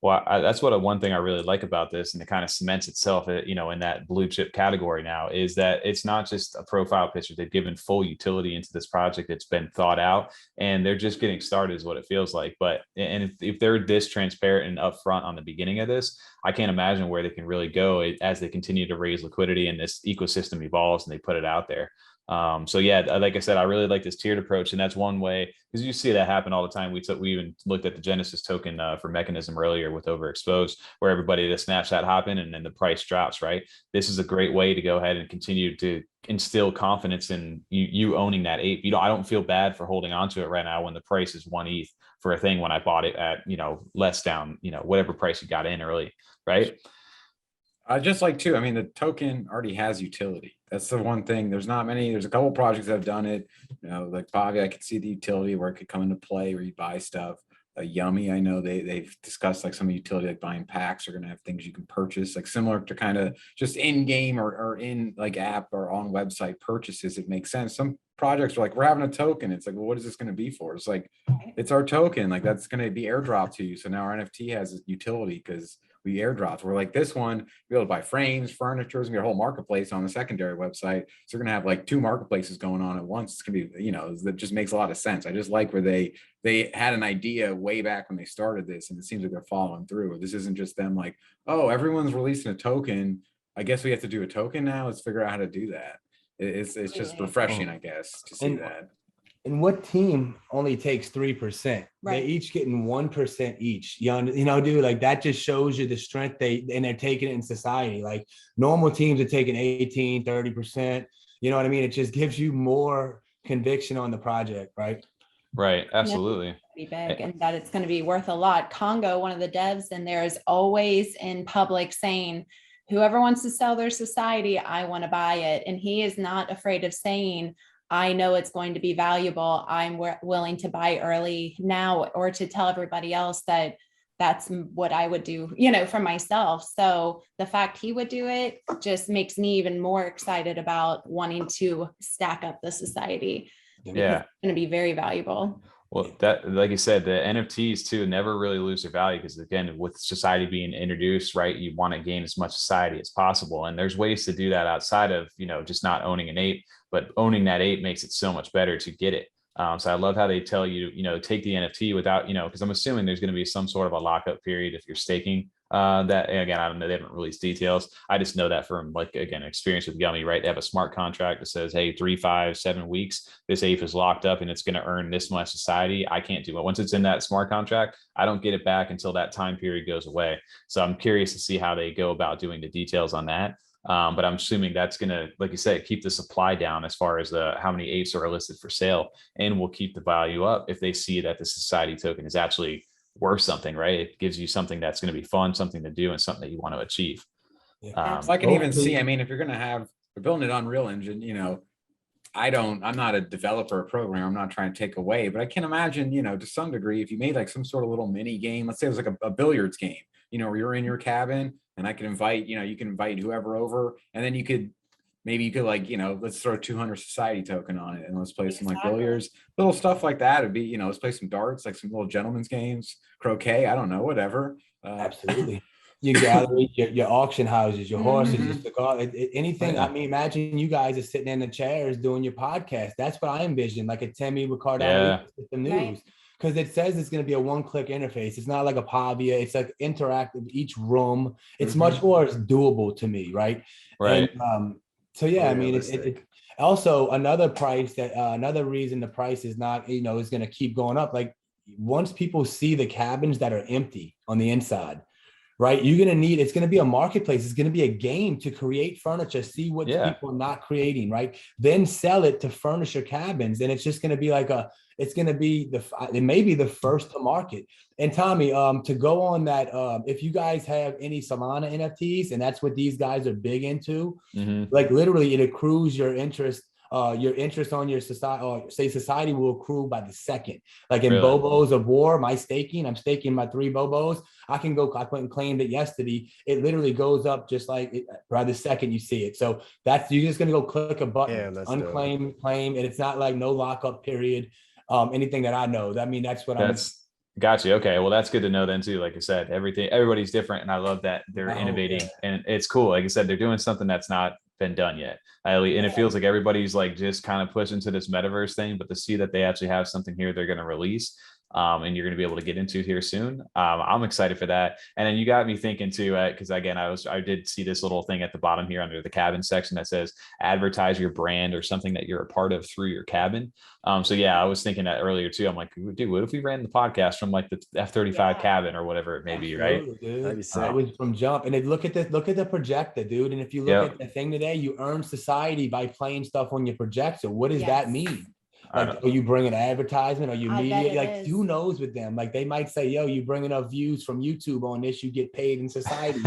S1: Well, that's one thing I really like about this, and it kind of cements itself, you know, in that blue chip category now, is that it's not just a profile picture. They've given full utility into this project. It's been thought out, and they're just getting started, is what it feels like. But and if they're this transparent and upfront on the beginning of this, I can't imagine where they can really go as they continue to raise liquidity and this ecosystem evolves and they put it out there. So yeah, like I said, I really like this tiered approach, and that's one way, because you see that happen all the time. We even looked at the Genesis token for Mechanism earlier with Overexposed, where everybody to snapshot hopping and then the price drops, right? This is a great way to go ahead and continue to instill confidence in you owning that ape. You know, I don't feel bad for holding on to it right now when the price is 1 ETH for a thing when I bought it at, you know, less down, you know, whatever price you got in early, right?
S3: I just like too, I mean, the token already has utility. That's the one thing. There's not many, there's a couple of projects that have done it. You know, like Bobby, I could see the utility where it could come into play where you buy stuff. Yummi, I know they've discussed like some utility, like buying packs are going to have things you can purchase, like similar to kind of just in game or in like app or on website purchases. It makes sense. Some projects are like, we're having a token. It's like, well, what is this going to be for? It's like, it's our token. Like that's going to be airdropped to you. So now our NFT has a utility because we airdropped. We're like, this one, be able to buy frames, furniture, and your whole marketplace on the secondary website. So we're gonna have like 2 marketplaces going on at once. It's gonna be, you know, that just makes a lot of sense. I just like where they had an idea way back when they started this, and it seems like they're following through. This isn't just them like, oh, everyone's releasing a token, I guess we have to do a token now. Let's figure out how to do that. It's just refreshing, I guess, to see that.
S5: And what team only takes 3%?
S4: Right.
S5: They're each getting 1% each. You know, dude, like that just shows you the strength and they're taking it in society. Like normal teams are taking 18, 30%. You know what I mean? It just gives you more conviction on the project, right?
S1: Right. Absolutely.
S4: Be big, and that it's going to be worth a lot. Congo, one of the devs in there, is always in public saying, whoever wants to sell their society, I want to buy it. And he is not afraid of saying, I know it's going to be valuable. I'm willing to buy early now, or to tell everybody else that that's what I would do, you know, for myself. So the fact he would do it just makes me even more excited about wanting to stack up the society.
S1: Yeah.
S4: It's going to be very valuable.
S1: Well, that, like you said, the NFTs too never really lose their value because, again, with society being introduced, right, you want to gain as much society as possible, and there's ways to do that outside of, you know, just not owning an ape, but owning that ape makes it so much better to get it. So I love how they tell you, you know, take the NFT without, you know, because I'm assuming there's going to be some sort of a lockup period if you're staking. That, again, I don't know, they haven't released details. I just know that from, like, again, experience with Yummi, right? They have a smart contract that says, hey, 3, 5, 7 weeks, this ape is locked up and it's going to earn this much society. I can't do it. Once it's in that smart contract, I don't get it back until that time period goes away. So I'm curious to see how they go about doing the details on that. But I'm assuming that's going to, like you said, keep the supply down as far as how many apes are listed for sale, and will keep the value up if they see that the society token is actually worth something, right? It gives you something that's going to be fun, something to do, and something that you want to achieve.
S3: So I can even see, I mean, if you're going to have, we're building an Unreal Engine, you know, I'm not a developer or programmer, I'm not trying to take away, but I can imagine, you know, to some degree, if you made like some sort of little mini game, let's say it was like a billiards game, you know, where you're in your cabin and I can invite, you know, you can invite whoever over, and then maybe you could, like, you know, let's throw 200 society token on it and let's play some like billiards, little stuff like that. It'd be, you know, let's play some darts, like some little gentlemen's games, croquet, I don't know, whatever.
S5: Absolutely. Your gallery, your auction houses, your horses, your cigar, anything. I mean, imagine you guys are sitting in the chairs doing your podcast. That's what I envision, like a Timmy with Cardano System News. Because it says it's going to be a one-click interface. It's not like a Pavia. It's like interactive, each room. It's much more doable to me, right?
S1: Right.
S5: And, so yeah, I mean, it also another price that another reason the price is not, you know, is going to keep going up. Like, once people see the cabins that are empty on the inside, right? You're going to need, it's going to be a marketplace. It's going to be a game to create furniture, see what people are not creating, right? Then sell it to furnish your cabins. And it's just going to be like it's going to be it may be the first to market. And Tommy, to go on that, if you guys have any Solana NFTs, and that's what these guys are big into, like literally it accrues your interest on your society, or say society will accrue by the second. Like in Bobos of War, I'm staking my 3 Bobos. I went and claimed it yesterday. It literally goes up just like by the second you see it. So you're just gonna go click a button, unclaim, claim, and it's not like no lockup period. Anything that I know. I mean, that's what
S1: Got you. Okay. Well, that's good to know then too. Like I said, everybody's different. And I love that they're innovating and it's cool. Like I said, they're doing something that's not been done yet. And it feels like everybody's like just kind of pushing to this metaverse thing, but to see that they actually have something here they're going to release, and you're going to be able to get into here soon. I'm excited for that. And then you got me thinking too, because again, I did see this little thing at the bottom here under the cabin section that says advertise your brand or something that you're a part of through your cabin. So yeah, I was thinking that earlier too. I'm like, dude, what if we ran the podcast from like the F-35 cabin or whatever it may be, right?
S5: I was from jump. And look at the projector, dude. And if you look at the thing today, you earn society by playing stuff on your projector. What does that mean? Like, are you bringing advertisement? Are you media? Like, who knows with them? Like, they might say, yo, you bring enough views from YouTube on this, you get paid in society.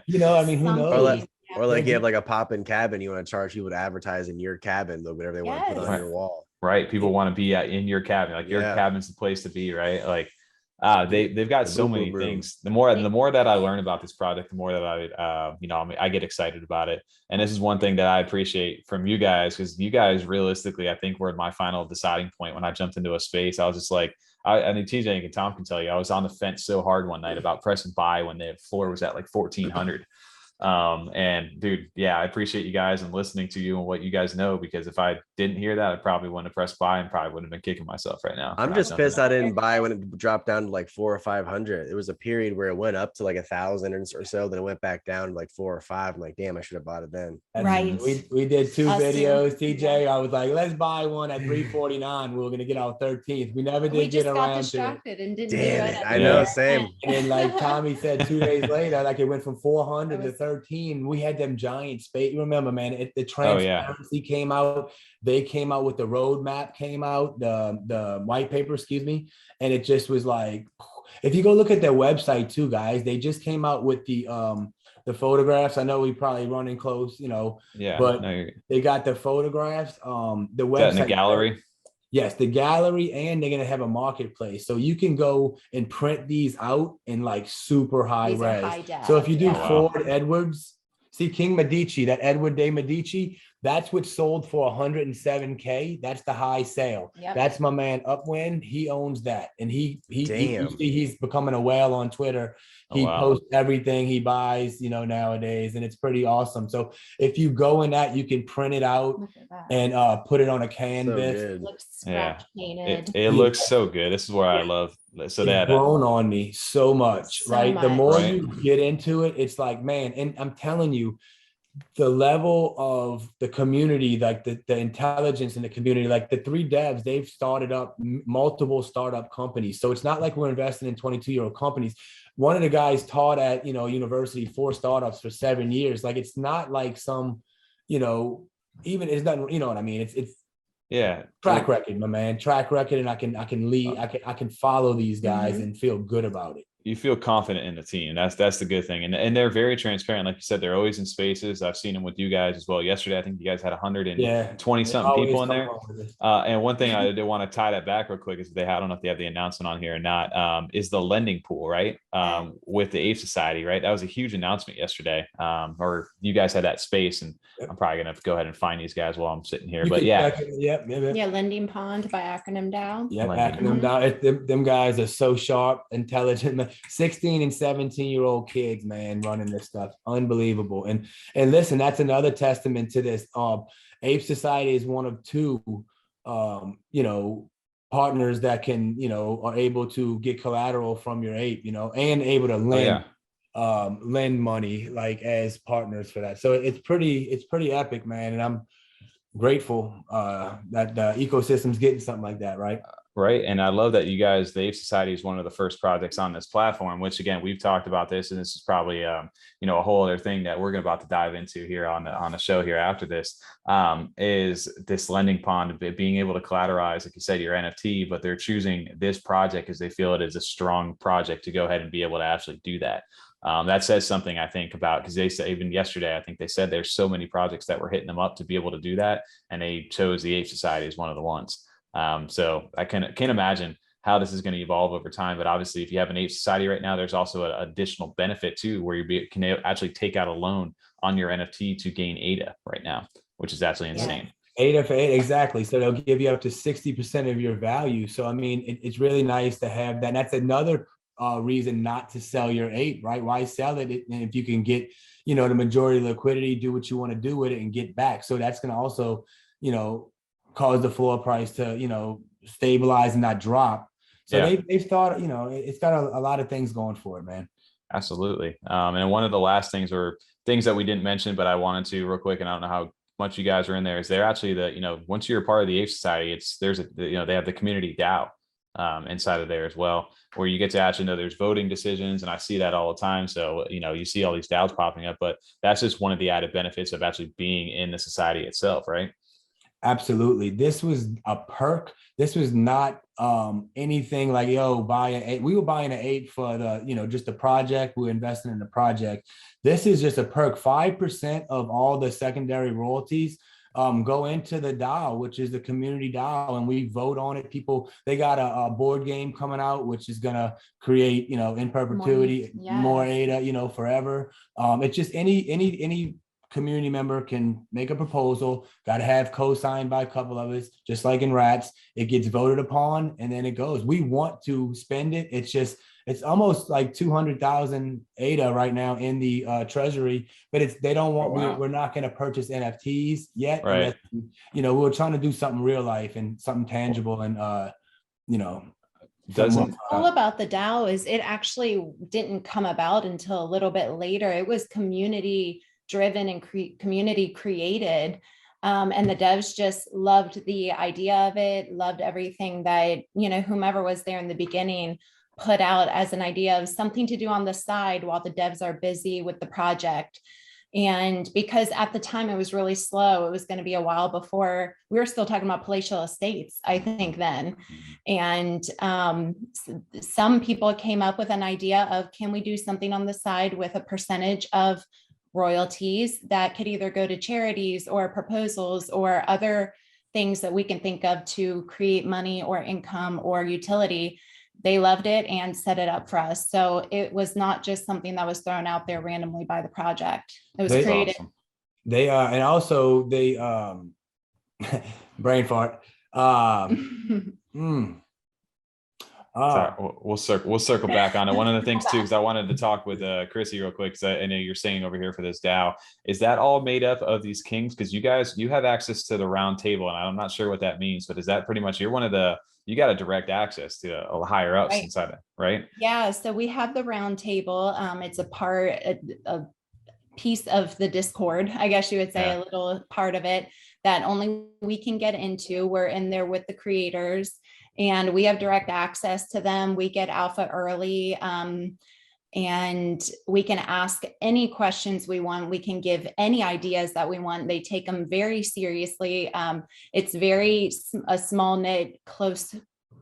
S5: You know, I mean, who knows?
S2: Or like you have like a pop-in cabin, you want to charge people to advertise in your cabin, whatever they want to put on your wall.
S1: Right. People want to be in your cabin. Like your cabin's the place to be, right? Like, they've got so many things. The more that I learn about this project, the more that I get excited about it. And this is one thing that I appreciate from you guys, because you guys realistically, I think were at my final deciding point when I jumped into a space. I was just like, I mean, TJ and Tom can tell you, I was on the fence so hard one night about pressing buy when the floor was at like 1,400. And dude, I appreciate you guys and listening to you and what you guys know, because if I didn't hear that, I probably wouldn't have pressed buy and probably wouldn't have been kicking myself right now.
S2: I'm just pissed I didn't buy when it dropped down to like 400 or 500. It was a period where it went up to like 1,000 or so, then it went back down to like 4 or 5. I'm like, damn, I should have bought it then.
S4: Right.
S5: We did 2 videos, TJ. I was like, let's buy one at 349. We were gonna get our 13th. We never did get around to it.
S4: And didn't
S2: damn it. I know, same.
S5: And then like Tommy said, 2 days later, like it went from 400 to 13. We had them giant space. You remember, man, the transparency came out. They came out with the roadmap, came out, the white paper, excuse me. And it just was like, if you go look at their website too, guys, they just came out with the photographs. I know we probably running close, but they got the photographs, the website.
S1: In the gallery.
S5: Yes, the gallery, and they're gonna have a marketplace, so you can go and print these out in like super high res. So if you do Ford Edwards, See, King Medici, that Edward de Medici, that's what sold for 107K. That's the high sale.
S4: Yep.
S5: That's my man Upwind. He owns that. And he
S2: Damn.
S5: he's becoming a whale on Twitter. He posts everything he buys, nowadays, and it's pretty awesome. So if you go in that, you can print it out and put it on a canvas.
S2: So
S4: It looks scratch painted.
S1: It looks so good. This is where I love. So
S5: it's grown on me so much, right? The more you get into it, it's like, man, and I'm telling you, the level of the community, like the intelligence in the community, like the 3 devs, they've started up multiple startup companies. So it's not like we're investing in 22-year-old companies. One of the guys taught at, university 4 startups for 7 years. Like, it's not like some, even it's not, you know what I mean? It's track record, my man, track record. And I can lead, I can follow these guys and feel good about it.
S1: You feel confident in the team. That's the good thing. And they're very transparent. Like you said, they're always in spaces. I've seen them with you guys as well. Yesterday, I think you guys had 120 something people in there. And one thing I did want to tie that back real quick is I don't know if they have the announcement on here or not, is the lending pool, right? With the Ape Society, right? That was a huge announcement yesterday. Or you guys had that space, and I'm probably going to have to go ahead and find these guys while I'm sitting here. But yeah.
S4: Lending Pond by Acronym DAO.
S5: Yeah, Acronym DAO. Them guys are so sharp, intelligent. 16 and 17-year-old kids, man, running this stuff. Unbelievable. And listen, that's another testament to this. Ape Society is one of 2 partners that can, are able to get collateral from your ape, and able to lend lend money, like, as partners for that. So it's pretty epic, man. And I'm grateful that the ecosystem's getting something like that, right?
S1: Right. And I love that you guys, the Ape Society is one of the first projects on this platform, which, again, we've talked about this, and this is probably, a whole other thing that we're about to dive into here on the show here after this, is this lending pond, being able to collateralize, like you said, your NFT, but they're choosing this project because they feel it is a strong project to go ahead and be able to actually do that. That says something, I think, about, because they said, even yesterday, I think they said there's so many projects that were hitting them up to be able to do that, and they chose the Ape Society as one of the ones. So I can't imagine how this is going to evolve over time. But obviously, if you have an Ape Society right now, there's also an additional benefit too, where you can actually take out a loan on your NFT to gain ADA right now, which is actually insane.
S5: ADA for ADA, exactly. So they'll give you up to 60% of your value. So, I mean, it's really nice to have that. And that's another reason not to sell your ape, right? Why sell it? And if you can get, the majority of liquidity, do what you want to do with it and get back. So that's going to also, cause the floor price to, stabilize and not drop. So they've thought, it's got a lot of things going for it, man.
S1: Absolutely. And one of the last things, or things that we didn't mention, but I wanted to real quick, and I don't know how much you guys are in there, is they're actually once you're a part of the Ape Society, they have the community DAO inside of there as well, where you get to actually know there's voting decisions. And I see that all the time. So, you see all these DAOs popping up, but that's just one of the added benefits of actually being in the society itself, right?
S5: Absolutely. This was a perk. This was not anything like, buy an ape. We were buying an ape for the, just the project. We were investing in the project. This is just a perk. 5% of all the secondary royalties go into the DAO, which is the community DAO, and we vote on it. People, they got a board game coming out, which is gonna create, in perpetuity, more ADA, forever. It's just any community member can make a proposal, got to have co-signed by a couple of us, just like in rats. It gets voted upon and then it goes. We want to spend it. It's almost like 200,000 ADA right now in the treasury, but they don't want, we're not going to purchase NFTs yet.
S1: Right.
S5: We're trying to do something real life and something tangible and,
S1: doesn't
S4: all about the DAO is it actually didn't come about until a little bit later. It was community driven and community created. And the devs just loved the idea of it, loved everything that, whomever was there in the beginning put out as an idea of something to do on the side while the devs are busy with the project. And because at the time it was really slow, it was going to be a while before we were still talking about palatial estates, I think then. And some people came up with an idea of, can we do something on the side with a percentage of royalties that could either go to charities or proposals or other things that we can think of to create money or income or utility. they loved it and set it up for us. So it was not just something that was thrown out there randomly by the project. It was created.
S1: Awesome.
S5: They and also they brain fart.
S1: Sorry, we'll circle back on it. One of the things too, because I wanted to talk with Krissy real quick, because I know you're saying over here for this DAO, is that all made up of these kings? Because you have access to the round table, and I'm not sure what that means, but is that pretty much you're one of the, you got a direct access to a higher ups inside it, right?
S4: Yeah, so we have the round table. It's a piece of the Discord, I guess you would say, a little part of it that only we can get into. We're in there with the creators, and we have direct access to them. We get alpha early, and we can ask any questions we want. We can give any ideas that we want. They take them very seriously. It's very a small knit, close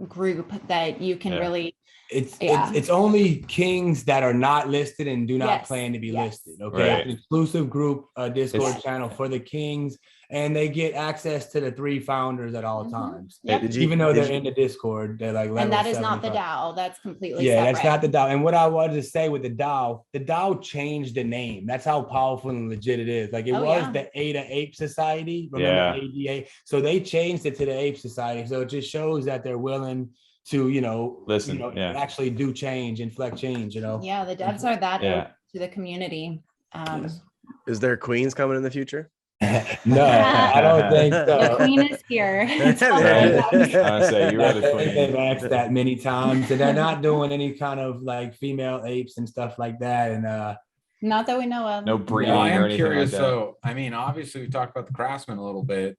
S4: group that you can really.
S5: It's only kings that are not listed and do not plan to be listed. Okay, it's an exclusive group Discord channel for the kings, and they get access to the 3 founders at all times. Even though they're in the Discord, they're like,
S4: and that is not the DAO. That's completely
S5: separate. That's not the DAO. And what I wanted to say with the DAO changed the name. That's how powerful and legit it is. Like it was the Ape Society. Remember ADA? So they changed it to the Ape Society. So it just shows that they're willing to, listen, actually do change, inflect change, the
S4: devs are that to the community.
S2: Is there queens coming in the future?
S5: No, I don't think so.
S4: The queen is here.
S1: I say you are the queen.
S5: They've asked that many times, and they're not doing any kind of like female apes and stuff like that. And
S4: not that we know of.
S1: No breeding
S3: I am
S1: or anything
S3: curious.
S1: Like that.
S3: So, I mean, obviously, we talked about the craftsmen a little bit.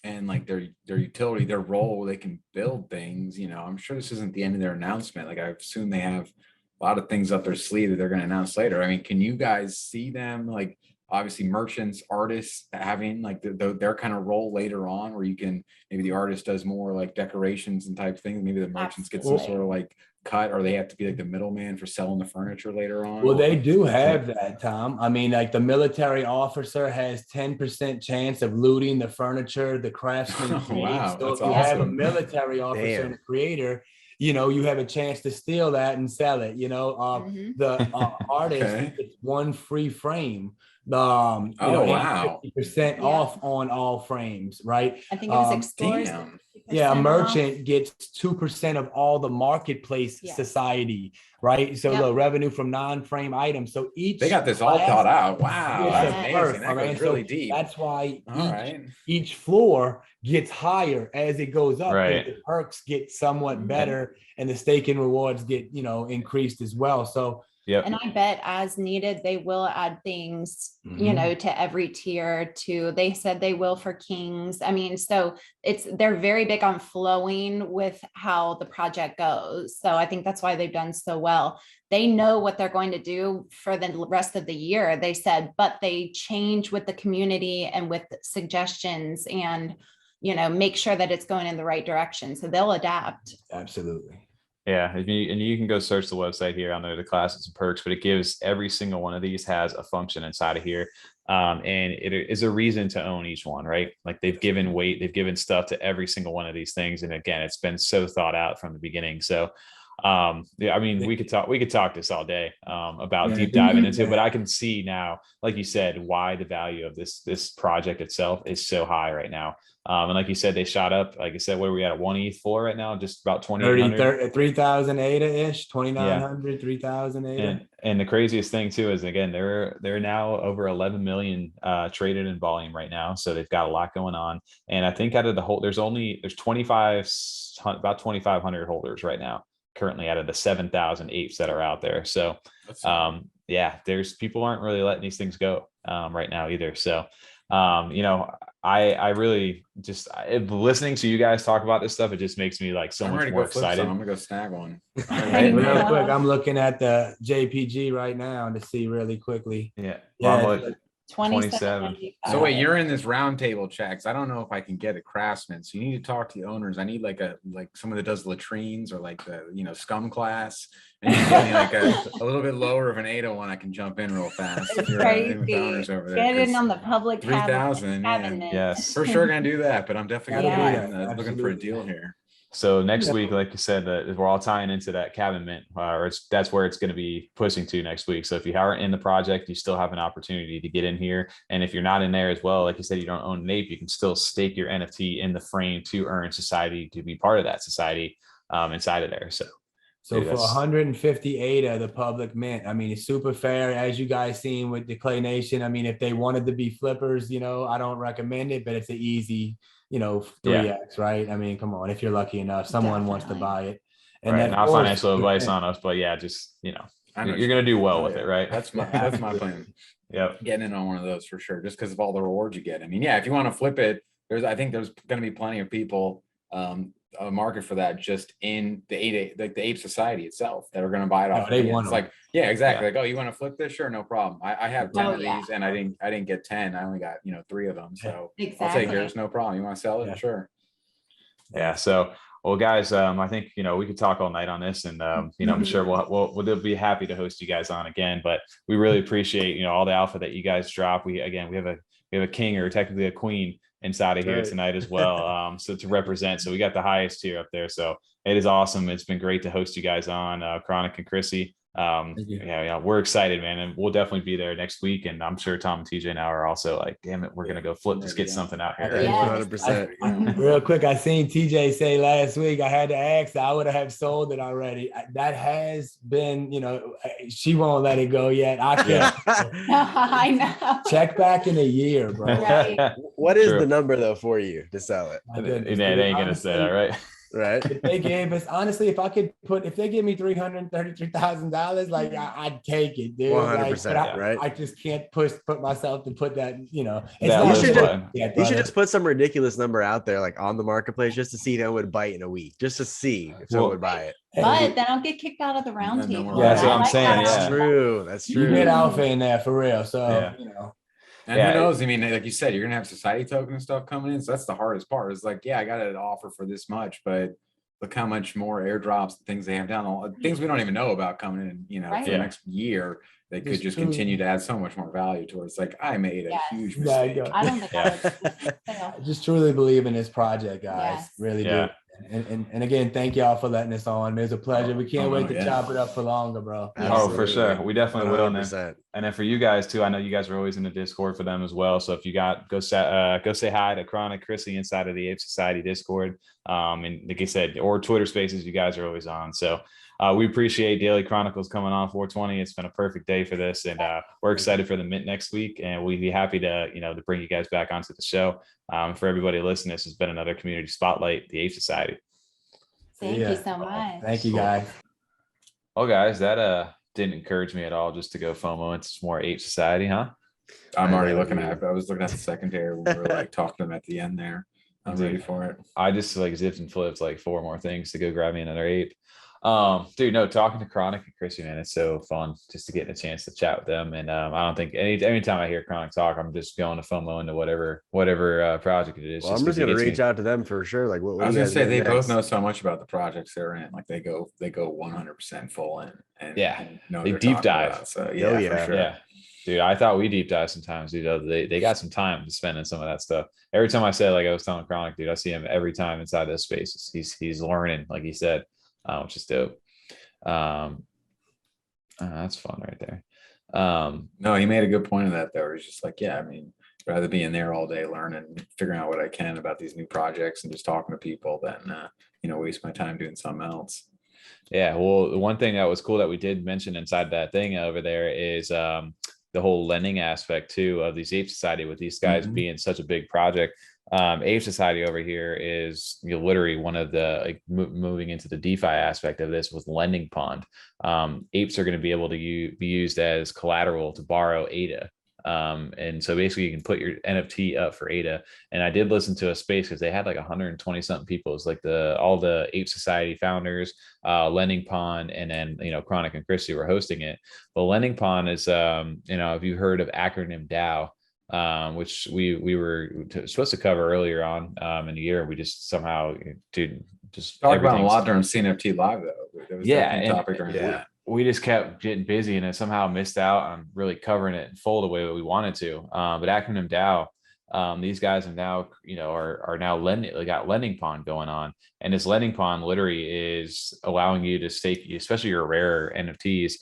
S3: And like their utility, their role, they can build things, I'm sure this isn't the end of their announcement. Like I assume they have a lot of things up their sleeve that they're going to announce later. I mean, can you guys see them, like obviously merchants, artists having like their kind of role later on, where you can, maybe the artist does more like decorations and type things, maybe the merchants get some sort of like cut, or they have to be like the middleman for selling the furniture later on?
S5: Well, they do have that, Tom. I mean, like the military officer has 10% chance of looting the furniture, the craftsman.
S3: Wow,
S5: so
S3: that's
S5: if you
S3: awesome.
S5: have a military officer and a creator, you have a chance to steal that and sell it. The artist gets 1 free frame. 50% off on all frames, right?
S4: I think it was exclusive.
S5: A merchant gets 2% of all the marketplace society, right? So the revenue from non-frame items. So they
S3: got this all thought out. Wow, that's amazing. That goes really deep.
S5: That's why each floor gets higher as it goes up.
S1: Right.
S5: The perks get somewhat better, and the staking rewards get increased as well. So.
S1: Yep.
S4: And I bet as needed, they will add things, to every tier too. They said they will for kings. I mean, so they're very big on flowing with how the project goes. So I think that's why they've done so well. They know what they're going to do for the rest of the year, they said, but they change with the community and with suggestions and, make sure that it's going in the right direction. So they'll adapt.
S5: Absolutely.
S1: Yeah, and you can go search the website here on the classes and perks, but it gives every single one of these has a function inside of here. And it is a reason to own each one, right? Like they've given weight, they've given stuff to every single one of these things. And again, it's been so thought out from the beginning. So I mean, we could talk this all day about deep diving into it, but I can see now, like you said, why the value of this project itself is so high right now. And like you said, they shot up, like I said, where we at 1 ETH floor right now, just about 2,800,
S5: 3,000 ADA-ish, 2,900, 3,000 ADA.
S1: And the craziest thing too is, again, they're now over 11 million traded in volume right now. So they've got a lot going on. And I think out of the whole, there's 2,500 holders right now, currently out of the 7,000 apes that are out there. So there's people aren't really letting these things go right now either. So I really just listening to you guys talk about this stuff, it just makes me like so much more excited.
S3: I'm gonna go snag one.
S5: Real quick, I'm looking at the JPG right now to see really quickly.
S1: Yeah.
S4: 27.
S3: So wait, you're in this roundtable chat, because I don't know if I can get a craftsman. So you need to talk to the owners. I need like someone that does latrines or like the scum class. And you give me like a little bit lower of an 801, I can jump in real fast.
S4: It's crazy. Get in on the public
S3: 3,000.
S1: Yes,
S3: for sure gonna do that. But I'm definitely gonna be looking for a deal here.
S1: So next week, like you said, we're all tying into that cabin mint, or that's where it's going to be pushing to next week. So if you aren't in the project, you still have an opportunity to get in here. And if you're not in there as well, like you said, you don't own an ape, you can still stake your NFT in the frame to earn society, to be part of that society inside of there. So
S5: for 150 ADA, the public mint, I mean, it's super fair, as you guys seen with the Clay Nation. I mean, if they wanted to be flippers, you know, I don't recommend it, but it's an easy, you know, 3x, right? I mean, come on, if you're lucky enough, someone wants to buy it. And
S1: right, not financial advice on us, but yeah, just, you know, you're going to do well with it, right?
S3: That's my plan.
S1: Yeah,
S3: getting in on one of those for sure, just because of all the rewards you get. I mean, yeah, if you want to flip it, I think there's going to be plenty of people, a market for that just in the Ape Society itself that are going to buy it off. It's like, yeah, exactly. Yeah. Like, oh, you want to flip this? Sure, no problem. I have 10 of these, and I didn't get 10. I only got 3 of them. So I'll take yours, no problem. You want to sell it? Yeah. Sure.
S1: Yeah. So, well, guys, I think we could talk all night on this, and I'm sure we'll be happy to host you guys on again. But we really appreciate all the alpha that you guys drop. We have a king, or technically a queen, inside of here tonight as well, so to represent. So we got the highest tier up there, so it is awesome. It's been great to host you guys on Chronic and Krissy. We're excited, man, and we'll definitely be there next week. And I'm sure Tom and TJ now are also like, damn it, we're gonna go flip, just get something out here.
S2: 100%.
S5: Real quick, I seen TJ say last week, I had to ask, I would have sold it already. That has been, she won't let it go yet. I can't.
S4: I know.
S5: Check back in a year, bro.
S4: Right.
S2: What is the number though for you to sell it?
S1: It ain't gonna say that, right?
S2: Right.
S5: If they gave us, honestly, if they give me $333,000, like I'd take it, dude.
S2: 100%, right?
S5: I just can't put myself to put that,
S2: You should just put some ridiculous number out there, like on the marketplace, just to see if it would bite in a week, just to see if someone would buy it.
S4: But then I'll get kicked out of the round table.
S1: Yeah, that's what I'm saying.
S2: That's true. That's true.
S5: You get alpha in there for real. So
S3: And who knows? I mean, like you said, you're gonna have society token and stuff coming in. So that's the hardest part. Is like, yeah, I got an offer for this much, but look how much more airdrops, things they have down, all things we don't even know about coming in, for the next year. They could just continue to add so much more value towards. Like, I made a huge mistake.
S4: I don't think
S5: I just truly believe in this project, guys.
S4: Yes.
S5: Really do. And again, thank y'all for letting us on. It was a pleasure. We can't wait to chop it up for longer, bro.
S1: Absolutely. Oh, for sure. We definitely will. And then for you guys too, I know you guys are always in the Discord for them as well. So if you go say hi to Chronic Krissy inside of the Ape Society Discord. And like I said, or Twitter Spaces, you guys are always on. So we appreciate Daily ChroniCles coming on 420. It's been a perfect day for this, and we're excited for the mint next week. And we'd be happy to to bring you guys back onto the show. For everybody listening, this has been another community spotlight, the Ape Society.
S4: Thank you so much.
S5: Thank you, guys.
S1: Oh, guys, that didn't encourage me at all just to go FOMO into some more Ape Society, huh?
S3: I'm already looking at it. I was looking at the secondary when we were like talking to them at the end there. I'm ready for it.
S1: I just like zipped and flipped like 4 more things to go grab me another ape. Dude, no, talking to Chronic and Krissy, man, it's so fun just to get a chance to chat with them. And I don't think anytime I hear Chronic talk, I'm just going to FOMO into whatever project it is.
S2: Well, I'm just gonna reach out to them for sure. Like, what
S3: I was gonna say, they both know so much about the projects they're in. Like, they go 100% full in, and
S1: they deep dive.
S3: So for sure.
S1: Yeah. Dude, I thought we deep dive sometimes, dude. They got some time to spend in some of that stuff. Every time I say, like I was telling Chronic, dude, I see him every time inside those spaces. He's learning, like he said, which is dope. That's fun right there.
S3: No, he made a good point of that though. He's just like, yeah, I mean, rather be in there all day learning, figuring out what I can about these new projects and just talking to people than waste my time doing something else.
S1: Yeah, well, the one thing that was cool that we did mention inside that thing over there is the whole lending aspect too of these Ape Society, with these guys being such a big project. Ape Society over here is literally one of the moving into the DeFi aspect of this with lending pond. Apes are going to be able to be used as collateral to borrow ADA. And so basically you can put your NFT up for ADA. And I did listen to a space because they had like 120 something people. It's like all the Ape Society founders, Lending Pond, and then Chronic and Krissy were hosting it. But Lending Pond is if you've heard of acronym DAO, which we were supposed to cover earlier on in the year. We just somehow just
S3: talked about a lot during CNFT live though. There was a topic during that.
S1: We just kept getting busy and it somehow missed out on really covering it in full the way that we wanted to. But acronym DAO these guys have now, are now lending, they got lending pond going on. And this lending pond literally is allowing you to stake, especially your rare NFTs,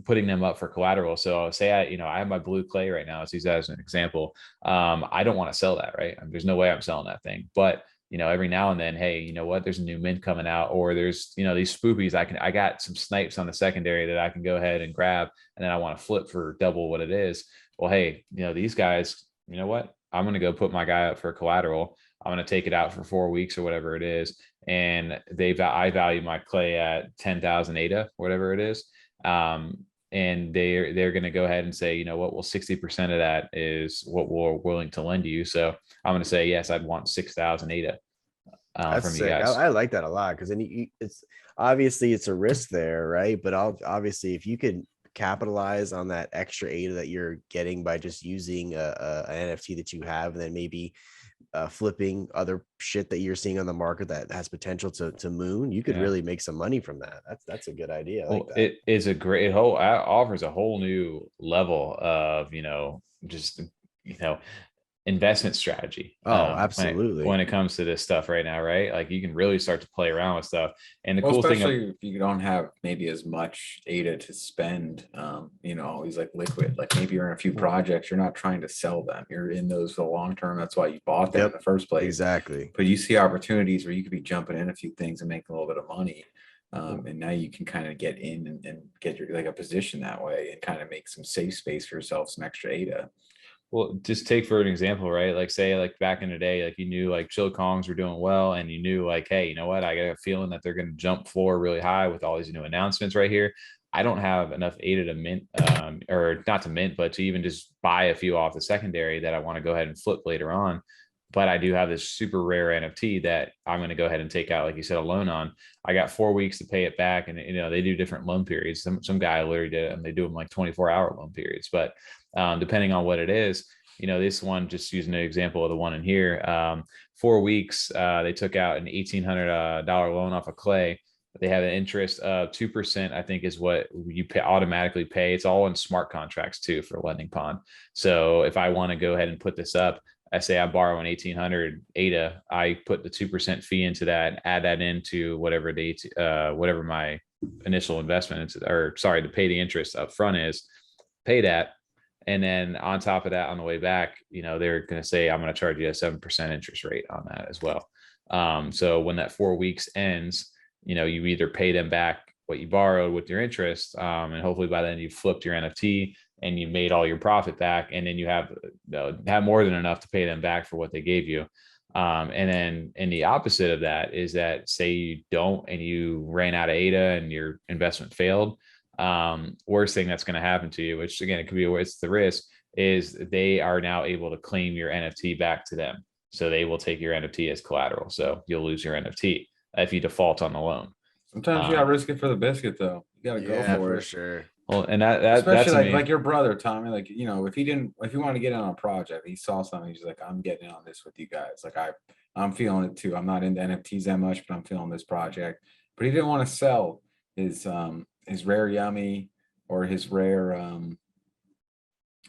S1: putting them up for collateral. So say I have my blue clay right now, let's use that as an example. I don't want to sell that, right? There's no way I'm selling that thing. But every now and then, hey, you know what, there's a new mint coming out, or there's, these spoopies, I got some snipes on the secondary that I can go ahead and grab, and then I want to flip for double what it is. Well, hey, these guys, you know what, I'm going to go put my guy up for collateral. I'm going to take it out for 4 weeks or whatever it is. And I value my clay at 10,000 ADA, whatever it is. And they're going to go ahead and say, you know what, well, 60% of that is what we're willing to lend you. So I'm going to say, yes, I'd want 6,000 ADA from you guys.
S2: I like that a lot, because then it's obviously it's a risk there, right? But obviously if you could capitalize on that extra ADA that you're getting by just using an NFT that you have, and then maybe flipping other shit that you're seeing on the market that has potential to moon, you could really make some money from that. That's a good idea.
S1: Well, like it is a great offers a whole new level of just investment strategy.
S2: Absolutely.
S1: When it comes to this stuff right now, right? Like you can really start to play around with stuff. And the cool thing,
S3: especially if you don't have maybe as much ADA to spend, always like liquid, like maybe you're in a few projects, you're not trying to sell them, you're in those for the long term. That's why you bought them in the first place.
S2: Exactly.
S3: But you see opportunities where you could be jumping in a few things and making a little bit of money. And now you can kind of get in and get your a position that way, and kind of make some safe space for yourself, some extra ADA.
S1: Well, just take for an example, right? Like say like back in the day, like you knew like chill Kongs were doing well, and you knew like, hey, you know what? I got a feeling that they're going to jump floor really high with all these new announcements right here. I don't have enough ADA to mint, or not to mint, but to even just buy a few off the secondary that I want to go ahead and flip later on. But I do have this super rare NFT that I'm going to go ahead and take out, like you said, a loan on. I got 4 weeks to pay it back, and they do different loan periods. Some guy literally did it, and they do them like 24-hour loan periods. But depending on what it is, this one, just using an example of the one in here, 4 weeks, they took out an $1,800 loan off of clay. They have an interest of 2%, I think, is what you automatically pay. It's all in smart contracts too for lending pond. So if I want to go ahead and put this up, I say I borrow an 1,800 ADA, I put the 2% fee into that, add that into whatever whatever my initial investment into, or sorry, to pay the interest up front is, pay that. And then on top of that, on the way back, they're going to say, I'm going to charge you a 7% interest rate on that as well. So when that 4 weeks ends, you either pay them back what you borrowed with your interest, and hopefully by then you've flipped your NFT and you made all your profit back, and then you have more than enough to pay them back for what they gave you. And the opposite of that is that, say you don't, and you ran out of ADA and your investment failed. Worst thing that's going to happen to you, which again, it could be it's the risk, is they are now able to claim your NFT back to them. So they will take your NFT as collateral. So you'll lose your NFT if you default on the loan.
S3: Sometimes you gotta risk it for the biscuit, though. You gotta go for it.
S2: Sure.
S1: Well, and that
S3: especially like your brother Tommy, like if he wanted to get on a project, he saw something, he's like, I'm getting on this with you guys. Like I'm feeling it too. I'm not into NFTs that much, but I'm feeling this project. But he didn't want to sell his rare Yummi or his rare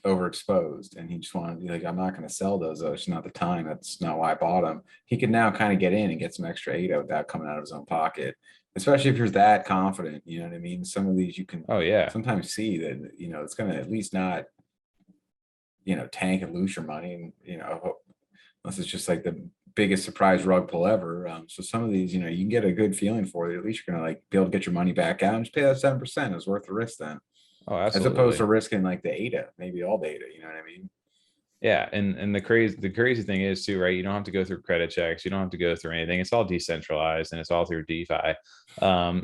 S3: overexposed, and he just wanted to be like, I'm not going to sell those. It's not the time. That's not why I bought them. He could now kind of get in and get some extra ADA without coming out of his own pocket, especially if you're that confident. You know what I mean? Some of these you can sometimes see that it's going to at least not tank and lose your money, and unless it's just like the biggest surprise rug pull ever. So some of these you can get a good feeling for it. At least you're gonna be able to get your money back out and just pay that 7%. It's worth the risk then.
S1: Oh, absolutely.
S3: As opposed to risking like the ADA, maybe all the ADA. You know what I mean?
S1: Yeah, and the crazy thing is too, right? You don't have to go through credit checks. You don't have to go through anything. It's all decentralized, and it's all through DeFi.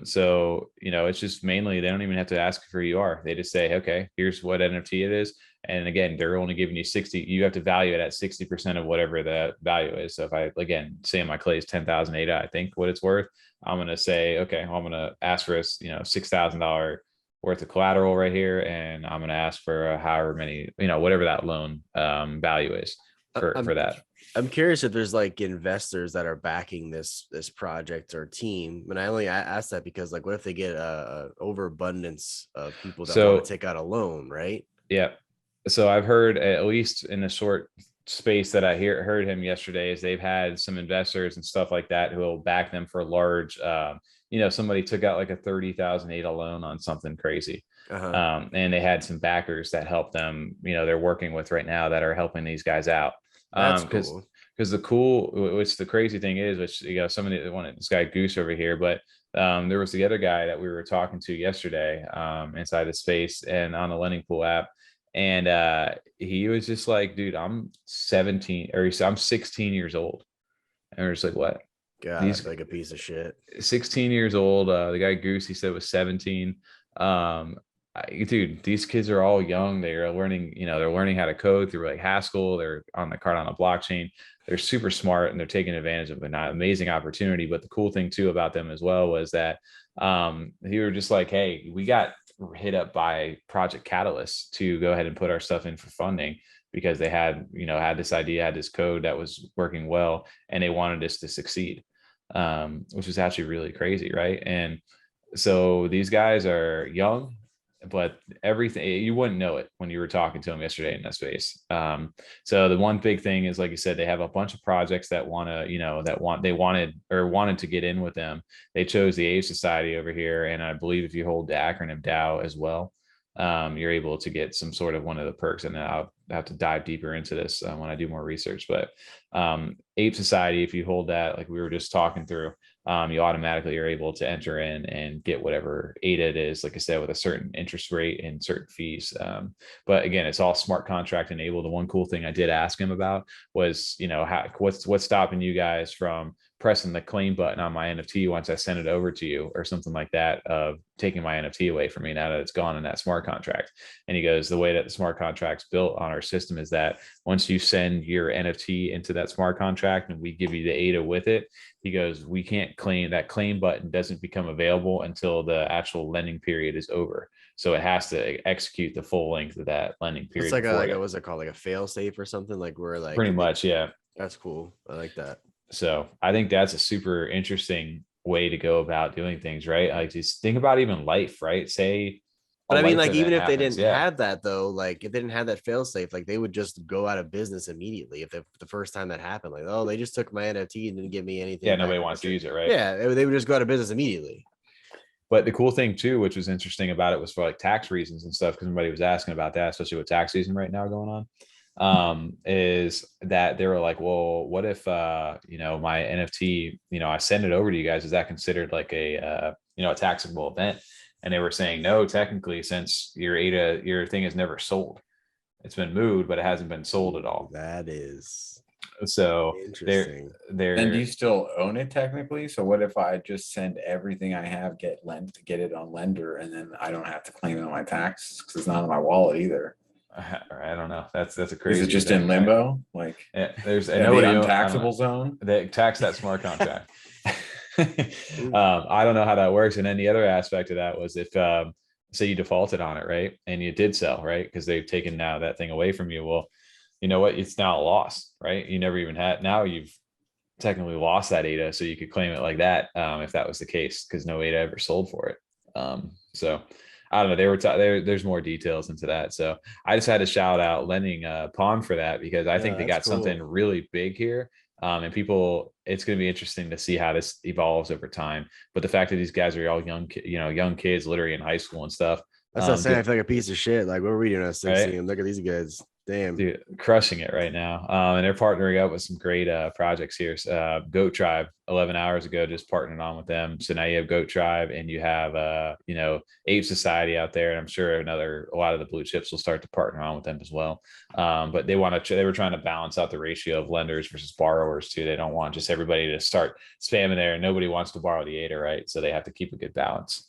S1: So it's just mainly, they don't even have to ask for who you are. They just say, okay, here's what NFT it is. And again, they're only giving you 60. You have to value it at 60% of whatever the value is. So if I, again, say my clay is 10,000 ADA, I think what it's worth, I'm going to say, okay, well, I'm going to ask for a $6,000 worth of collateral right here. And I'm going to ask for however many, whatever that loan value is for that.
S2: I'm curious if there's like investors that are backing this project or team. And I only ask that because, like, what if they get a overabundance of people that want to take out a loan, right?
S1: Yeah. So I've heard, at least in the short space that I heard him yesterday is they've had some investors and stuff like that who will back them for large, somebody took out like a 30,000 ADA loan on something crazy. And they had some backers that helped them, they're working with right now that are helping these guys out.
S2: That's cool.
S1: Because the crazy thing is, which, somebody wanted this guy Goose over here, but there was the other guy that we were talking to yesterday inside the space and on the lending pool app. And he was just like, dude, I'm 17 or I'm 16 years old. And we're just like, what?
S2: God, he's like a piece of shit.
S1: 16 years old. The guy Goose, he said, was 17. Dude, these kids are all young. They are learning, they're learning how to code through like Haskell. They're on the Cardano blockchain. They're super smart and they're taking advantage of an amazing opportunity. But the cool thing too about them as well was that he were just like, hey, we got hit up by Project Catalyst to go ahead and put our stuff in for funding because they had this idea, had this code that was working well, and they wanted us to succeed, which was actually really crazy, right? And so these guys are young, but everything, you wouldn't know it when you were talking to them yesterday in that space. So the one big thing is, like you said, they have a bunch of projects that wanted to get in with them. They chose the Ape Society over here, and I believe if you hold the acronym DAO as well, you're able to get some sort of one of the perks. And I'll have to dive deeper into this when I do more research. But Ape Society, if you hold that, like we were just talking through, you automatically are able to enter in and get whatever ADA it is, like I said, with a certain interest rate and certain fees. But again, it's all smart contract enabled. The one cool thing I did ask him about was, what's stopping you guys from pressing the claim button on my NFT once I send it over to you or something like that, of taking my NFT away from me now that it's gone in that smart contract. And he goes, the way that the smart contract's built on our system is that once you send your NFT into that smart contract and we give you the ADA with it, he goes, we can't claim, that claim button doesn't become available until the actual lending period is over. So it has to execute the full length of that lending period.
S2: It's like what's it called? Like a fail safe or something, like where like
S1: pretty much. Yeah.
S2: That's cool. I like that.
S1: So I think that's a super interesting way to go about doing things, right? Like just think about even life, right? Say,
S2: but I mean, like even if they didn't have that though, like if they didn't have that fail safe, like they would just go out of business immediately if the first time that happened. Like, oh, they just took my NFT and didn't give me anything.
S1: Yeah, nobody wants to use it, right?
S2: Yeah, they would just go out of business immediately.
S1: But the cool thing too, which was interesting about it, was for like tax reasons and stuff, because somebody was asking about that, especially with tax season right now going on. Is that they were like, well, what if my NFT, I send it over to you guys, is that considered like a taxable event? And they were saying no, technically, since your thing is never sold. It's been moved, but it hasn't been sold at all.
S2: That is
S1: so
S2: interesting.
S3: And do you still own it technically? So what if I just send everything I have, get it on Lender, and then I don't have to claim it on my tax because it's not in my wallet either?
S1: I don't know. That's a crazy.
S3: Is it just in limbo? Like,
S1: there's
S3: the untaxable zone.
S1: They tax that smart contract. I don't know how that works. And then the other aspect of that was if say you defaulted on it, right, and you did sell, right, because they've taken now that thing away from you. Well, you know what? It's now a loss, right? You never even had. Now you've technically lost that ADA, so you could claim it like that if that was the case, because no ADA ever sold for it. So I don't know. There's more details into that. So I just had to shout out Lending Pond for that, because I think they got something really big here. And people, it's going to be interesting to see how this evolves over time. But the fact that these guys are all young kids, literally in high school and stuff.
S2: That's not saying I feel like a piece of shit. Like, what were we doing at 16? Right? Look at these guys. Damn.
S1: Dude, crushing it right now. And they're partnering up with some great projects here. Goat Tribe 11 hours ago just partnered on with them. So now you have Goat Tribe and you have Ape Society out there, and I'm sure a lot of the blue chips will start to partner on with them as well. But they were trying to balance out the ratio of lenders versus borrowers too. They don't want just everybody to start spamming there, and nobody wants to borrow the ADA, right? So they have to keep a good balance.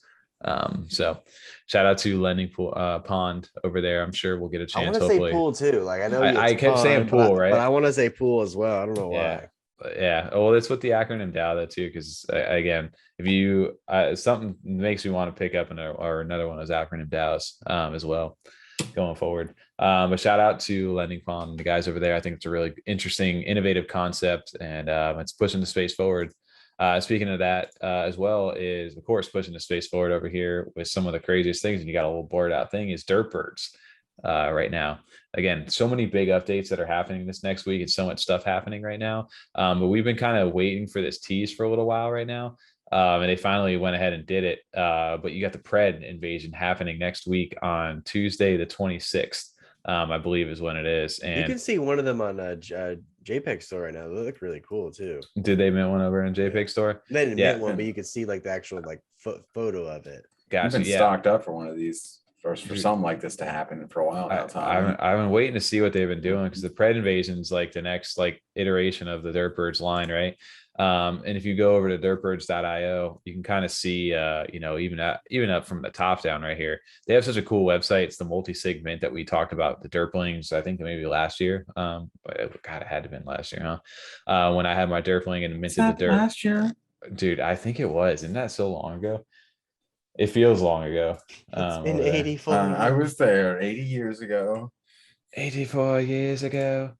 S1: So shout out to Lending Pond over there. I'm sure we'll get a chance.
S2: I want to say pool too. Like, I know
S1: I kept saying pool, right?
S2: But I want to say pool as well. I don't know why.
S1: Yeah. Well, that's what the acronym DAO that too. Because again, if you something makes me want to pick up another one of those acronym DAOs as well going forward. But shout out to Lending Pond, the guys over there. I think it's a really interesting, innovative concept, and it's pushing the space forward. Speaking of that, as well, is of course pushing the space forward over here with some of the craziest things, and you got a little bored out thing, is Derp Birds. right now. Again, so many big updates that are happening this next week, and so much stuff happening right now. But we've been kind of waiting for this tease for a little while right now. And they finally went ahead and did it. But you got the Pred invasion happening next week on Tuesday, the 26th. I believe is when it is. And
S2: you can see one of them on JPEG store right now. They look really cool too.
S1: Did they mint one over in JPEG store?
S2: They didn't mint one, but you could see like the actual like photo of it.
S3: Gotcha. I've been stocked up for one of these for something like this to happen for a while now.
S1: I've been waiting to see what they've been doing, because the Pred invasion is like the next like iteration of the Derp Birds line, right? And if you go over to derpbirds.io, you can kind of see, you know, even up from the top down right here, they have such a cool website. It's the multi-sig mint that we talked about, the Derplings, I think maybe last year. But God, it had to have been last year, huh? When I had my Derpling and minted the Derp
S3: last year,
S1: dude, I think it was. Isn't that so long ago? It feels long ago.
S2: It's been 84.
S3: I was there 80 years ago.
S1: 84 years ago.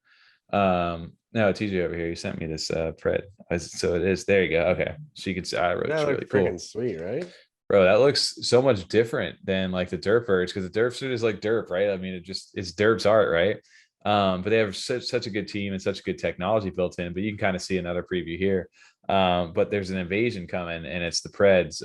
S1: No, TJ over here, you sent me this Pred. So it is. There you go. Okay, so you can see I wrote it's really cool.
S2: Sweet, right?
S1: Bro, that looks so much different than like the Derp Birds, because the Derp suit is like Derp, right? I mean, it's Derp's art, right? But they have such a good team and such good technology built in. But you can kind of see another preview here. But there's an invasion coming, and it's the Preds.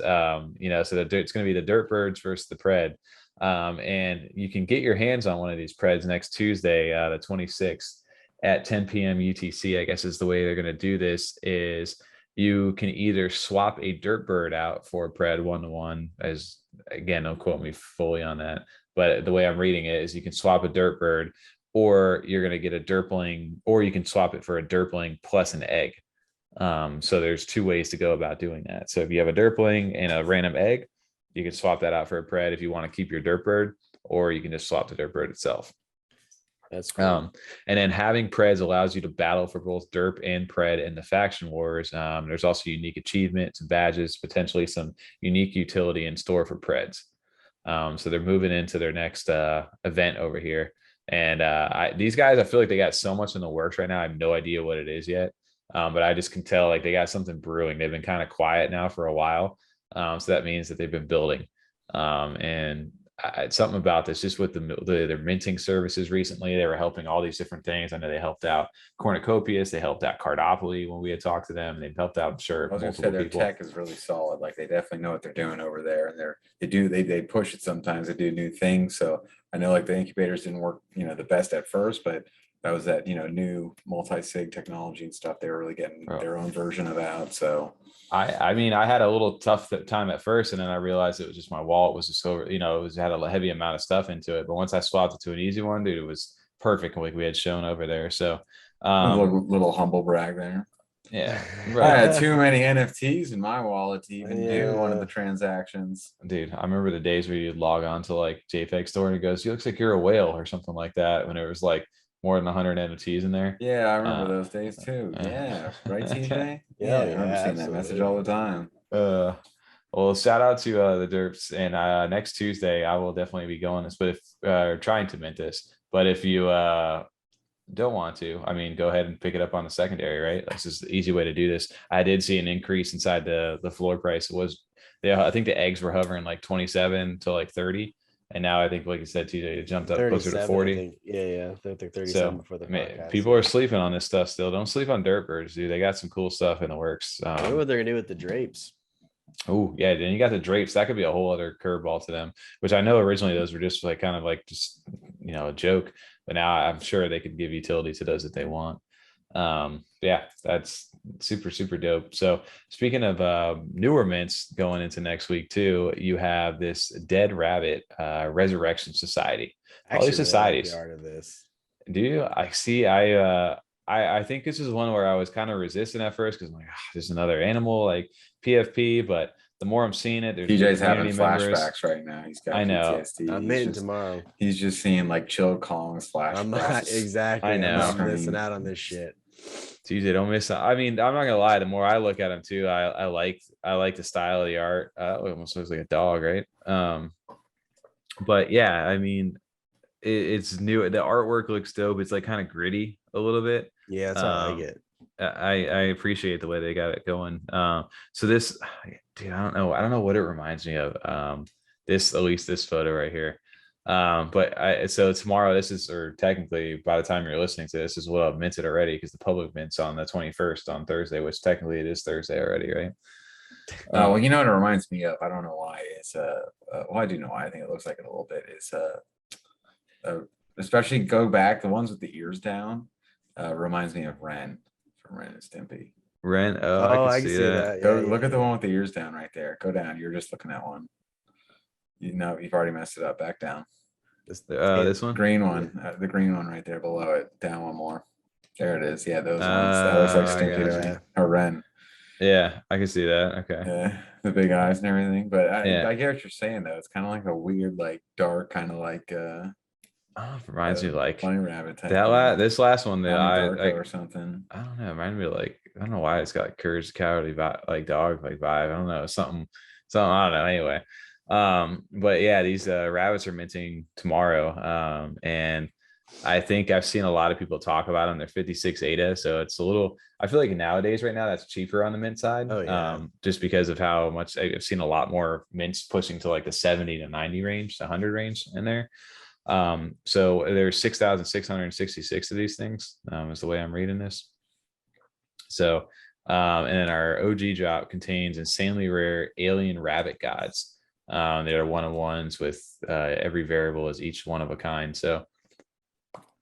S1: You know, so it's going to be the Derp Birds versus the Pred. And you can get your hands on one of these Preds next Tuesday, the 26th at 10 p.m. UTC. I guess is the way they're going to do this. Is you can either swap a Derp Bird out for a Pred 1-to-1, as again, don't quote me fully on that, but the way I'm reading it is you can swap a Derp Bird, or you're going to get a Derpling, or you can swap it for a Derpling plus an egg. So there's two ways to go about doing that. So if you have a Derpling and a random egg, you can swap that out for a Pred if you want to keep your Derp Bird, or you can just swap the Derp Bird itself.
S2: That's cool.
S1: And then having Preds allows you to battle for both Derp and Pred in the faction wars. There's also unique achievements and badges, potentially some unique utility in store for Preds. So they're moving into their next event over here. And these guys, I feel like they got so much in the works right now. I have no idea what it is yet. But I just can tell like they got something brewing. They've been kind of quiet now for a while. So that means that they've been building. And something about this, just with their minting services recently, they were helping all these different things. I know they helped out Cornucopias, they helped out Cardopoly when we had talked to them. They've helped out, sure.
S3: I was gonna say their tech is really solid. Like they definitely know what they're doing over there, and they push it sometimes. They do new things. So I know like the incubators didn't work, you know, the best at first, but that was that, you know, new multi-sig technology and stuff. They were really getting their own version of that. So
S1: I mean, I had a little tough time at first, and then I realized it was just my wallet was just so, you know, had a heavy amount of stuff into it. But once I swapped it to an easy one, dude, it was perfect, like we had shown over there. So
S3: little humble brag there.
S1: Yeah,
S3: right. I had too many NFTs in my wallet to even do one of the transactions.
S1: Dude, I remember the days where you'd log on to like JPEG store and it goes, "You looks like you're a whale" or something like that, when it was like more than 100 NFTs in there.
S3: Yeah, I remember those days too. Yeah, right, TJ? Yeah, I remember seeing that message all the time.
S1: Well, shout out to the Derps, and next Tuesday I will definitely be going this, but if trying to mint this. But if you don't want to, I mean, go ahead and pick it up on the secondary, right? That's just the easy way to do this. I did see an increase inside the floor price. It was, I think the eggs were hovering like 27 to like 30. And now I think, like you said, TJ, it jumped up closer to 40.
S2: Yeah. I think 37
S1: so,
S2: before the podcast.
S1: People are sleeping on this stuff still. Don't sleep on Derp Birds, dude. They got some cool stuff in the works.
S2: I wonder what they're gonna do with the drapes.
S1: Oh, yeah. Then you got the drapes. That could be a whole other curveball to them, which I know originally those were just like kind of like just, you know, a joke. But now I'm sure they could give utility to those that they want. Yeah, that's super, super dope. So speaking of newer mints going into next week too, you have this Dead Rabbit Resurrection Society. All these societies.
S2: Really like the art of this.
S1: Do you? I see. I think this is one where I was kind of resistant at first because I'm like, there's another animal like PFP, but the more I'm seeing it, there's
S3: DJ's having flashbacks right now. He's got
S1: I know.
S3: PTSD.
S2: I'm meeting tomorrow.
S3: He's just seeing like chill Kongs flashbacks.
S2: I'm not exactly.
S1: I know.
S2: I'm missing out on this shit.
S1: TJ, don't miss out. I mean, I'm not gonna lie. The more I look at him too, I like the style of the art. It almost looks like a dog, right? But yeah, I mean, it's new. The artwork looks dope. It's like kind of gritty a little bit.
S2: Yeah, that's how I like it.
S1: I appreciate the way they got it going. So this, dude, I don't know what it reminds me of. At least this photo right here. So tomorrow, this is, or technically by the time you're listening to this, is will have minted already, because the public mints on the 21st on Thursday, which technically it is Thursday already, right?
S3: Well, you know what it reminds me of? I don't know why. It's well, I do know why. I think it looks like it a little bit. Is especially go back, the ones with the ears down, reminds me of Ren from Ren and Stimpy.
S1: Ren,
S2: I can see that.
S3: Go look at the one with the ears down right there. Go down. You're just looking at one. You know, you've already messed it up. Back down.
S1: This one,
S3: green one, the green one right there below it. Down one more. There it is. Yeah, those ones. That looks like Stimpy to me. Or Ren.
S1: Yeah, I can see that. Okay.
S3: Yeah, the big eyes and everything. But I get what you're saying though. It's kind of like a weird, like dark, kind of like
S1: reminds me like
S3: bunny rabbit type.
S1: This last one, the eye
S3: or something.
S1: I don't know. It reminded me of like, I don't know why it's got like Courage the Cowardly like dog like vibe. I don't know, something. I don't know. Anyway, but yeah, these rabbits are minting tomorrow, and I think I've seen a lot of people talk about them. They're 56 ADA, so it's a little, I feel like nowadays right now that's cheaper on the mint side.
S2: Oh, yeah.
S1: Just because of how much I've seen a lot more mints pushing to like the 70 to 90 range, the 100 range in there. So there's 6,666 of these things, is the way I'm reading this. So and then our OG drop contains insanely rare alien rabbit gods. They are one-of-ones with every variable is each one of a kind. So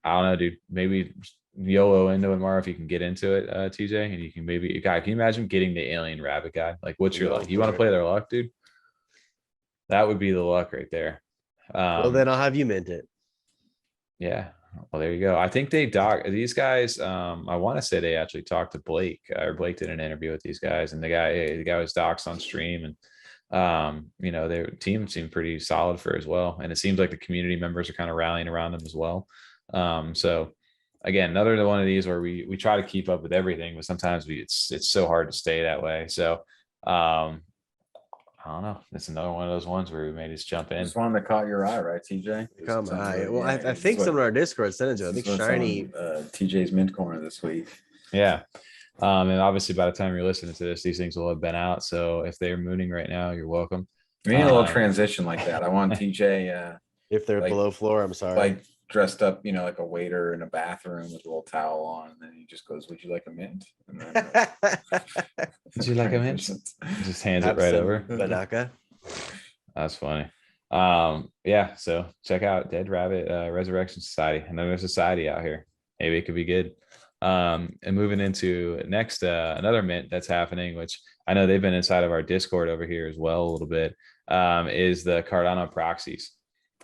S1: I don't know, dude. Maybe YOLO into it more if you can get into it, TJ, and you can maybe, guy, can you imagine getting the alien rabbit guy? Like, what's your luck? You want to play their luck, dude? That would be the luck right there.
S2: Well, then I'll have you mint it.
S1: Yeah. Well, there you go. I think they these guys. I want to say they actually talked to Blake, or Blake did an interview with these guys, and the guy was doxed on stream, and you know, their team seemed pretty solid for as well. And it seems like the community members are kind of rallying around them as well. So again, another one of these where we try to keep up with everything, but sometimes it's so hard to stay that way. So I don't know. It's another one of those ones where we may just jump in.
S3: This one that caught your eye, right, TJ?
S2: Come on. Well, I think someone on our Discord sent it to. I think Shiny
S3: TJ's mint corner this week.
S1: Yeah. And obviously by the time you're listening to this, these things will have been out. So if they're mooning right now, you're welcome.
S3: We need a little transition like that. I want TJ
S2: if they're like, below floor, I'm sorry.
S3: Like dressed up, you know, like a waiter in a bathroom with a little towel on, and then he just goes, "Would you like a mint?" And then,
S1: would you like a mint? Just hands it right over.
S2: Banaka.
S1: That's funny. Yeah, so check out Dead Rabbit Resurrection Society. Another society out here. Maybe it could be good. And moving into next, another mint that's happening, which I know they've been inside of our Discord over here as well a little bit, is the Cardano Proxies.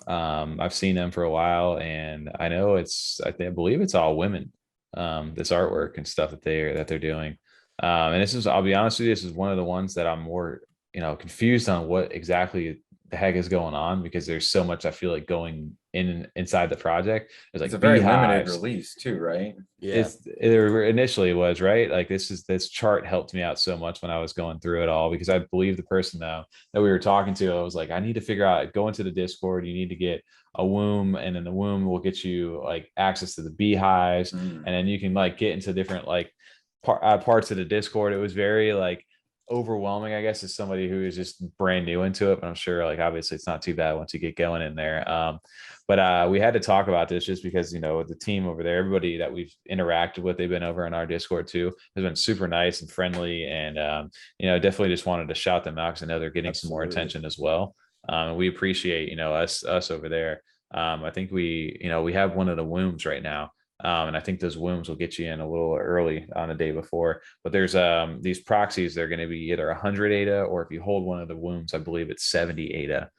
S1: I've seen them for a while, and I know I believe it's all women, this artwork and stuff that they're doing. And this is, I'll be honest with you, this is one of the ones that I'm more, confused on what exactly the heck is going on, because there's so much I feel like going inside the project. It's a very limited
S3: release too, right?
S1: Yeah, it initially was, right? Like this chart helped me out so much when I was going through it all, because I believe the person that we were talking to, I was like, I need to figure out, go into the Discord, you need to get a womb, and then the womb will get you like access to the beehives, and then you can like get into different like parts of the Discord. It was very like overwhelming, I guess, as somebody who is just brand new into it, but I'm sure like obviously it's not too bad once you get going in there. But we had to talk about this just because, the team over there, everybody that we've interacted with, they've been over in our Discord too, has been super nice and friendly, and definitely just wanted to shout them out because I know they're getting some more attention as well. We appreciate us over there. I think we have one of the wombs right now. And I think those wombs will get you in a little early on the day before. But there's these proxies, they're going to be either 100 ADA, or if you hold one of the wombs, I believe it's 70 ADA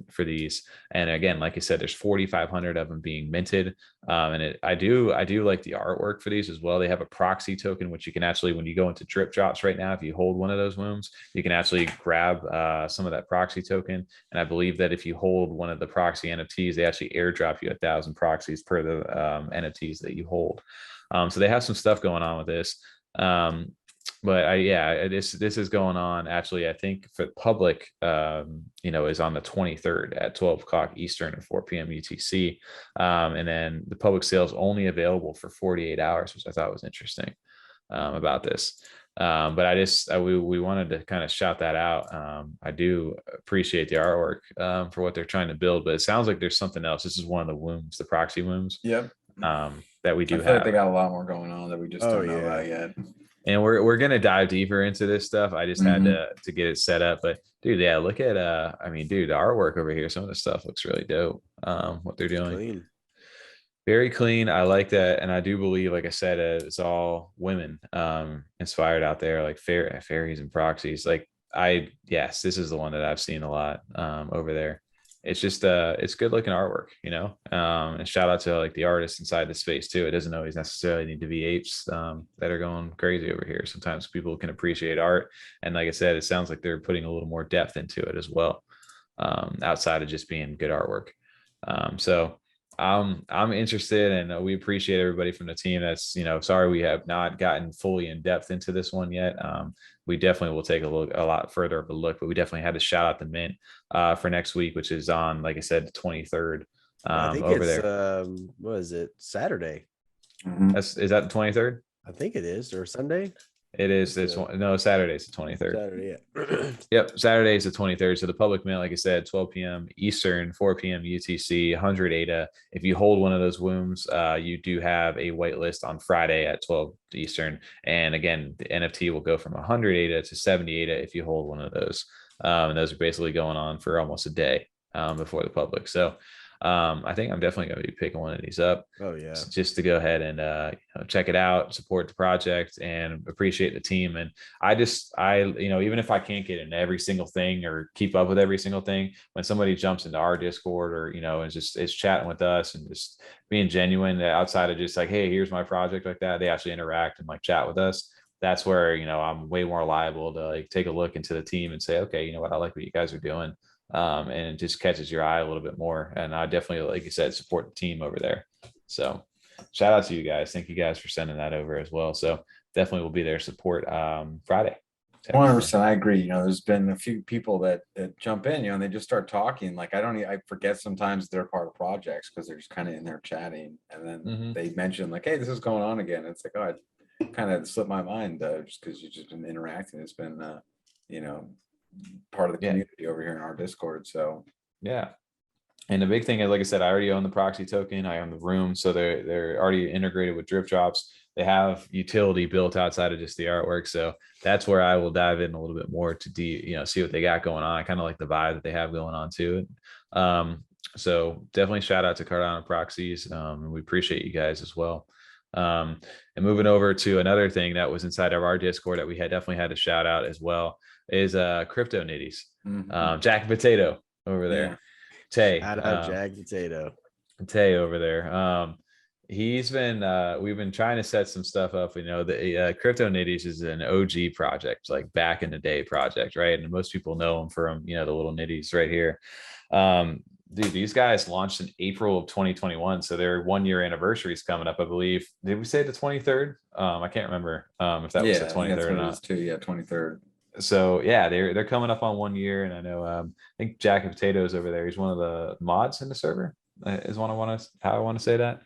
S1: for these. And again, like I said, there's 4,500 of them being minted. And I do like the artwork for these as well. They have a proxy token, which you can actually, when you go into drip drops right now, if you hold one of those wombs, you can actually grab some of that proxy token. And I believe that if you hold one of the proxy NFTs, they actually airdrop you 1,000 proxies per the NFTs that you hold. So they have some stuff going on with this. But this is going on actually, I think for public, is on the 23rd at 12 o'clock Eastern and 4 p.m. UTC. And then the public sale is only available for 48 hours, which I thought was interesting about this. But we wanted to kind of shout that out. I do appreciate the artwork for what they're trying to build, but it sounds like there's something else. This is one of the wombs, the proxy wombs.
S3: Yep.
S1: That we do
S3: I feel
S1: have.
S3: like they got a lot more going on that we just don't know about yet.
S1: And we're gonna dive deeper into this stuff. I just had to get it set up. But dude, yeah, look at I mean, dude, the artwork over here, some of the stuff looks really dope. What they're doing.
S2: Clean.
S1: Very clean. I like that. And I do believe, like I said, it's all women inspired out there, like fairies and proxies. Like yes, this is the one that I've seen a lot over there. It's just it's good looking artwork, you know. And shout out to like the artists inside the space too. It doesn't always necessarily need to be apes that are going crazy over here. Sometimes people can appreciate art, and like I said, it sounds like they're putting a little more depth into it as well, outside of just being good artwork. So I'm interested, and we appreciate everybody from the team. That's, you know, sorry we have not gotten fully in depth into this one yet. We definitely will take a lot further of a look, but we definitely had to shout out the mint for next week, which is on, like I said, the 23rd.
S2: I think
S1: over
S2: it's
S1: there.
S2: what is it? Saturday.
S1: Is that the 23rd?
S2: I think it is, or Sunday.
S1: It is this one. No, Saturday's the 23rd.
S2: Saturday, yeah.
S1: Yep, Saturday is the 23rd. So the public mint, like I said, 12 p.m. Eastern, 4 p.m. UTC, 100 ADA. If you hold one of those wombs, you do have a whitelist on Friday at 12 Eastern. And again, the NFT will go from 100 ADA to 70 ADA if you hold one of those. And those are basically going on for almost a day before the public. So I think I'm definitely going to be picking one of these up.
S2: Oh yeah,
S1: just to go ahead and you know, check it out, support the project, and appreciate the team. And I you know, even if I can't get into every single thing or keep up with every single thing, when somebody jumps into our Discord or, you know, is chatting with us and just being genuine, outside of just like, hey, here's my project, like that, they actually interact and like chat with us. That's where, you know, I'm way more liable to like take a look into the team and say, okay, you know what, I like what you guys are doing. And it just catches your eye a little bit more. And I definitely, like you said, support the team over there. So shout out to you guys. Thank you guys for sending that over as well. So definitely will be there support Friday.
S3: 100%. I agree. You know, there's been a few people that jump in, you know, and they just start talking. Like I forget sometimes they're part of projects because they're just kind of in there chatting, and then they mention like, hey, this is going on again. It's like, oh, it kind of slipped my mind just because you've just been interacting. It's been you know, part of the community over here in our Discord. So
S1: yeah. And the big thing is, like I said, I already own the proxy token. I own the room. So they're already integrated with drip drops. They have utility built outside of just the artwork. So that's where I will dive in a little bit more to you know, see what they got going on. I kind of like the vibe that they have going on too. So definitely shout out to Cardano Proxies. And we appreciate you guys as well. And moving over to another thing that was inside of our Discord that we definitely had to shout out as well is Crypto Knitties. Jack and Potato over there.
S3: Yeah.
S1: Tay.
S2: Shout out Jack Potato.
S1: Tay over there. He's been we've been trying to set some stuff up. You know, the Crypto Knitties is an OG project, like back in the day project, right? And most people know him from, you know, the little knitties right here. Dude, these guys launched in April of 2021, so their 1 year anniversary is coming up, I believe. Did we say the 23rd? I can't remember if that was the 23rd or not.
S3: Yeah, 23rd.
S1: So yeah, they're coming up on 1 year, and I know I think Jack and Potatoes over there. He's one of the mods in the server. Is how I want to say that.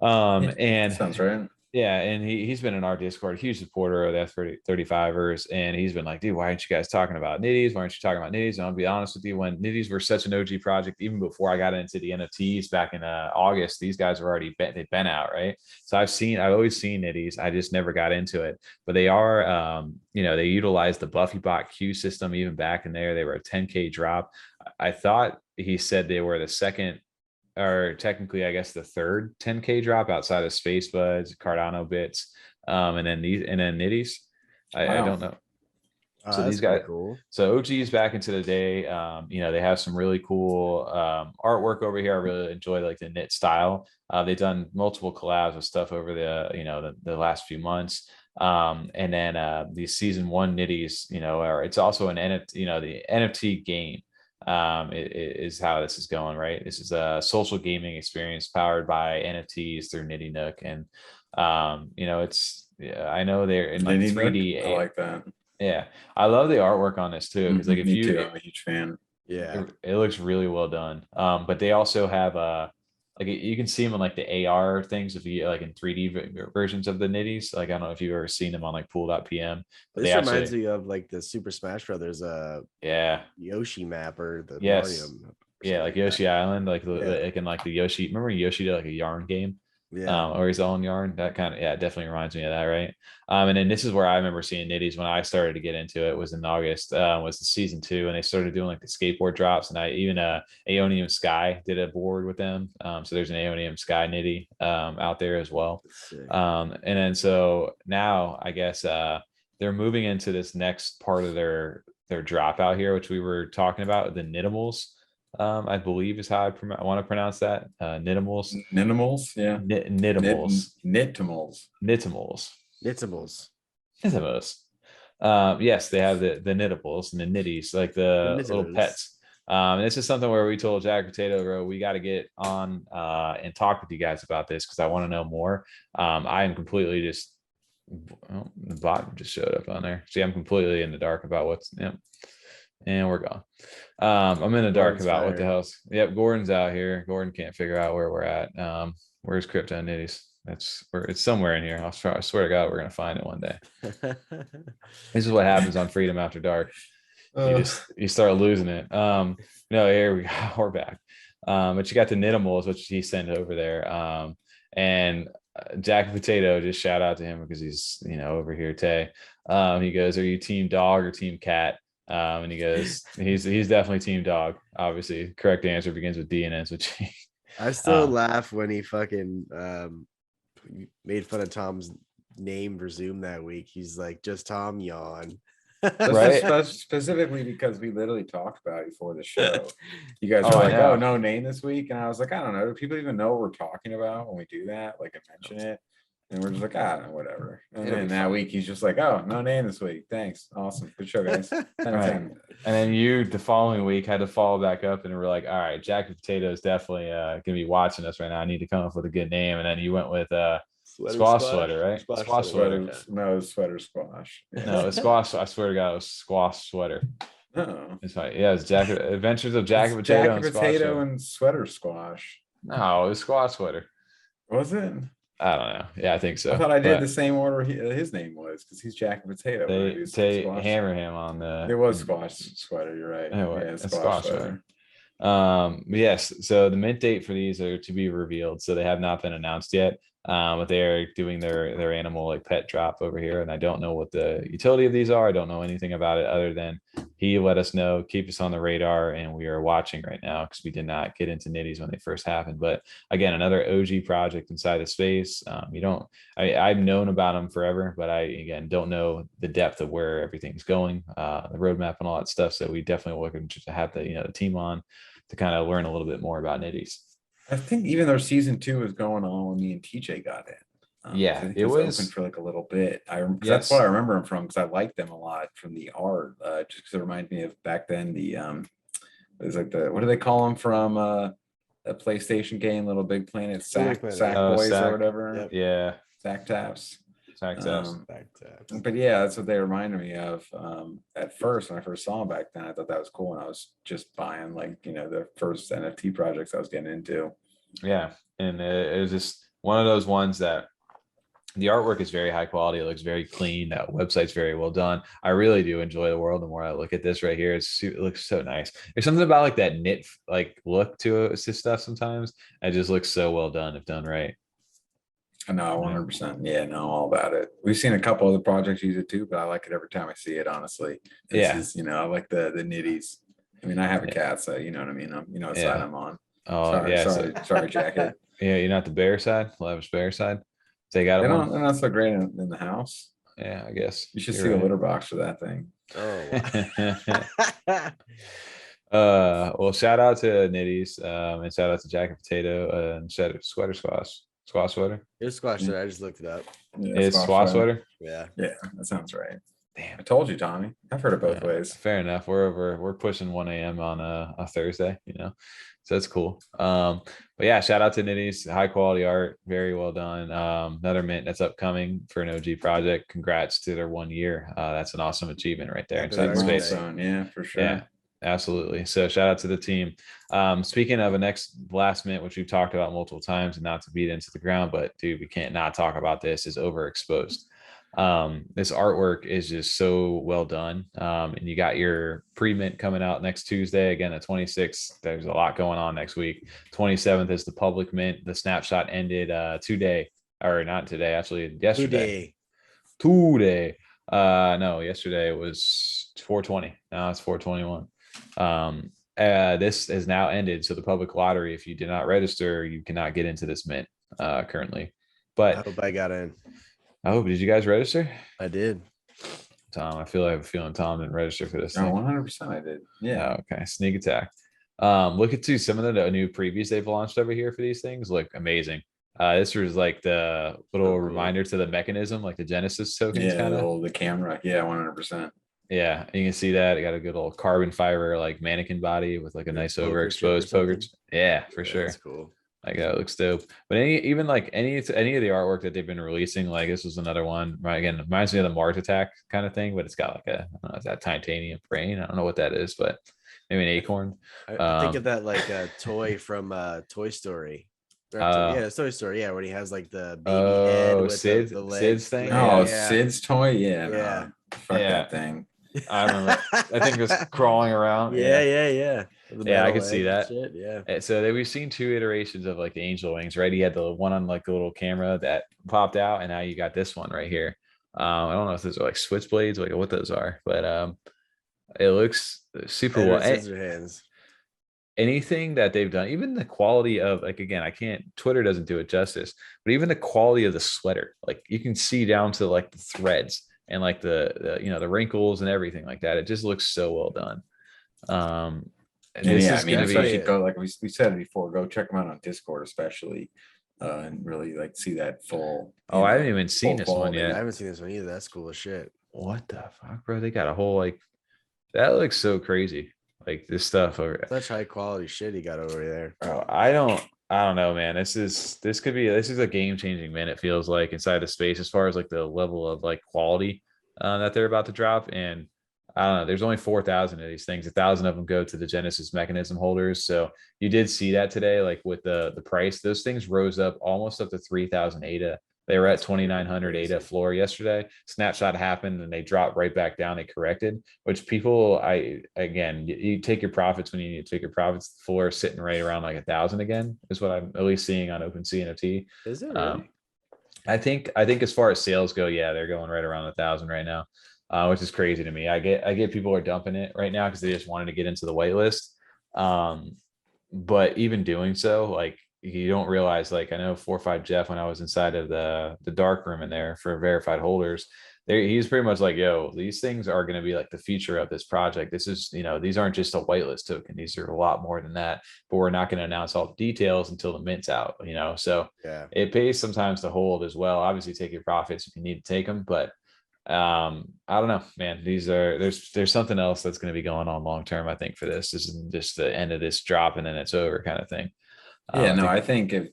S1: And
S3: sounds right.
S1: Yeah, and he's been in our Discord, huge supporter of the F35ers, and he's been like, dude, why aren't you guys talking about Knitties? Why aren't you talking about Knitties? And I'll be honest with you, when Knitties were such an OG project, even before I got into the NFTs back in August, these guys were they've been out, right? So I've always seen Knitties. I just never got into it. But they are, you know, they utilize the BuffyBot Q system even back in there. They were a 10K drop. I thought he said they were the second, or technically, I guess the third 10K drop outside of Space Buds, Cardano Bits, and then Knitties. I don't know. So these guys,
S2: cool.
S1: So OG is back into the day. You know, they have some really cool artwork over here. I really enjoy like the knit style. They've done multiple collabs with stuff over the last few months. And then these season 1 Knitties, you know, it's also an NFT, you know, the NFT game. Is how this is going, right? This is a social gaming experience powered by NFTs through Knitty Nook, and you know, I know they're in like 3D.
S3: I like that.
S1: Yeah, I love the artwork on this too, because like if
S3: I'm a huge fan.
S2: Yeah,
S1: it looks really well done. But they also have like you can see them in like the AR things if you like in 3D versions of the Knitties. Like I don't know if you've ever seen them on like pool.pm.
S2: This reminds me of like the Super Smash Brothers
S1: yeah,
S2: Yoshi map or the
S1: yes,
S2: Mario map.
S1: Yeah, like Yoshi Island, like like the Yoshi. Remember Yoshi did like a yarn game, or his own yarn. That kind of definitely reminds me of that, right? And then this is where I remember seeing Knitties when I started to get into it. Was in August, was the season 2, and they started doing like the skateboard drops, and I even Aeonium Sky did a board with them. So there's an Aeonium Sky Knitty out there as well. And then so now I guess they're moving into this next part of their drop out here, which we were talking about, the Knittimals. I believe is how I want to pronounce that. Knittimals.
S3: Knittimals, yeah.
S1: Knittimals.
S3: Knittimals.
S1: Knittimals.
S2: Knittimals.
S1: Knittimals. Yes, they have the Knittimals and the Knitties, like the little pets. This is something where we told Jack Potato, bro, we got to get on and talk with you guys about this because I want to know more. I am completely just the bot just showed up on there. See, I'm completely in the dark about what's and we're gone. I'm in the dark about what the hell's. Yep, Gordon's out here. Gordon can't figure out where we're at. Where's Crypto Knitties? That's where it's somewhere in here. I swear to God, we're gonna find it one day. This is what happens on Freedom After Dark. You start losing it. No, here we go. We're back. But you got the Knittimals, which he sent over there. And Jack Potato, just shout out to him because he's over here. Tay. He goes, "Are you team dog or team cat?" And he goes, he's definitely team dog. Obviously, correct answer begins with D and ends with G.
S2: I still laugh when he fucking made fun of Tom's name for Zoom that week. He's like, just Tom, yawn.
S3: Right. Specifically because we literally talked about it before the show. You guys were like, "Oh, no name this week," and I was like, "I don't know. Do people even know what we're talking about when we do that? Like, I mention it." And we're just like, whatever. And then that week, he's just like, "Oh, no name this week. Thanks. Awesome. Good show, guys."
S1: Right. And then you, the following week, had to follow back up and we're like, "All right, Jack Potato is definitely going to be watching us right now. I need to come up with a good name." And then you went with squash sweater, right? Squash sweater.
S3: No, sweater squash.
S1: No, it's squash. I swear to God, it was squash sweater.
S3: Oh.
S1: It's right. Yeah, it's Adventures of Jack Potato
S3: and Sweater Squash.
S1: No, it was squash sweater.
S3: Was it?
S1: I don't know. Yeah, I think so.
S3: I thought I did the same order his name was because he's Jack Potato.
S1: They hammer him on the.
S3: It was squash sweater. You're right.
S1: Anyway, yeah, squash sweater. Yes. So the mint date for these are to be revealed. So they have not been announced yet. But they're doing their animal like pet drop over here, and I don't know what the utility of these are. I don't know anything about it other than he let us know, keep us on the radar, and we are watching right now because we did not get into Knitties when they first happened. But again, another OG project inside the space. I've known about them forever, but I don't know the depth of where everything's going, the roadmap and all that stuff. So we definitely looking to have the team on to kind of learn a little bit more about Knitties.
S3: I think even their season 2 was going on when me and TJ got in.
S1: It was
S3: open for like a little bit. That's what I remember them from because I liked them a lot from the art. Just because it reminds me of back then the it was like what do they call them from a PlayStation game, Little Big Planet, Sack Boys or whatever.
S1: Yep. Yeah,
S3: Sack Taps.
S1: But
S3: yeah, that's what they reminded me of. At first, when I first saw them back then, I thought that was cool, and I was just buying the first NFT projects I was getting into.
S1: Yeah, and it was just one of those ones that the artwork is very high quality. It looks very clean. That website's very well done. I really do enjoy the world. The more I look at this right here, it looks so nice. There's something about like that knit look to stuff sometimes. It just looks so well done if done right.
S3: No, 100%. Yeah, no, all about it. We've seen a couple of the projects use it too, but I like it every time I see it, honestly. I like the Knitties. I mean, I have a cat, so you know what I mean. What side I'm on.
S1: Oh,
S3: sorry, Jacket.
S1: Yeah, you're not the bear side, lavish bear side. They got it.
S3: They're not so great in the house.
S1: Yeah, I guess
S3: you should see the litter box for that thing.
S1: Oh. Well, shout out to Knitties, and shout out to Jacket Potato, and Sweater Squash sweater.
S2: It's squash sweater. I just looked it up.
S1: Yeah, it's squash sweater.
S2: Yeah,
S3: that sounds right.
S1: Damn,
S3: I told you, Tommy. I've heard it both ways.
S1: Fair enough. We're pushing 1 a.m. on a Thursday, so that's cool. But yeah, shout out to Knitties, high quality art, very well done. Another mint that's upcoming for an OG project. Congrats to their 1 year. That's an awesome achievement right there inside the space.
S3: Yeah, for sure.
S1: Absolutely. So shout out to the team. Speaking of a next last mint, which we've talked about multiple times, and not to beat into the ground, but dude, we can't not talk about this, is overexposed. This artwork is just so well done. And you got your pre-mint coming out next Tuesday, again, the 26th. There's a lot going on next week. 27th is the public mint. The snapshot ended today, or not today, actually yesterday. Today. No, yesterday it was 420. Now it's 421. This has now ended. So the public lottery, if you did not register, you cannot get into this mint currently. But
S2: I hope I got in.
S1: Did you guys register?
S2: I did.
S1: Tom, I have a feeling Tom didn't register for this.
S3: No, 100% I did. Yeah.
S1: Oh, okay. Sneak attack. Look at some of the new previews they've launched over here for these things. Look amazing. This was like the little reminder to the mechanism, like the Genesis tokens, kind of
S3: the camera. Yeah, 100%.
S1: Yeah, you can see that it got a good old carbon fiber like mannequin body with like a nice overexposed poker. Yeah, for sure.
S2: That's cool.
S1: Like that looks dope. But any of the artwork that they've been releasing, like this was another one. Right, again, reminds me of the Mars Attack kind of thing, but it's got like I don't know, is that titanium brain? I don't know what that is, but maybe an acorn.
S2: I think of that like a toy from Toy Story. Yeah, it's Toy Story. Yeah, when he has like the baby head with the legs.
S1: Sid's thing.
S3: Oh, yeah. Sid's toy. Yeah.
S2: Yeah.
S3: No, fuck that thing.
S1: I remember. I think it was crawling around.
S2: Yeah.
S1: Yeah, I could see that.
S2: Shit, yeah.
S1: So we've seen two iterations of like the angel wings, right? He had the one on like the little camera that popped out, and now you got this one right here. I don't know if those are like switchblades, like what those are, but it looks super well.
S2: Scissor hands.
S1: Anything that they've done, even the quality of, like, again, Twitter doesn't do it justice, but even the quality of the sweater, like you can see down to like the threads and like the the wrinkles and everything like that. It just looks so well done.
S3: And especially go, like we said before, go check them out on Discord, especially, and really like see that full.
S1: I haven't even seen this one yet.
S2: I haven't seen this one either. That's cool as shit.
S1: What the fuck, bro? They got a whole like that looks so crazy. Like this stuff over
S2: such high quality shit he got over there.
S1: Bro, I don't know, man. This is a game changing man. It feels like inside the space as far as like the level of like quality that they're about to drop. And I don't know, there's only 4,000 of these things. 1,000 of them go to the Genesis mechanism holders. So you did see that today, like with the price, those things rose up almost up to 3,000 ADA. They were at 2,900 ADA floor yesterday. Snapshot happened and they dropped right back down. They corrected, which people, you take your profits when you need to take your profits. The floor is sitting right around like 1,000 again, is what I'm at least seeing on Open CNFT.
S2: Is it really?
S1: I think as far as sales go, yeah, they're going right around 1,000 right now, which is crazy to me. I get people are dumping it right now because they just wanted to get into the whitelist. But even doing so, like, you don't realize, like, I know 4-5 Jeff, when I was inside of the dark room in there for verified holders, he's pretty much like, yo, these things are going to be like the future of this project. This is, these aren't just a whitelist token. These are a lot more than that, but we're not going to announce all the details until the mint's out, so yeah, it pays sometimes to hold as well. Obviously take your profits if you need to take them, but I don't know, man, there's something else that's going to be going on long term. I think for this isn't just the end of this drop and then it's over kind of thing.
S3: I think if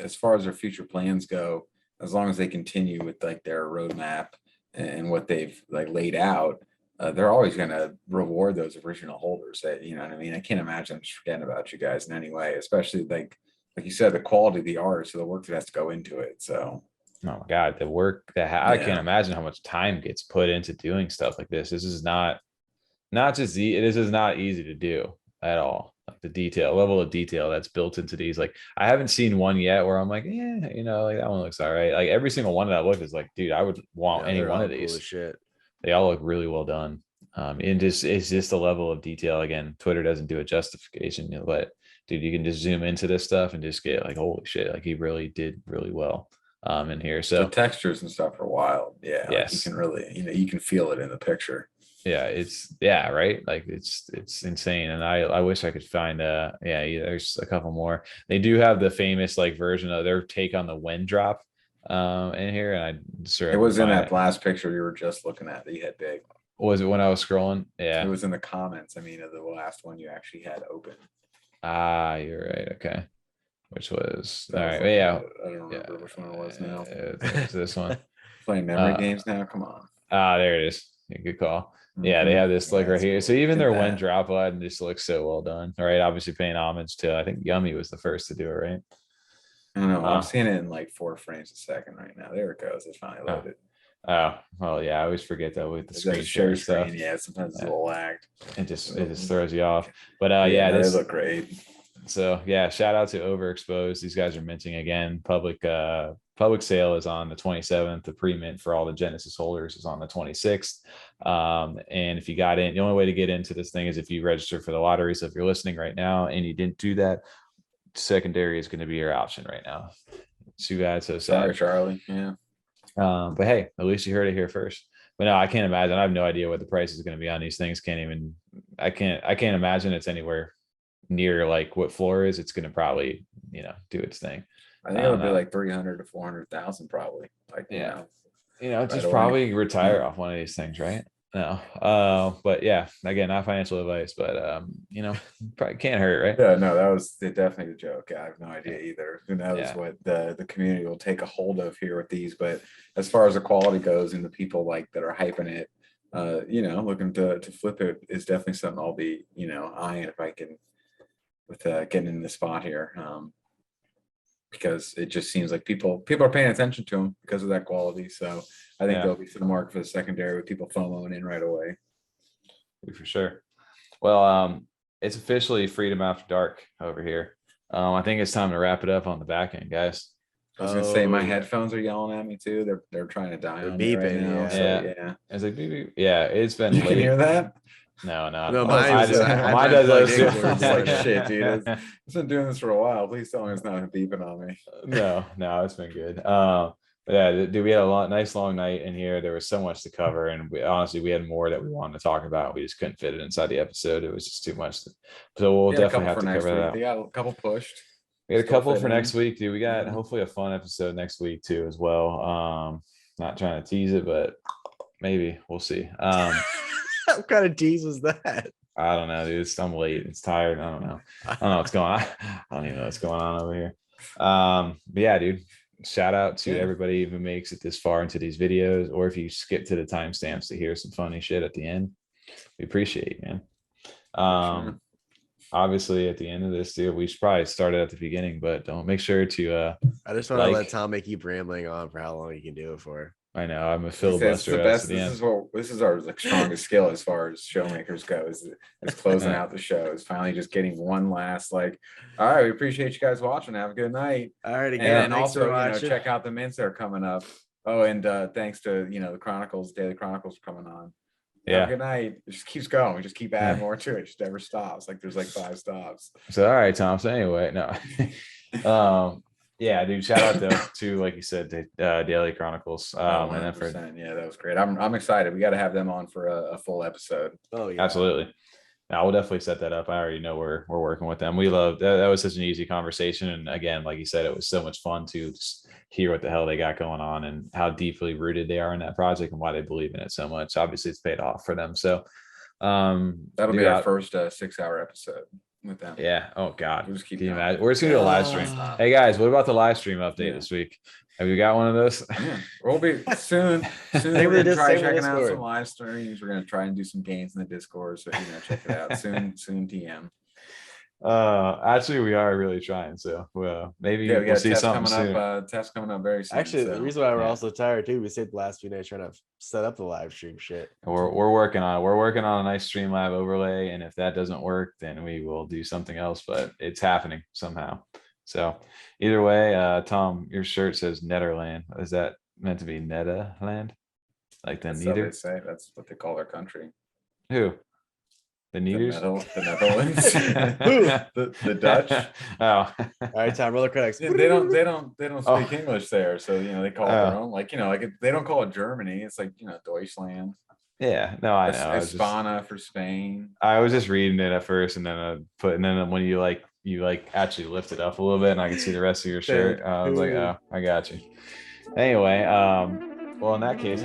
S3: as far as their future plans go, as long as they continue with like their roadmap and what they've like laid out, they're always going to reward those original holders. That, you know what I mean? I can't imagine them just forgetting about you guys in any way, especially like you said, the quality of the art, so the work that has to go into it. So,
S1: oh my God, the work that I can't imagine how much time gets put into doing stuff like this. This is not easy to do at all. Like the level of detail that's built into these. Like, I haven't seen one yet where I'm like, like that one looks all right. Like every single one that I look is like, dude, I would want any one of these. Cool as shit. They all look really well done. And it's just a level of detail. Again, Twitter doesn't do a justification, but dude, you can just zoom into this stuff and just get like, holy shit, like he really did really well in here. So
S3: the textures and stuff are wild. Yeah.
S1: Yes.
S3: Like you can really, you can feel it in the picture.
S1: Yeah, right. Like it's insane. And I wish I could find there's a couple more. They do have the famous like version of their take on the wind drop in here. And
S3: it was in that last picture you were just looking at that you had big.
S1: Was it when I was scrolling? Yeah.
S3: It was in the comments. I mean, of the last one you actually had open.
S1: You're right. Okay. Which was all right.
S3: I don't remember which one it was now.
S1: It's this one.
S3: Playing memory games now. Come on.
S1: There it is. Yeah, good call. Yeah, they have this like right here. So even their when drop line just looks so well done. All right, obviously paying homage to, I think Yummi was the first to do it, right?
S3: I don't know. I'm seeing it in like 4 frames a second right now. There it goes. It's finally loaded.
S1: Oh, well, yeah, I always forget that with the screen
S3: share
S1: stuff.
S3: Screen, yeah, sometimes it's a little lagged.
S1: It just throws you off. But
S3: yeah,
S1: this
S3: they look great.
S1: So yeah, shout out to Overexposed. These guys are minting again. Public sale is on the 27th. The pre-mint for all the Genesis holders is on the 26th. And if you got in, the only way to get into this thing is if you register for the lottery. So if you're listening right now and you didn't do that, secondary is going to be your option right now. Too bad, so sad.
S3: Sorry, Charlie. Yeah.
S1: But hey, at least you heard it here first. But no, I can't imagine. I have no idea what the price is going to be on these things. I can't imagine it's anywhere near like what floor is. It's going to probably, do its thing.
S3: I think it'll be like 300 to 400,000 probably. Like,
S1: just probably retire off one of these things, right? No. But yeah, again, not financial advice, but probably can't hurt, right?
S3: Yeah, no, that was definitely a joke. I have no idea either. Who knows what the community will take a hold of here with these, but as far as the quality goes and the people like that are hyping it, looking to flip it is definitely something I'll be, eyeing if I can with getting in the spot here. Because it just seems like people are paying attention to them because of that quality. So I think there'll be some market for the secondary with people FOMOing in right away.
S1: For sure. Well, it's officially Freedom After Dark over here. I think it's time to wrap it up on the back end, guys.
S3: I was gonna say my headphones are yelling at me too. They're trying to die on me right now.
S1: Yeah. It's like beep. Yeah, it's been.
S3: You can hear that?
S1: No,
S3: mine does those too. Like shit, dude. It's been doing this for a while. Please tell me it's not beeping on me.
S1: No, it's been good. Yeah, dude, we had a nice long night in here. There was so much to cover, and we had more that we wanted to talk about. We just couldn't fit it inside the episode. It was just too much. So we'll definitely have to cover that.
S3: We got a couple pushed.
S1: We had a couple for next week, dude. We got hopefully a fun episode next week too, as well. Not trying to tease it, but maybe we'll see.
S2: What kind of tease was that?
S1: I don't know, dude. I'm late. It's tired. I don't know what's going on. I don't even know what's going on over here. But yeah, dude. Shout out to everybody who makes it this far into these videos, or if you skip to the timestamps to hear some funny shit at the end. We appreciate it, man. Obviously at the end of this, dude, we should probably start it at the beginning, but don't make sure to
S2: I just want to let Tom keep rambling on for how long he can do it for.
S1: I know I'm a filibuster.
S3: This is our strongest skill as far as showmakers go, is closing out the show, is finally just getting one last all right, we appreciate you guys watching, have a good night.
S2: All right, again,
S3: and also check out the mints that are coming up. And thanks to the Chronicles, Daily ChroniCles coming on. Have a good night. It just keeps going. We just keep adding more to it. It just never stops. Like there's 5 stops.
S1: So all right, Tom. So anyway, no. Yeah, dude. Shout out to like you said, Daily ChroniCles. And then
S3: that was great. I'm excited. We got to have them on for a full episode.
S2: Oh yeah,
S1: absolutely. Now we'll definitely set that up. I already know we're working with them. We love that was such an easy conversation. And again, like you said, it was so much fun to just hear what the hell they got going on and how deeply rooted they are in that project and why they believe in it so much. Obviously, it's paid off for them. So
S3: that'll be our first 6-hour episode with them.
S1: Yeah. Oh God.
S3: We'll just keep
S1: imagine? We're just gonna do a live stream. Hey guys, what about the live stream update this week? Have you got one of those?
S3: Yeah, we'll be soon. We're gonna try checking out some live streams. We're gonna try and do some games in the Discord. So check it out soon. TM.
S1: Actually, we are really trying. So maybe we'll see something soon.
S3: Test coming up very soon.
S2: Actually, the reason why we're also tired too, we stayed the last few days trying to set up the live stream shit.
S1: We're working on it. We're working on a nice Streamlab overlay, and if that doesn't work, then we will do something else. But it's happening somehow. So either way, Tom, your shirt says Netherland. Is that meant to be Netherland? Like the Nether?
S3: That's what they call their country.
S1: Who? The Needers?
S3: The Netherlands. the Dutch.
S2: Oh. All right, Tom, roller credits.
S3: They don't speak English there, so they call it their own. Like they don't call it Germany. It's like Deutschland.
S1: Yeah, no, I know.
S3: España for Spain.
S1: I was just reading it at first, and then when you actually lift it up a little bit, and I can see the rest of your shirt. I was like, oh, I got you. Anyway, well, in that case.